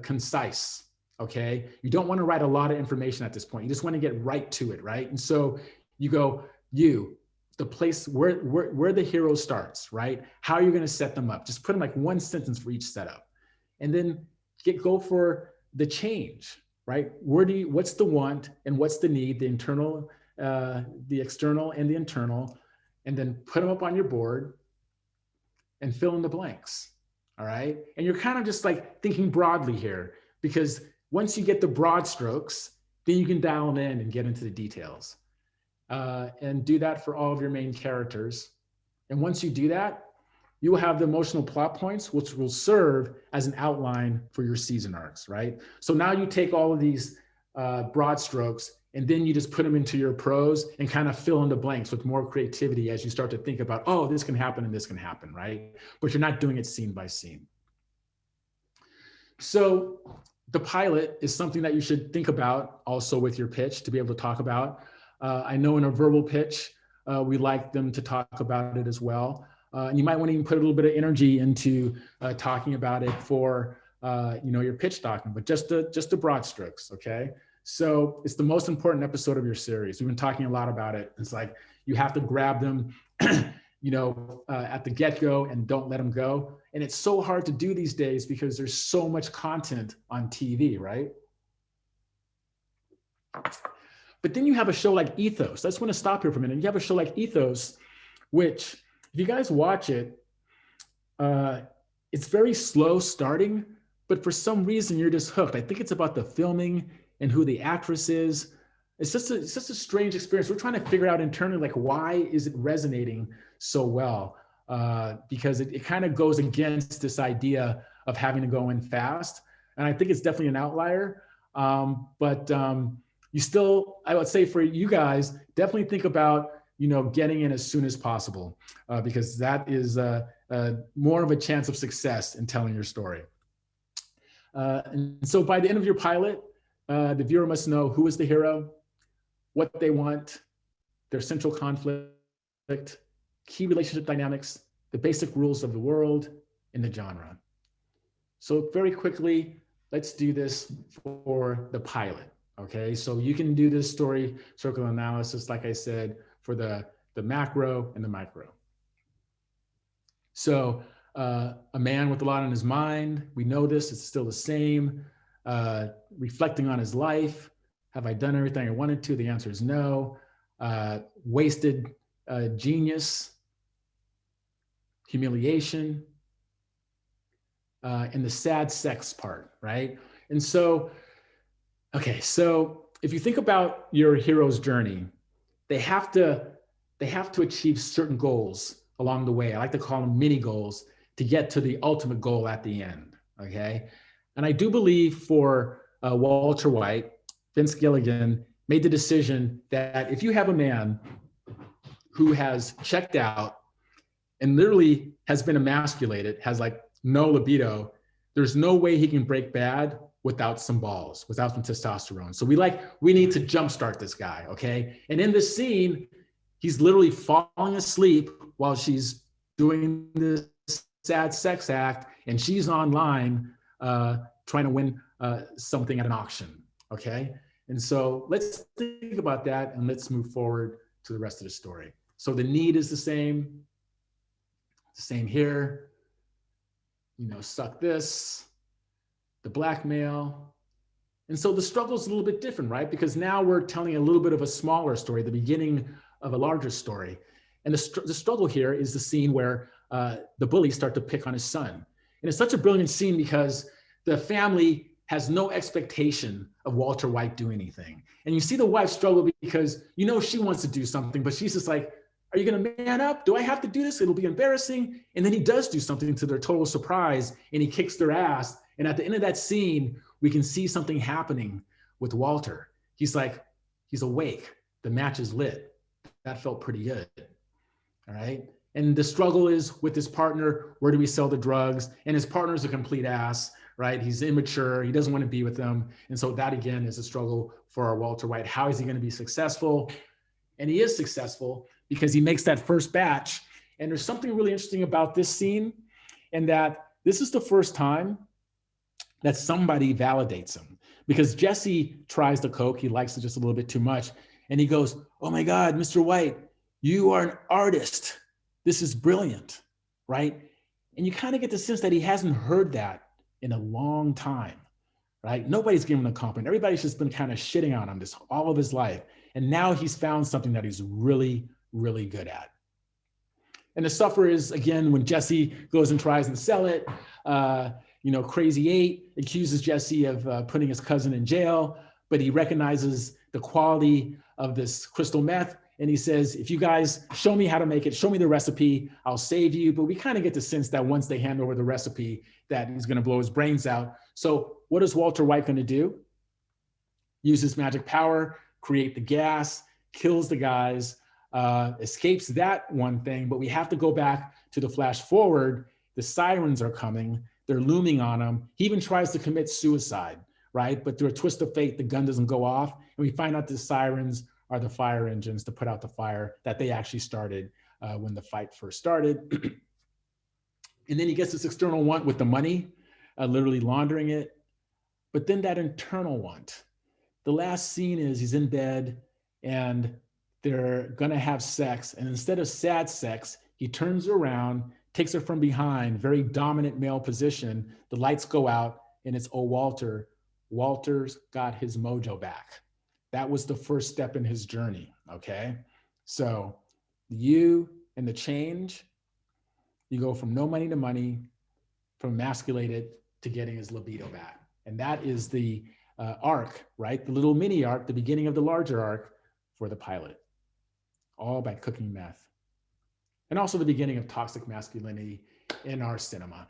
concise, okay? You don't want to write a lot of information at this point. You just want to get right to it, right? And so you go, the place where the hero starts, right? How are you going to set them up? Just put them like one sentence for each setup. And then go for the change, right? What's the want and what's the need, the internal, the external and the internal, and then put them up on your board and fill in the blanks. All right. And you're kind of just like thinking broadly here, because once you get the broad strokes, then you can dial in and get into the details and do that for all of your main characters. And once you do that, you will have the emotional plot points, which will serve as an outline for your season arcs, right? So now you take all of these broad strokes and then you just put them into your prose and kind of fill in the blanks with more creativity as you start to think about, oh, this can happen and this can happen, right? But you're not doing it scene by scene. So the pilot is something that you should think about also with your pitch to be able to talk about. I know in a verbal pitch, we like them to talk about it as well. And you might want to even put a little bit of energy into talking about it for your pitch document, but just the broad strokes, okay? So it's the most important episode of your series. We've been talking a lot about it. It's like you have to grab them, at the get-go and don't let them go. And it's so hard to do these days because there's so much content on TV, right? But then you have a show like Ethos. I just want to stop here for a minute. You have a show like Ethos, which if you guys watch it, it's very slow starting, but for some reason you're just hooked. I think it's about the filming and who the actress is. It's just a strange experience. We're trying to figure out internally, like, why is it resonating so well? Because it kind of goes against this idea of having to go in fast. And I think it's definitely an outlier. But you still, I would say for you guys, definitely think about, getting in as soon as possible, because that is more of a chance of success in telling your story. And so by the end of your pilot, the viewer must know who is the hero, what they want, their central conflict, key relationship dynamics, the basic rules of the world, and the genre. So very quickly, let's do this for the pilot, okay? So you can do this story circle analysis, like I said, for the macro and the micro. So a man with a lot on his mind, we know this, it's still the same, reflecting on his life. Have I done everything I wanted to? The answer is no. Wasted genius, humiliation, and the sad sex part, right? And so, okay, so if you think about your hero's journey, they have to they have to achieve certain goals along the way. I like to call them mini goals to get to the ultimate goal at the end, okay? And I do believe for Walter White, Vince Gilligan made the decision that if you have a man who has checked out and literally has been emasculated, has like no libido, there's no way he can break bad without some balls, without some testosterone. So we need to jumpstart this guy, okay? And in this scene, he's literally falling asleep while she's doing this sad sex act, and she's online trying to win something at an auction, okay? And so let's think about that, and let's move forward to the rest of the story. So the need is the same here. You know, suck this, the blackmail. And so the struggle is a little bit different, right? Because now we're telling a little bit of a smaller story, the beginning of a larger story. And the struggle here is the scene where the bullies start to pick on his son. And it's such a brilliant scene because the family has no expectation of Walter White doing anything. And you see the wife struggle because you know she wants to do something, but she's just like, are you going to man up? Do I have to do this? It'll be embarrassing. And then he does do something to their total surprise, and he kicks their ass. And at the end of that scene, we can see something happening with Walter. He's like, he's awake. The match is lit. That felt pretty good. All right. And the struggle is with his partner. Where do we sell the drugs? And his partner's a complete ass, right? He's immature. He doesn't want to be with them. And so that, again, is a struggle for our Walter White. How is he going to be successful? And he is successful because he makes that first batch. And there's something really interesting about this scene, and that this is the first time that somebody validates him, because Jesse tries the coke. He likes it just a little bit too much. And he goes, oh my God, Mr. White, you are an artist. This is brilliant, right? And you kind of get the sense that he hasn't heard that in a long time, right? Nobody's giving him a compliment. Everybody's just been kind of shitting on him this all of his life. And now he's found something that he's really, really good at. And the suffer is, again, when Jesse goes and tries and sell it, Crazy 8 accuses Jesse of putting his cousin in jail, but he recognizes the quality of this crystal meth. And he says, if you guys show me how to make it, show me the recipe, I'll save you. But we kind of get the sense that once they hand over the recipe, that he's going to blow his brains out. So what is Walter White going to do? Use his magic power, create the gas, kills the guys, escapes that one thing. But we have to go back to the flash forward. The sirens are coming. They're looming on him. He even tries to commit suicide, right? But through a twist of fate, the gun doesn't go off. And we find out the sirens are the fire engines to put out the fire that they actually started when the fight first started. And then he gets this external want with the money, literally laundering it. But then that internal want. The last scene is he's in bed and they're gonna have sex. And instead of sad sex, he turns around, takes her from behind, very dominant male position. The lights go out and it's, oh, Walter. Walter's got his mojo back. That was the first step in his journey, okay? So you and the change, you go from no money to money, from emasculated to getting his libido back. And that is the arc, right? The little mini arc, the beginning of the larger arc for the pilot, all by cooking meth. And also the beginning of toxic masculinity in our cinema.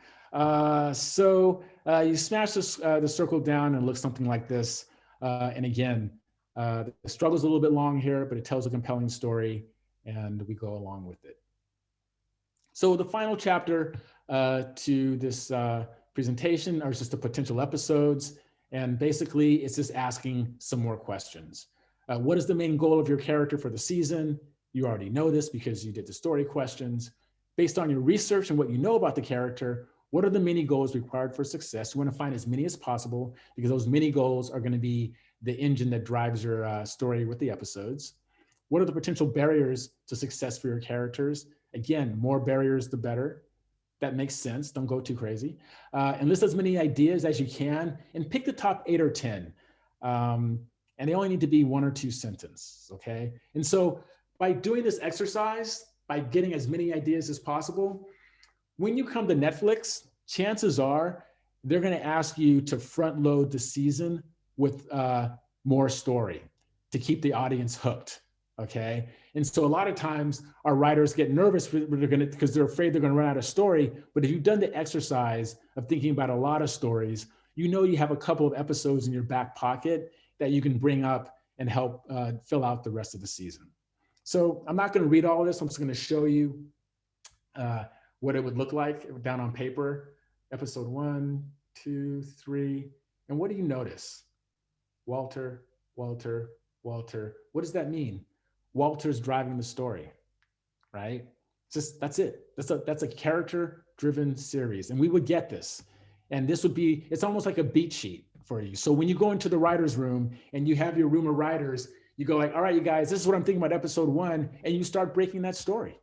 So you smash the circle down and it looks something like this. And again, the struggle's a little bit long here, but it tells a compelling story and we go along with it. So the final chapter to this presentation are just the potential episodes. And basically it's just asking some more questions. What is the main goal of your character for the season? You already know this because you did the story questions. Based on your research and what you know about the character, what are the mini goals required for success? You want to find as many as possible because those mini goals are going to be the engine that drives your story with the episodes. What are the potential barriers to success for your characters? Again, more barriers, the better. That makes sense. Don't go too crazy. And list as many ideas as you can and pick the top 8 or 10. And they only need to be 1 or 2 sentences, okay? And so by doing this exercise, by getting as many ideas as possible, when you come to Netflix, chances are they're going to ask you to front load the season with more story to keep the audience hooked, okay? And so a lot of times our writers get nervous because they're afraid they're going to run out of story. But if you've done the exercise of thinking about a lot of stories, you know you have a couple of episodes in your back pocket that you can bring up and help fill out the rest of the season. So I'm not going to read all of this. I'm just going to show you what it would look like down on paper. Episode 1, 2, 3. And what do you notice? Walter, Walter, Walter. What does that mean? Walter's driving the story, right? That's it. That's a character-driven series. And we would get this. And this would be, it's almost like a beat sheet for you. So when you go into the writer's room and you have your room of writers, you go like, all right, you guys, this is what I'm thinking about episode 1. And you start breaking that story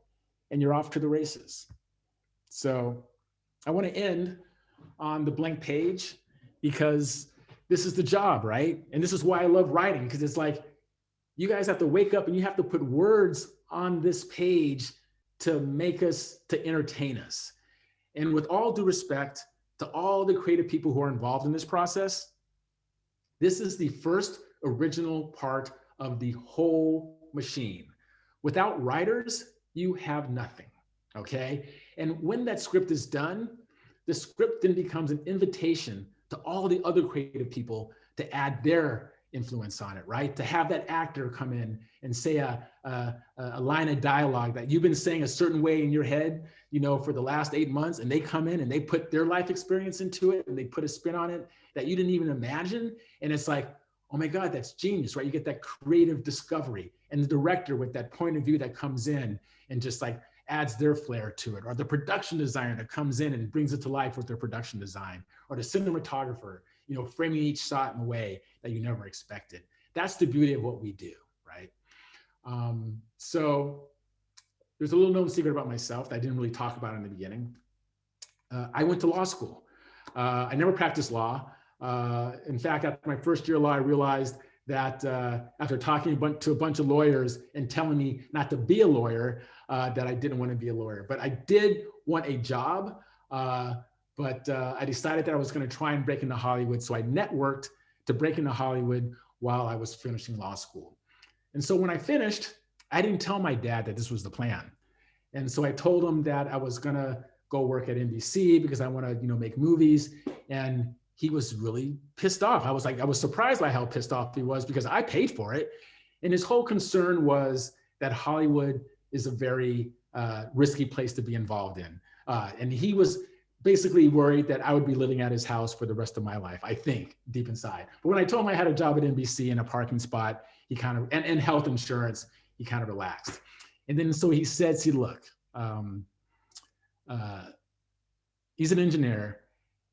and you're off to the races. So I want to end on the blank page because this is the job, right? And this is why I love writing, because it's like, you guys have to wake up and you have to put words on this page to make us, to entertain us. And with all due respect to all the creative people who are involved in this process, this is the first original part of the whole machine. Without writers, you have nothing, okay? And when that script is done, the script then becomes an invitation to all the other creative people to add their influence on it, right? To have that actor come in and say a line of dialogue that you've been saying a certain way in your head, you know, for the last 8 months, and they come in and they put their life experience into it and they put a spin on it that you didn't even imagine. And it's like, oh my God, that's genius, right? You get that creative discovery, and the director with that point of view that comes in and just like adds their flair to it, or the production designer that comes in and brings it to life with their production design, or the cinematographer, you know, framing each shot in a way that you never expected. That's the beauty of what we do, right? So there's a little known secret about myself that I didn't really talk about in the beginning. I went to law school. I never practiced law. In fact, after my first year of law, I realized that after talking to a bunch of lawyers and telling me not to be a lawyer, that I didn't want to be a lawyer. But I did want a job. But I decided that I was going to try and break into Hollywood. So I networked to break into Hollywood while I was finishing law school. And so when I finished, I didn't tell my dad that this was the plan. And so I told him that I was going to go work at NBC because I want to, you know, make movies. And he was really pissed off. I was surprised by how pissed off he was because I paid for it. And his whole concern was that Hollywood is a very risky place to be involved in. And he was basically worried that I would be living at his house for the rest of my life, I think, deep inside. But when I told him I had a job at NBC in a parking spot, he kind of, and health insurance, he kind of relaxed. And then so he said, see, look, he's an engineer,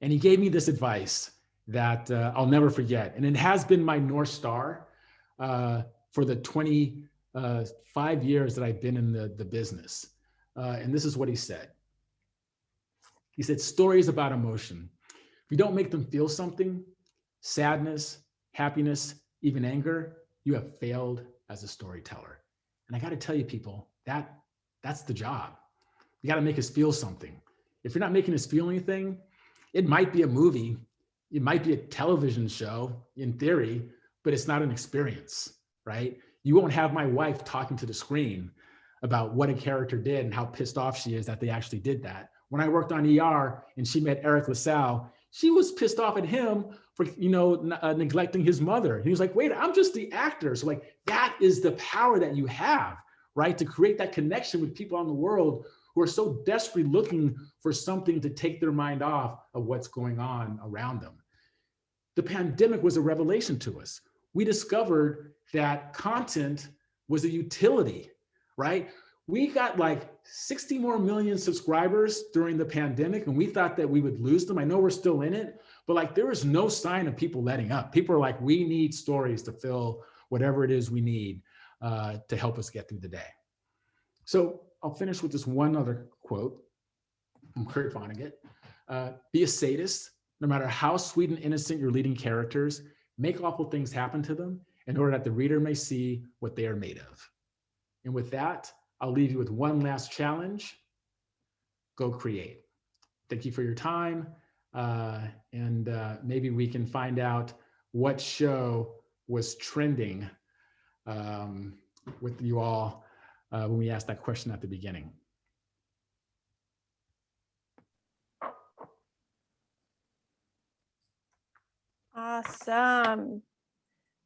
and he gave me this advice that I'll never forget. And it has been my North Star for the 25 years that I've been in the business. And this is what he said. He said, stories about emotion. If you don't make them feel something, sadness, happiness, even anger, you have failed as a storyteller. And I got to tell you, people, that's the job. You got to make us feel something. If you're not making us feel anything, it might be a movie, it might be a television show in theory, but it's not an experience, right? You won't have my wife talking to the screen about what a character did and how pissed off she is that they actually did that. When I worked on ER and she met Eric LaSalle, she was pissed off at him for, you know, neglecting his mother. He was like, wait, I'm just the actor. So like, that is the power that you have, right? To create that connection with people in the world who are so desperately looking for something to take their mind off of what's going on around them. The pandemic was a revelation to us. We discovered that content was a utility, right? We got like 60 more million subscribers during the pandemic, and we thought that we would lose them. I know we're still in it, but like there is no sign of people letting up. People are like, we need stories to fill whatever it is we need to help us get through the day. So I'll finish with this one other quote from Kurt Vonnegut. Be a sadist, no matter how sweet and innocent your leading characters, make awful things happen to them in order that the reader may see what they are made of. And with that, I'll leave you with one last challenge. Go create. Thank you for your time. And maybe we can find out what show was trending with you all when we asked that question at the beginning. Awesome.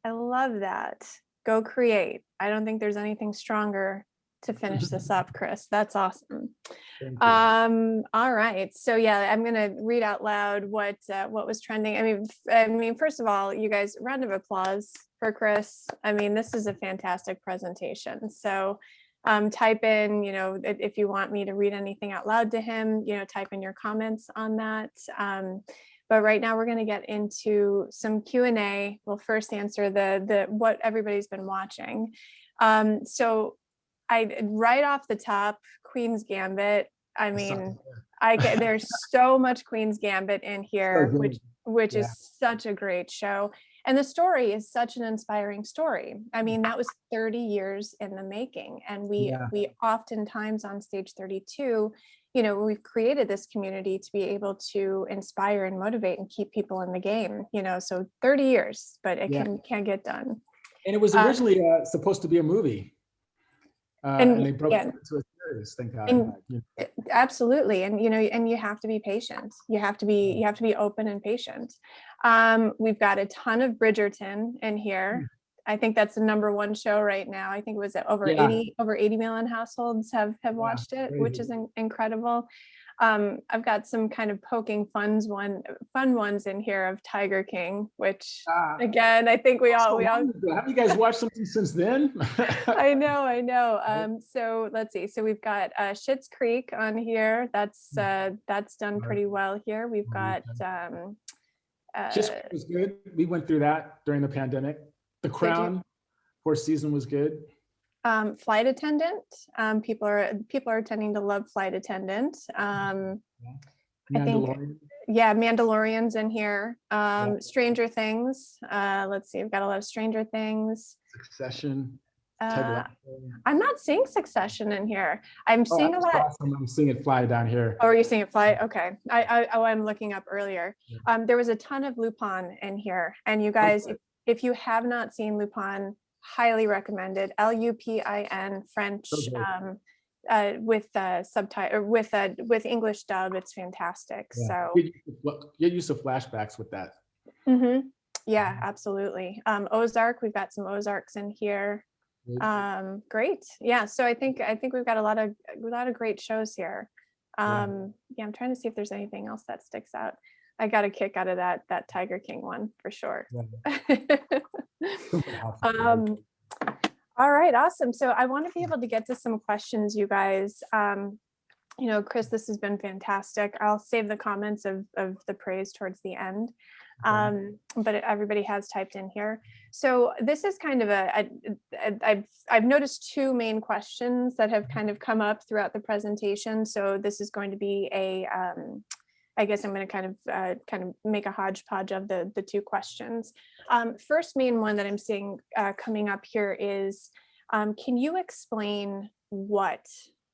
I love that. Go create. I don't think there's anything stronger to finish this up, Chris. That's awesome. Thank you. All right. So yeah, I'm gonna read out loud what was trending. I mean, first of all, you guys, round of applause for Chris. I mean, this is a fantastic presentation. So type in, you know, if you want me to read anything out loud to him, you know, type in your comments on that. But right now we're going to get into some Q&A. We'll first answer the what everybody's been watching. So right off the top, Queen's Gambit. I mean, there's so much Queen's Gambit in here, which is such a great show. And the story is such an inspiring story. I mean, that was 30 years in the making. And we oftentimes on Stage 32, you know, we've created this community to be able to inspire and motivate and keep people in the game, you know, so 30 years, but it can't get done. And it was originally supposed to be a movie. And they broke it into a series, thank God. Absolutely. And, you know, and you have to be patient. You have to be open and patient. We've got a ton of Bridgerton in here. I think that's the #1 show right now. I think it was over 80 million households have watched it, crazy. Which is incredible. I've got some kind of poking fun ones in here of Tiger King, which again, I think we all have you guys watched something since then? I know. So let's see. So we've got Schitt's Creek on here. That's done pretty well here. We've got Schitt's Creek was good. We went through that during the pandemic. The Crown, fourth season was good. Flight Attendant. People are tending to love Flight Attendant. I think, Mandalorian's in here. Stranger Things. Let's see, we've got a lot of Stranger Things. Succession. I'm not seeing Succession in here. I'm seeing a lot. Awesome. I'm seeing it fly down here. Oh, are you seeing it fly? Okay. I'm looking up earlier. There was a ton of Lupin in here, and you guys, if you have not seen Lupin, highly recommended. Lupin, French, with subtitle with English dub. It's fantastic. So get use of flashbacks with that. Yeah, absolutely. Ozark. We've got some Ozarks in here. Great. Yeah. So I think we've got a lot of great shows here. I'm trying to see if there's anything else that sticks out. I got a kick out of that Tiger King one for sure. All right, awesome. So I want to be able to get to some questions, you guys. You know, Chris, this has been fantastic. I'll save the comments of the praise towards the end. But everybody has typed in here. So this is kind of I've noticed two main questions that have kind of come up throughout the presentation. So this is going to be I guess I'm going to kind of make a hodgepodge of the two questions. First main one that I'm seeing coming up here is, can you explain what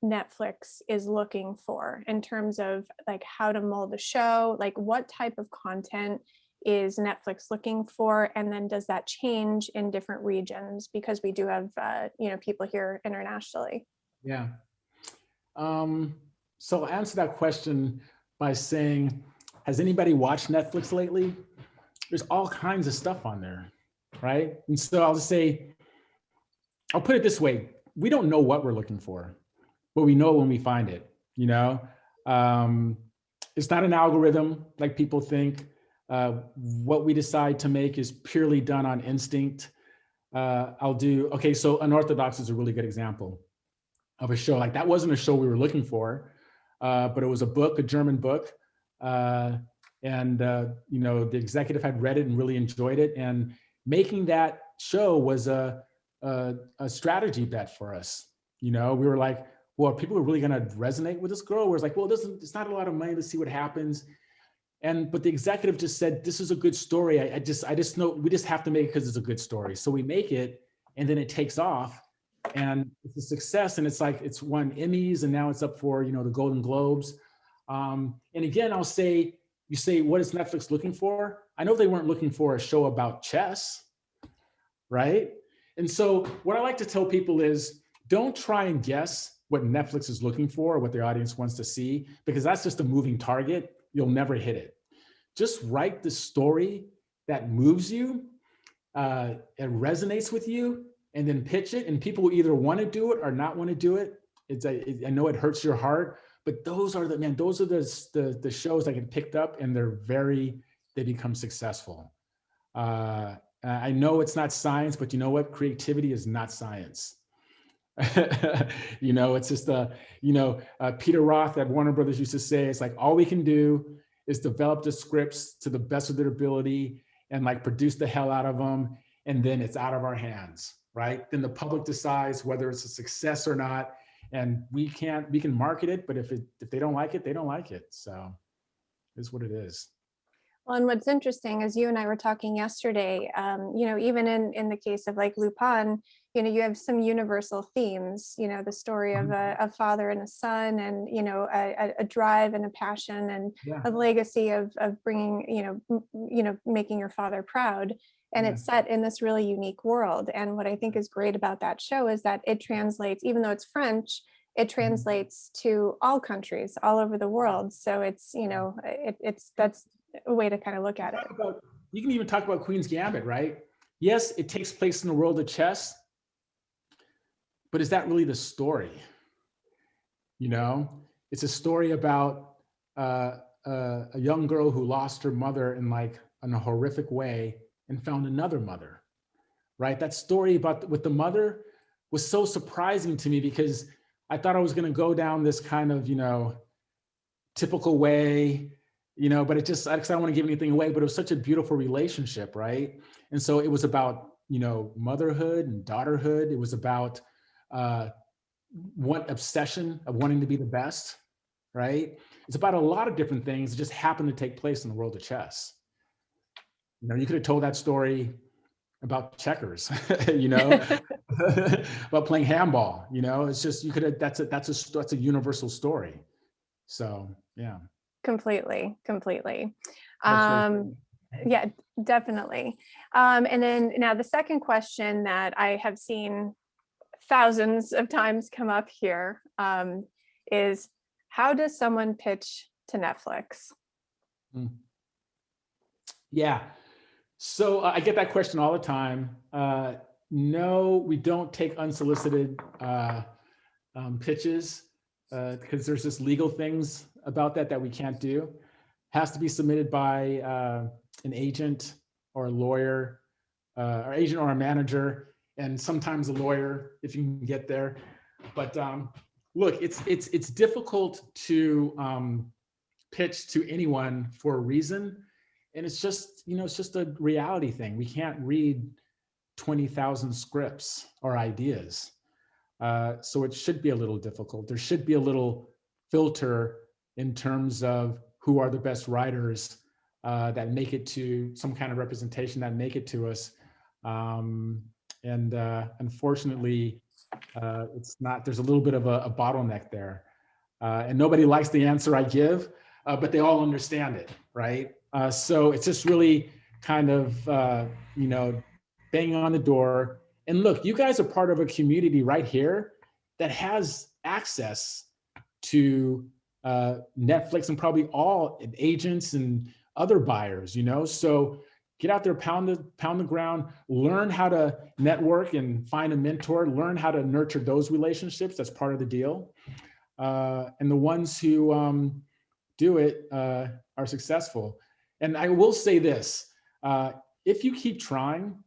Netflix is looking for in terms of like how to mold a show, like what type of content is Netflix looking for, and then does that change in different regions, because we do have you know, people here internationally? Yeah. So I'll answer that question by saying, has anybody watched Netflix lately? There's all kinds of stuff on there, right? And so I'll just say, I'll put it this way: we don't know what we're looking for, but we know when we find it. You know, it's not an algorithm like people think. What we decide to make is purely done on instinct. So Unorthodox is a really good example of a show. Like, that wasn't a show we were looking for, but it was a book, a German book. You know, the executive had read it and really enjoyed it. And making that show was a strategy bet for us. You know, we were like, well, are people really going to resonate with this girl? Where it's like, well, it's not a lot of money. Let's see what happens. But the executive just said, this is a good story. I just know we just have to make it because it's a good story. So we make it, and then it takes off, and it's a success. And it's like, it's won Emmys, and now it's up for, you know, the Golden Globes. And again, I'll say, you say, what is Netflix looking for? I know they weren't looking for a show about chess, right? And so what I like to tell people is, don't try and guess what Netflix is looking for or what their audience wants to see, because that's just a moving target. You'll never hit it. Just write the story that moves you, and resonates with you, and then pitch it. And people will either want to do it or not want to do it. I know it hurts your heart, but those are the shows that get picked up, and they become successful. I know it's not science, but you know what? Creativity is not science. It's just Peter Roth at Warner Brothers used to say, it's like, all we can do is develop the scripts to the best of their ability and like produce the hell out of them, and then it's out of our hands, right? Then the public decides whether it's a success or not, and we can market it, but if they don't like it, they don't like it. So it's what it is. Well, and what's interesting is you and I were talking yesterday, even in the case of like Lupin, you have some universal themes, the story of a father and a son, and, a drive and a passion and Yeah. a legacy of bringing, making your father proud. And it's set in this really unique world. And what I think is great about that show is that it translates, even though it's French, it translates to all countries all over the world. So it's, that's a way to kind of look at it. You can even talk about Queen's Gambit, right? Yes, it takes place in the world of chess, but is that really the story? It's a story about a young girl who lost her mother in a horrific way and found another mother, right? That story with the mother was so surprising to me, because I thought I was going to go down this kind of, typical way, but it just, I don't want to give anything away, but it was such a beautiful relationship, right? And so it was about, motherhood and daughterhood. It was about one obsession of wanting to be the best, right? It's about a lot of different things that just happen to take place in the world of chess. You could have told that story about checkers, about playing handball. It's just, that's a universal story. So yeah. Completely. Yeah, definitely. And then now the second question that I have seen thousands of times come up here is, how does someone pitch to Netflix? Yeah. So I get that question all the time. No, we don't take unsolicited pitches because there's just legal things about that we can't do. Has to be submitted by an agent or a lawyer, or agent or a manager, and sometimes a lawyer if you can get there. But look, it's difficult to pitch to anyone for a reason. And it's just, it's just a reality thing. We can't read 20,000 scripts or ideas. So it should be a little difficult. There should be a little filter in terms of who are the best writers that make it to some kind of representation, that make it to us. Unfortunately, it's not, there's a little bit of a bottleneck there. And nobody likes the answer I give, but they all understand it, right? So it's just really kind of, banging on the door. And look, you guys are part of a community right here that has access to Netflix and probably all agents and other buyers, so get out there, pound the ground, learn how to network and find a mentor, learn how to nurture those relationships. That's part of the deal. And the ones who do it are successful. And I will say this, if you keep trying,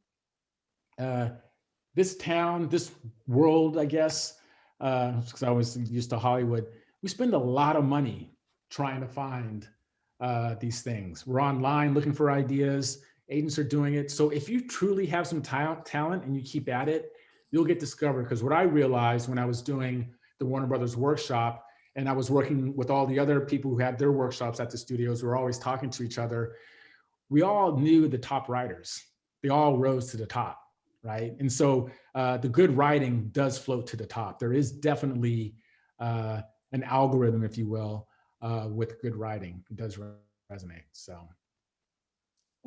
this town, this world, I guess, because I was used to Hollywood, we spend a lot of money trying to find these things. We're online looking for ideas. Agents are doing it. So if you truly have some talent and you keep at it, you'll get discovered. Because what I realized when I was doing the Warner Brothers workshop, and I was working with all the other people who had their workshops at the studios, we were always talking to each other. We all knew the top writers. They all rose to the top, right? And so the good writing does float to the top. There is definitely an algorithm, if you will, with good writing. It does resonate. So.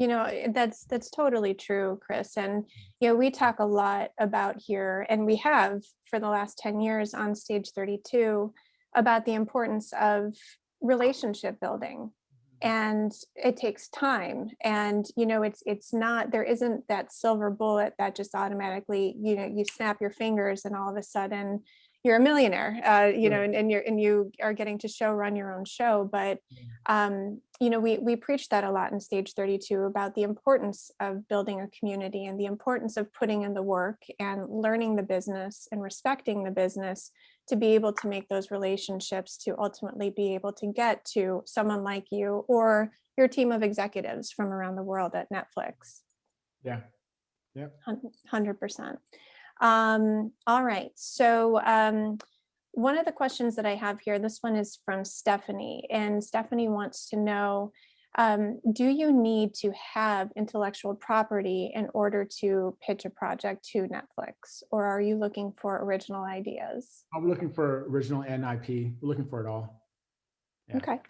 That's totally true, Chris. And, we talk a lot about here, and we have for the last 10 years on Stage 32 about the importance of relationship building. And it takes time. And, it's not, there isn't that silver bullet that just automatically, you snap your fingers and all of a sudden you're a millionaire, and you are getting to run your own show. But, we preach that a lot in Stage 32 about the importance of building a community and the importance of putting in the work and learning the business and respecting the business to be able to make those relationships to ultimately be able to get to someone like you or your team of executives from around the world at Netflix. Yeah. Yeah. 100%. All right. So one of the questions that I have here, this one is from Stephanie, and Stephanie wants to know, do you need to have intellectual property in order to pitch a project to Netflix, or are you looking for original ideas? I'm looking for original and IP. We're looking for it all. Yeah. Okay.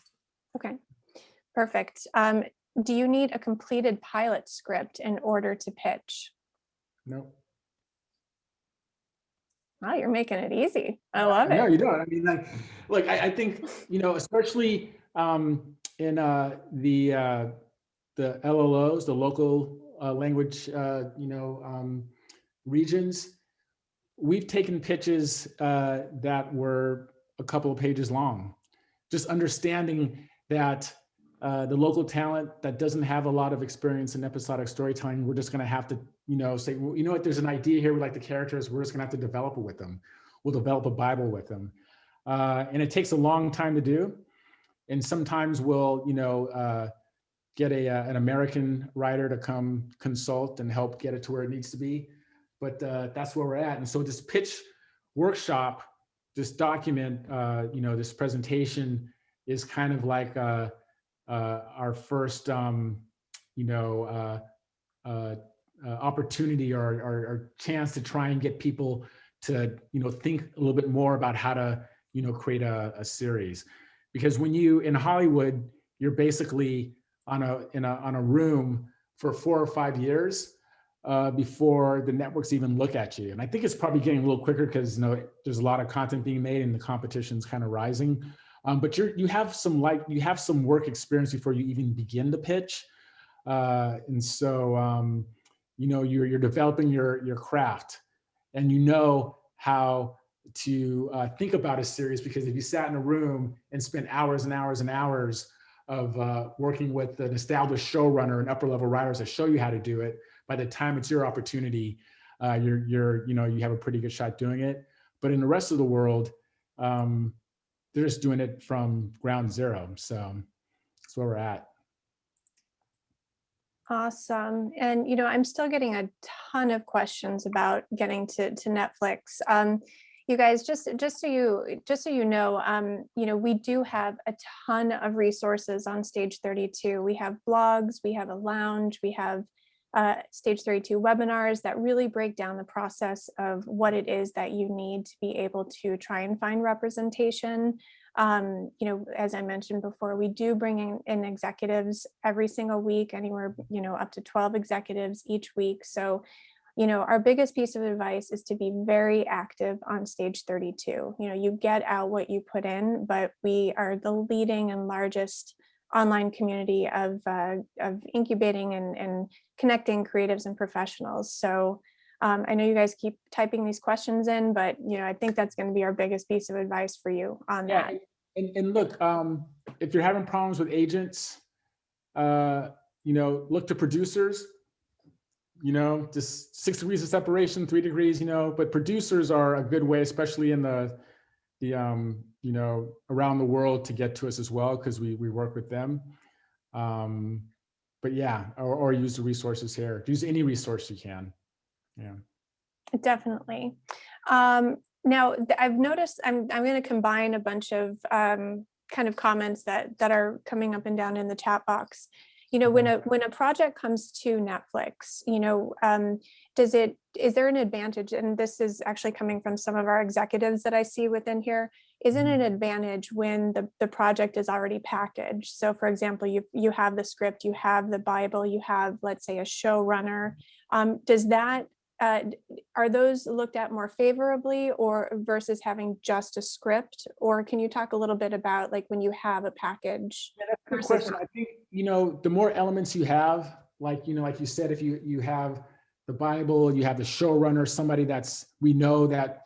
Perfect. Do you need a completed pilot script in order to pitch? No. Wow, you're making it easy. I love it. No, you don't. I mean, look, I think, especially in the LLOs, the local language, regions, we've taken pitches that were a couple of pages long. Just understanding that the local talent that doesn't have a lot of experience in episodic storytelling, we're just going to have to, say, well, you know what, there's an idea here. We like the characters. We're just going to have to develop it with them. We'll develop a Bible with them. And it takes a long time to do. And sometimes we'll, get an American writer to come consult and help get it to where it needs to be. But that's where we're at. And so this pitch workshop, this document, this presentation is kind of like our first, opportunity or chance to try and get people to, think a little bit more about how to, create a series. Because when in Hollywood, you're basically on a room for 4 or 5 years before the networks even look at you. And I think it's probably getting a little quicker because there's a lot of content being made and the competition's kind of rising. But you have some work experience before you even begin to pitch, and so you're developing your craft, and how to think about a series, because if you sat in a room and spent hours and hours and hours of working with an established showrunner and upper level writers that show you how to do it, by the time it's your opportunity, you have a pretty good shot doing it. But in the rest of the world, they're just doing it from ground zero. So that's where we're at. Awesome. And, I'm still getting a ton of questions about getting to Netflix. You guys, just so you know, we do have a ton of resources on Stage 32. We have blogs, we have a lounge, we have Stage 32 webinars that really break down the process of what it is that you need to be able to try and find representation. As I mentioned before, we do bring in executives every single week, anywhere, up to 12 executives each week. So, our biggest piece of advice is to be very active on Stage 32. You get out what you put in, but we are the leading and largest online community of incubating and connecting creatives and professionals. So I know you guys keep typing these questions in, but I think that's going to be our biggest piece of advice for you on that. And look, if you're having problems with agents, look to producers. Just 6 degrees of separation, 3 degrees. But producers are a good way, especially in the around the world, to get to us as well, because we work with them. But yeah, or use the resources here. Use any resource you can. Yeah, definitely. Now I've noticed I'm going to combine a bunch of kind of comments that are coming up and down in the chat box. When a project comes to Netflix, is there an advantage? And this is actually coming from some of our executives that I see within here. isn't an advantage when the project is already packaged. So for example, you have the script, you have the Bible, you have, let's say, a showrunner. Does that, are those looked at more favorably or versus having just a script? Or can you talk a little bit about like when you have a package? Yeah, that's a good versus question. not? I think, the more elements you have, like, like you said, if you have the Bible, you have the showrunner, somebody we know that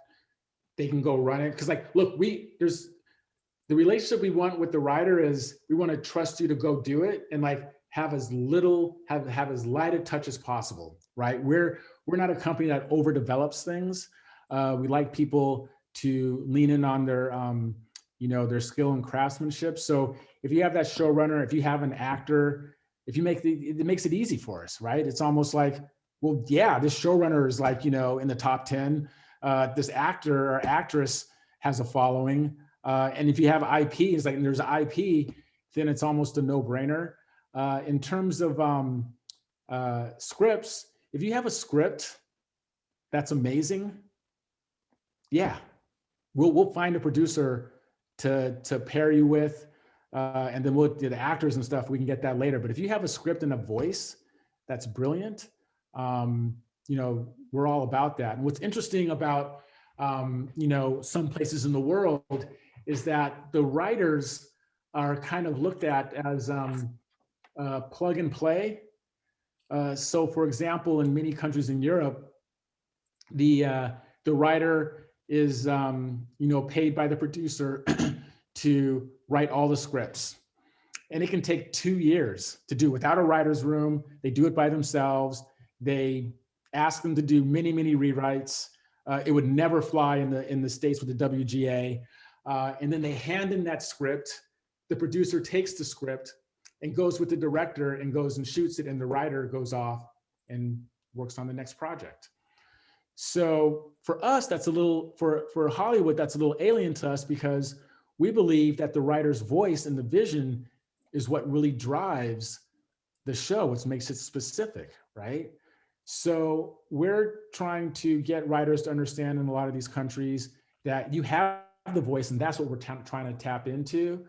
they can go run it. Because like, look, there's the relationship we want with the writer is we want to trust you to go do it and like have as as light a touch as possible, right? We're not a company that overdevelops things. We like people to lean in on their their skill and craftsmanship. So if you have that showrunner, if you have an actor, if you it makes it easy for us, right? It's almost like, well, yeah, this showrunner is like, in the top 10. This actor or actress has a following. And if you have IP, it's like, and there's IP, then it's almost a no-brainer. In terms of scripts, if you have a script that's amazing, yeah, we'll find a producer to pair you with, and then we'll do the actors and stuff. We can get that later. But if you have a script and a voice that's brilliant, we're all about that. And what's interesting about some places in the world is that the writers are kind of looked at as plug and play. So, for example, in many countries in Europe, the writer is paid by the producer to write all the scripts, and it can take 2 years to do without a writer's room. They do it by themselves. They ask them to do many rewrites. It would never fly in the States with the WGA. And then they hand in that script. The producer takes the script and goes with the director and goes and shoots it, and the writer goes off and works on the next project. So for us, that's a little, for Hollywood, that's a little alien to us because we believe that the writer's voice and the vision is what really drives the show, which makes it specific, right? So we're trying to get writers to understand in a lot of these countries that you have the voice, and that's what we're trying to tap into.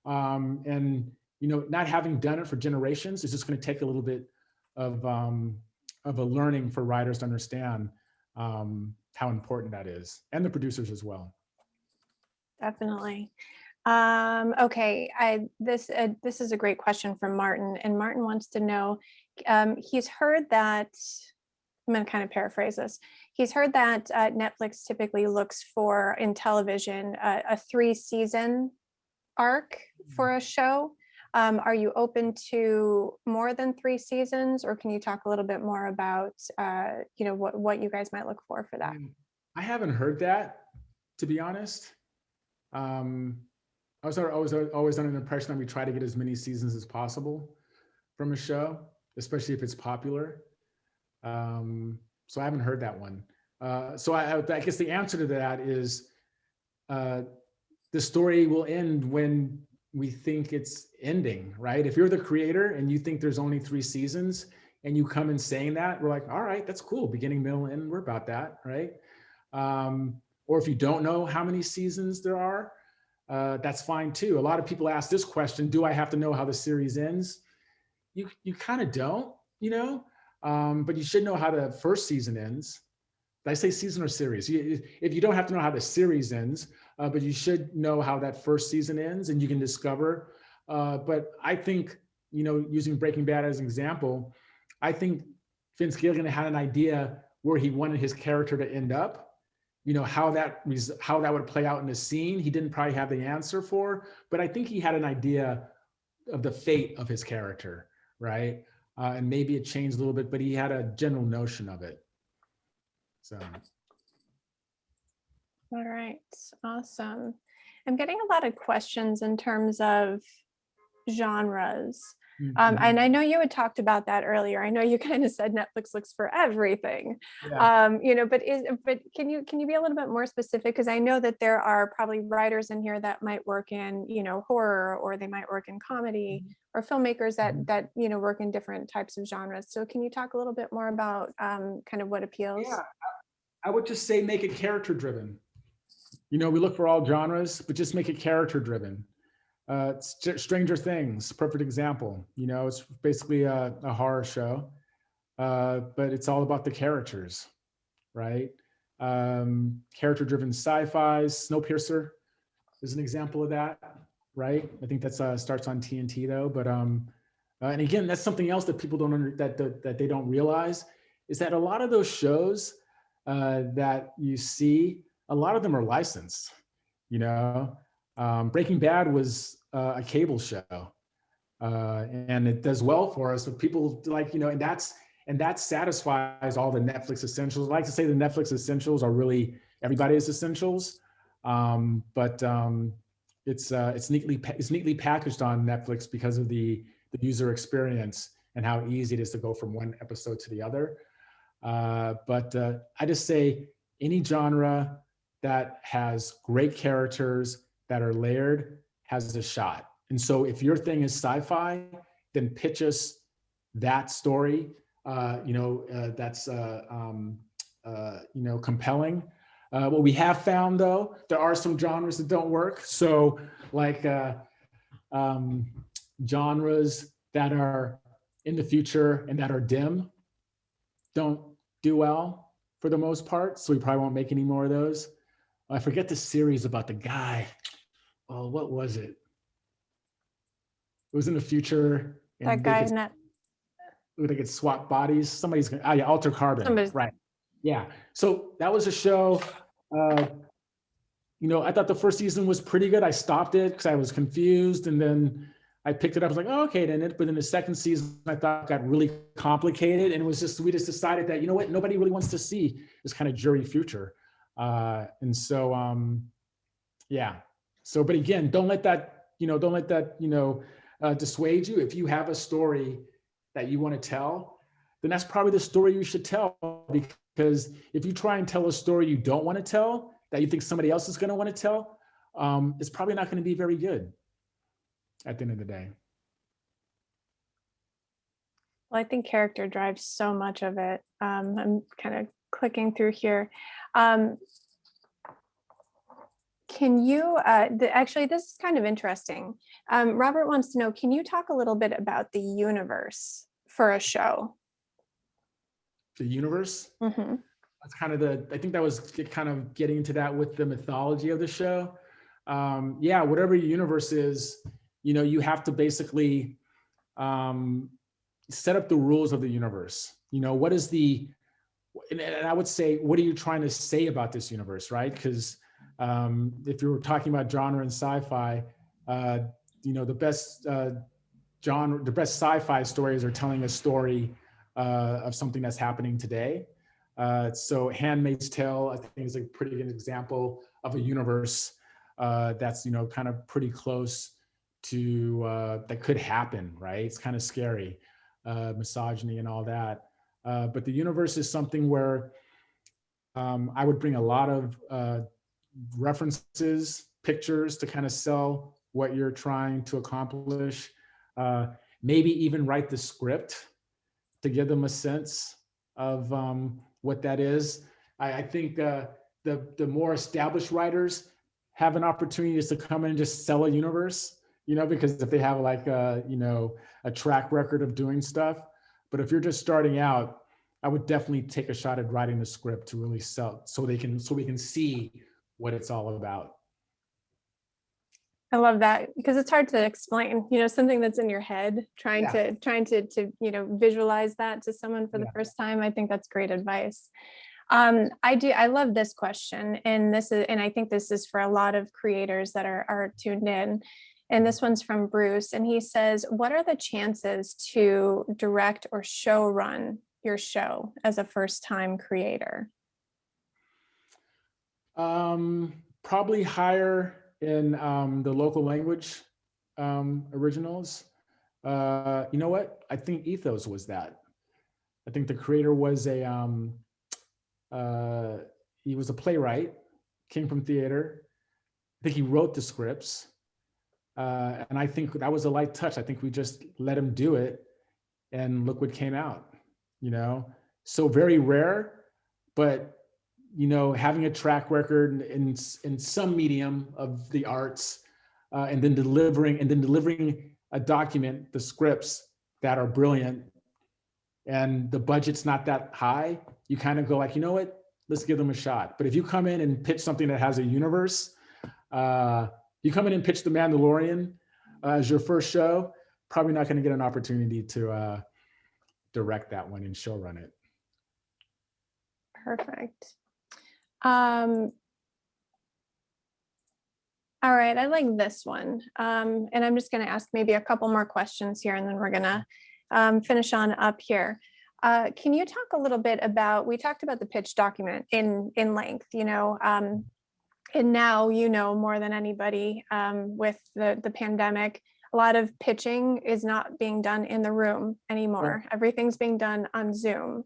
And not having done it for generations, it's just going to take a little bit of a learning for writers to understand how important that is, and the producers as well. Definitely. Okay, this is a great question from Martin, and Martin wants to know, he's heard that, I'm going to kind of paraphrase this. He's heard that Netflix typically looks for, in television, a 3-season arc for a show. Are you open to more than 3 seasons, or can you talk a little bit more about what you guys might look for that? I haven't heard that, to be honest. I was always under the impression that we try to get as many seasons as possible from a show, especially if it's popular. So I haven't heard that one. So I guess the answer to that is the story will end when we think it's ending, right? If you're the creator and you think there's only 3 seasons and you come in saying that, we're like, all right, that's cool. Beginning, middle, end, we're about that, right? Or if you don't know how many seasons there are, that's fine too. A lot of people ask this question, do I have to know how the series ends? You kind of don't, but you should know how the first season ends. Did I say season or series? If you don't have to know how the series ends, but you should know how that first season ends, and you can discover. But I think, using Breaking Bad as an example, I think Vince Gilligan had an idea where he wanted his character to end up. How that would play out in the scene, he didn't probably have the answer for, but I think he had an idea of the fate of his character, right? And maybe it changed a little bit, but he had a general notion of it. So. All right, awesome. I'm getting a lot of questions in terms of genres. And I know you had talked about that earlier. I know you kind of said Netflix looks for everything, Yeah. But can you be a little bit more specific? Because I know that there are probably writers in here that might work in, horror, or they might work in comedy, or filmmakers that work in different types of genres. So can you talk a little bit more about kind of what appeals? Yeah, I would just say make it character driven. we look for all genres, but just make it character driven. Stranger Things, perfect example. It's basically a horror show, but it's all about the characters, right? Character driven sci-fi. Snowpiercer is an example of that, right? I think that's starts on TNT though, but and again, that's something else that people don't that they don't realize is that a lot of those shows that you see, a lot of them are licensed. Breaking Bad was a cable show, and it does well for us. But people like, and that satisfies all the Netflix essentials. I like to say the Netflix essentials are really everybody's essentials, but it's neatly packaged on Netflix because of the user experience and how easy it is to go from one episode to the other. But I just say any genre that has great characters that are layered has a shot. And so if your thing is sci-fi, then pitch us that story, that's compelling. What we have found though, there are some genres that don't work. So like genres that are in the future and that are dim don't do well for the most part. So we probably won't make any more of those. I forget the series about the guy. Oh, what was it? It was in the future. And That guy in that. They could swap bodies. Somebody's gonna, Alter Carbon. Right. Yeah. So that was a show. I thought the first season was pretty good. I stopped it because I was confused, and then I picked it up. I was like, oh, okay, then but in the second season, I thought it got really complicated, and we just decided that, nobody really wants to see this kind of jury future. And so, yeah. So, but again, don't let that dissuade you. If you have a story that you want to tell, then that's probably the story you should tell. Because if you try and tell a story you don't want to tell, that you think somebody else is going to want to tell, it's probably not going to be very good at the end of the day. Well, I think character drives so much of it. I'm kind of clicking through here. Can you, actually, this is kind of interesting. Robert wants to know, can you talk a little bit about the universe for a show? The universe? Mm-hmm. That's kind of I think that was kind of getting into that with the mythology of the show. Yeah, whatever your universe is, you have to basically set up the rules of the universe. What is and I would say, what are you trying to say about this universe, right? Because if you were talking about genre and sci-fi, the best genre, the best sci-fi stories are telling a story of something that's happening today. So Handmaid's Tale, I think, is a pretty good example of a universe that's, kind of pretty close to that could happen, right? It's kind of scary, misogyny and all that. But the universe is something where I would bring a lot of references, pictures to kind of sell what you're trying to accomplish. Maybe even write the script to give them a sense of what that is. I think the more established writers have an opportunity just to come in and just sell a universe, because if they have like a track record of doing stuff. But if you're just starting out, I would definitely take a shot at writing the script to really sell, so we can see what it's all about. I love that, because it's hard to explain, something that's in your head, trying to visualize that to someone for the first time. I think that's great advice. I love this question, and I think this is for a lot of creators that are tuned in. And this one's from Bruce, and he says, what are the chances to direct or show run your show as a first-time creator? Probably higher in the local language originals. You know what? I think Ethos was that. I think the creator was he was a playwright, came from theater. I think he wrote the scripts. And I think that was a light touch. I think we just let him do it, and look what came out, So very rare, but having a track record in some medium of the arts, and then delivering a document, the scripts that are brilliant, and the budget's not that high, you kind of go like, you know what, let's give them a shot. But if you come in and pitch something that has a universe, you come in and pitch The Mandalorian as your first show, probably not going to get an opportunity to direct that one and showrun it. Perfect. All right, I like this one. And I'm just going to ask maybe a couple more questions here, and then we're going to finish on up here. Can you talk a little bit about, we talked about the pitch document in length, and now, more than anybody, with the pandemic, a lot of pitching is not being done in the room anymore. Right. Everything's being done on Zoom.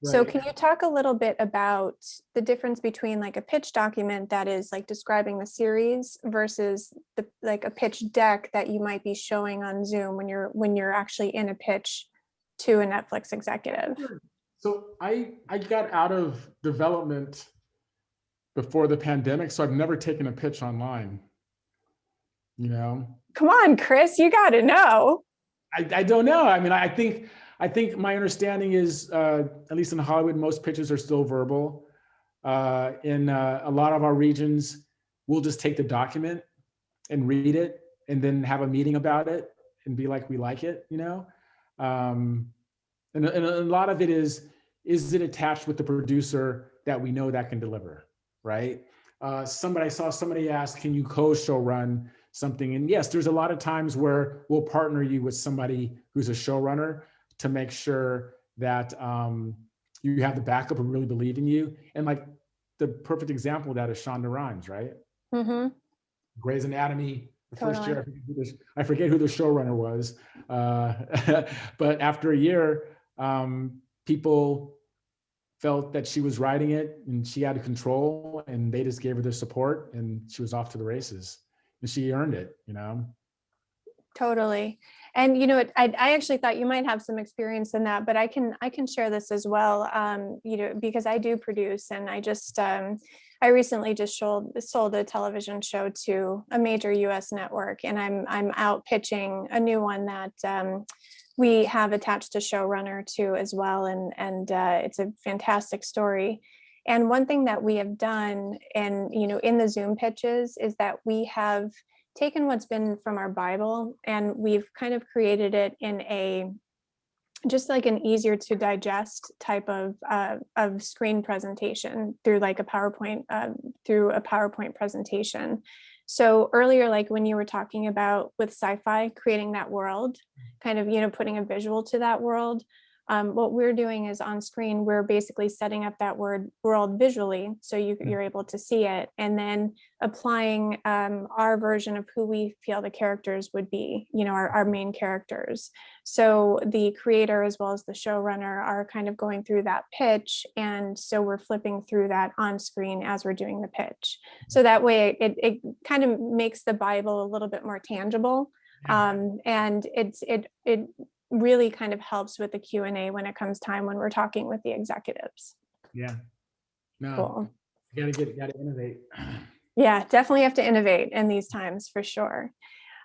Right. So can you talk a little bit about the difference between like a pitch document that is like describing the series versus like a pitch deck that you might be showing on Zoom when you're actually in a pitch to a Netflix executive? So I got out of development before the pandemic, so I've never taken a pitch online. Come on, Chris, you got to know. I don't know. I mean, I think my understanding is, at least in Hollywood, most pitches are still verbal. In a lot of our regions, we'll just take the document and read it and then have a meeting about it and be like, we like it, And a lot of it is it attached with the producer that we know that can deliver, right? I saw somebody ask, can you co-show run something? And yes, there's a lot of times where we'll partner you with somebody who's a showrunner to make sure that you have the backup and really believe in you. And like the perfect example of that is Shonda Rhimes, right? Mm-hmm. Grey's Anatomy, the Totally. first year, I forget who the showrunner was. But after a year, people felt that she was writing it and she had control, and they just gave her the support, and she was off to the races, and she earned it, Totally. And I actually thought you might have some experience in that, but I can share this as well. Because I do produce, and I recently just sold a television show to a major US network, and I'm out pitching a new one that we have attached a showrunner to as well. And it's a fantastic story. And one thing that we have done in the Zoom pitches is that we have taken what's been from our Bible, and we've kind of created it in just like an easier to digest type of screen presentation through like a PowerPoint presentation. So earlier, like when you were talking about with sci-fi, creating that world, kind of, putting a visual to that world, what we're doing is on screen, we're basically setting up that world visually, so you're able to see it, and then applying our version of who we feel the characters would be, our main characters. So the creator as well as the showrunner are kind of going through that pitch, and so we're flipping through that on screen as we're doing the pitch. So that way it kind of makes the Bible a little bit more tangible, and it really kind of helps with the Q&A when it comes time when we're talking with the executives. Yeah. No. Cool. You gotta innovate. Yeah, definitely have to innovate in these times for sure.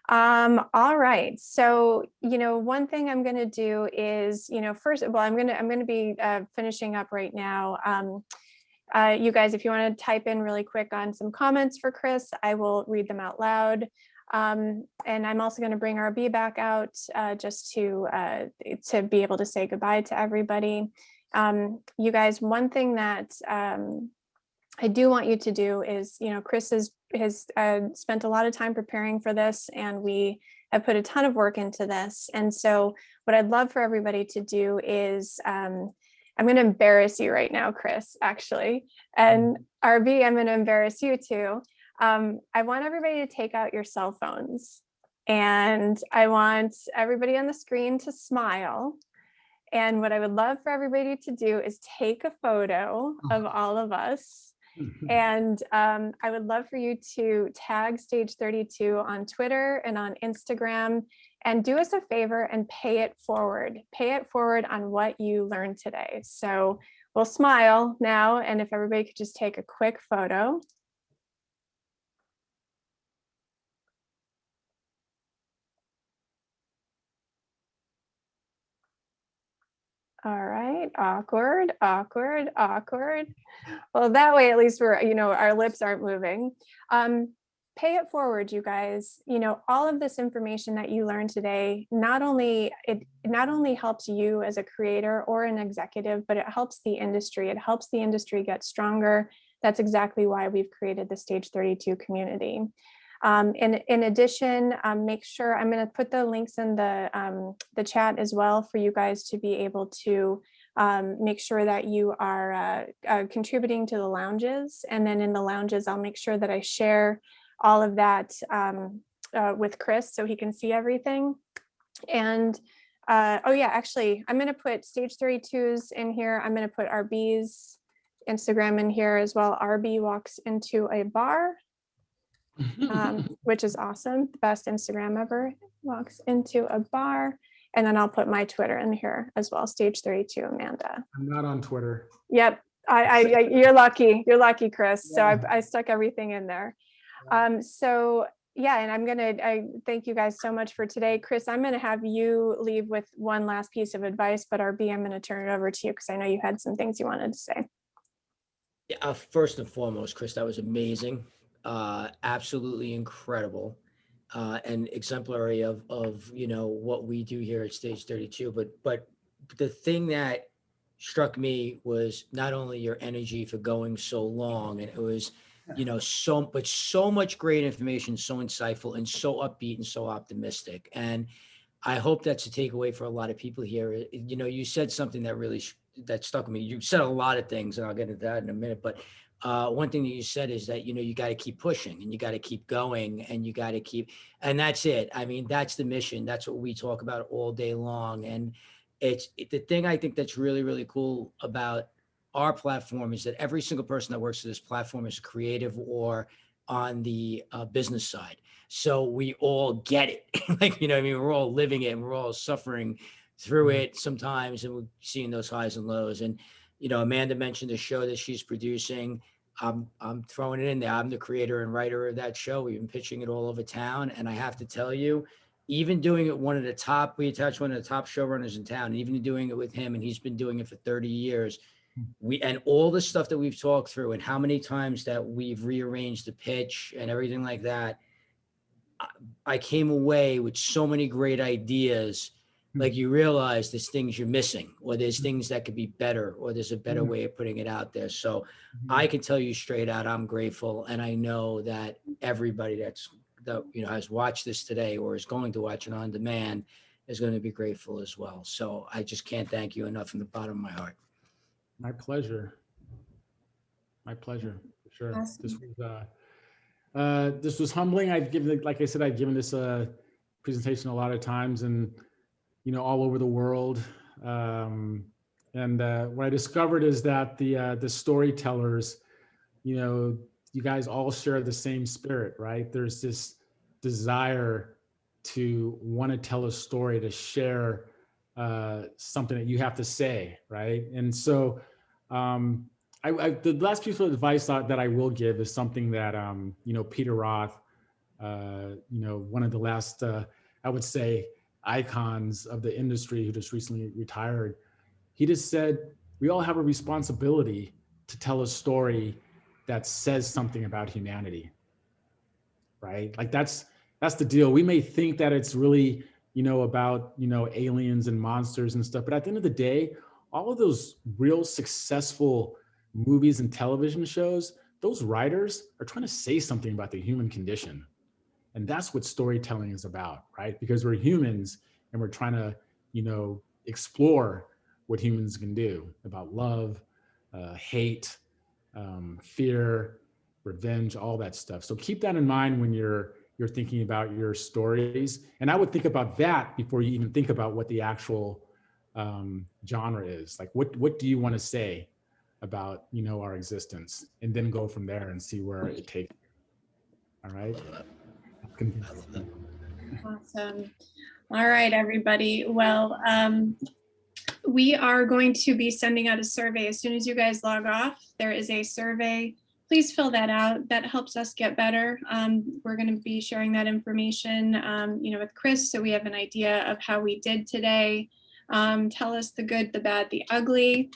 All right. So, one thing I'm going to do is, first of all, I'm going to be finishing up right now. You guys, if you want to type in really quick on some comments for Chris, I will read them out loud. And I'm also going to bring RB back out just to be able to say goodbye to everybody. You guys, one thing that I do want you to do is, Chris has spent a lot of time preparing for this, and we have put a ton of work into this. And so what I'd love for everybody to do is, I'm going to embarrass you right now, Chris, actually, and RB, I'm going to embarrass you too. I want everybody to take out your cell phones, and I want everybody on the screen to smile. And what I would love for everybody to do is take a photo of all of us. And I would love for you to tag Stage 32 on Twitter and on Instagram, and do us a favor and pay it forward. Pay it forward on what you learned today. So we'll smile now. And if everybody could just take a quick photo. All right, awkward, awkward, awkward. Well, that way at least we're, our lips aren't moving. Pay it forward, you guys. All of this information that you learned today, not only helps you as a creator or an executive, but it helps the industry. It helps the industry get stronger. That's exactly why we've created the Stage 32 community. In addition, make sure I'm going to put the links in the chat as well for you guys to be able to make sure that you are contributing to the lounges. And then in the lounges, I'll make sure that I share all of that with Chris so he can see everything. And oh yeah, actually, I'm going to put Stage 32's in here. I'm going to put RB's Instagram in here as well. RB walks into a bar. Which is awesome. The best Instagram ever. Walks into a bar. And then I'll put my Twitter in here as well. Stage 32, Amanda. I'm not on Twitter. Yep. You're lucky. You're lucky, Chris. Yeah. So I stuck everything in there. So yeah, and I thank you guys so much for today. Chris, I'm going to have you leave with one last piece of advice, but RB, I'm going to turn it over to you because I know you had some things you wanted to say. Yeah, first and foremost, Chris, that was amazing. Absolutely incredible, and exemplary of what we do here at Stage 32. But the thing that struck me was not only your energy for going so long, and it was so much great information, so insightful and so upbeat and so optimistic. And I hope that's a takeaway for a lot of people here. You said something that really that stuck with me. You said a lot of things, and I'll get into that in a minute, but one thing that you said is that, you got to keep pushing and you got to keep going and you got to keep, and that's it. I mean, that's the mission. That's what we talk about all day long. And the thing I think that's really, really cool about our platform is that every single person that works for this platform is creative or on the business side. So we all get it. Like, I mean, we're all living it and we're all suffering through it sometimes, and we're seeing those highs and lows. And Amanda mentioned the show that she's producing. I'm throwing it in there. I'm the creator and writer of that show. We've been pitching it all over town. And I have to tell you, even doing it we attached one of the top showrunners in town, and even doing it with him, and he's been doing it for 30 years. And all the stuff that we've talked through and how many times that we've rearranged the pitch and everything like that, I came away with so many great ideas. Like, you realize there's things you're missing, or there's things that could be better, or there's a better way of putting it out there. So I can tell you straight out, I'm grateful. And I know that everybody that has watched this today or is going to watch it on demand is going to be grateful as well. So I just can't thank you enough from the bottom of my heart. My pleasure. My pleasure, for sure. Awesome. This was humbling. Like I said, I've given this presentation a lot of times, and all over the world. And what I discovered is that the storytellers, you guys all share the same spirit, right? There's this desire to want to tell a story, to share something that you have to say, right? And so the last piece of advice that I will give is something that Peter Roth, one of the last I would say icons of the industry who just recently retired, he just said, we all have a responsibility to tell a story that says something about humanity, right? Like that's the deal. We may think that it's really, about, aliens and monsters and stuff, but at the end of the day, all of those real successful movies and television shows, those writers are trying to say something about the human condition. And that's what storytelling is about, right? Because we're humans and we're trying to, explore what humans can do about love, hate, fear, revenge, all that stuff. So keep that in mind when you're thinking about your stories. And I would think about that before you even think about what the actual genre is. Like, what do you want to say about, our existence? And then go from there and see where it takes you. All right. I love that. Awesome. All right, everybody. Well, we are going to be sending out a survey as soon as you guys log off. There is a survey. Please fill that out. That helps us get better. We're going to be sharing that information, with Chris, so we have an idea of how we did today. Tell us the good, the bad, the ugly.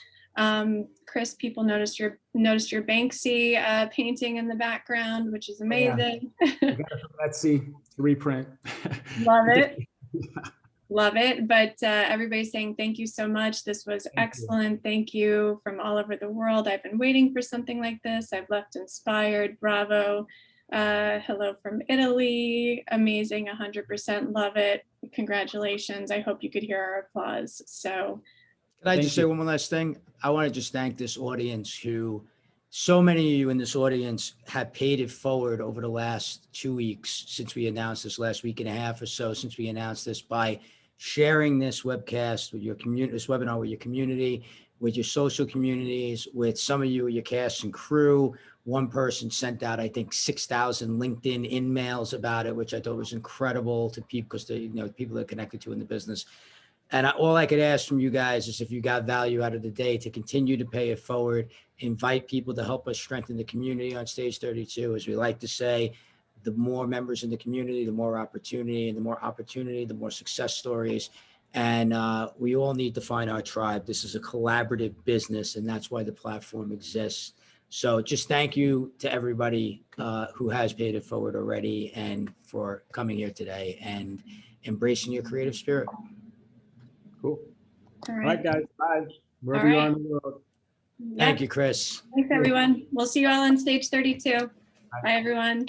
Chris, people noticed your Banksy painting in the background, which is amazing. Let's see, reprint. Love it. Love it. But everybody's saying thank you so much. This was excellent. Thank you from all over the world. I've been waiting for something like this. I've left inspired. Bravo. Hello from Italy. Amazing. 100% love it. Congratulations. I hope you could hear our applause. So can I just say one more last thing? I want to just thank this audience who, so many of you in this audience have paid it forward over the last 2 weeks since we announced this, last week and a half or so since we announced this, by sharing this webcast with your community, this webinar with your community, with your social communities, with some of you, your cast and crew. One person sent out, I think, 6,000 LinkedIn emails about it, which I thought was incredible to people, because they, people they're connected to in the business. And all I could ask from you guys is, if you got value out of the day, to continue to pay it forward, invite people to help us strengthen the community on Stage 32. As we like to say, the more members in the community, the more opportunity, and the more opportunity, the more success stories. And we all need to find our tribe. This is a collaborative business, and that's why the platform exists. So just thank you to everybody who has paid it forward already, and for coming here today and embracing your creative spirit. Cool. all All right, guys. Bye. Wherever All you are right. in the world. Thank you, Chris. Thanks, everyone. We'll see you all on Stage 32. Bye everyone.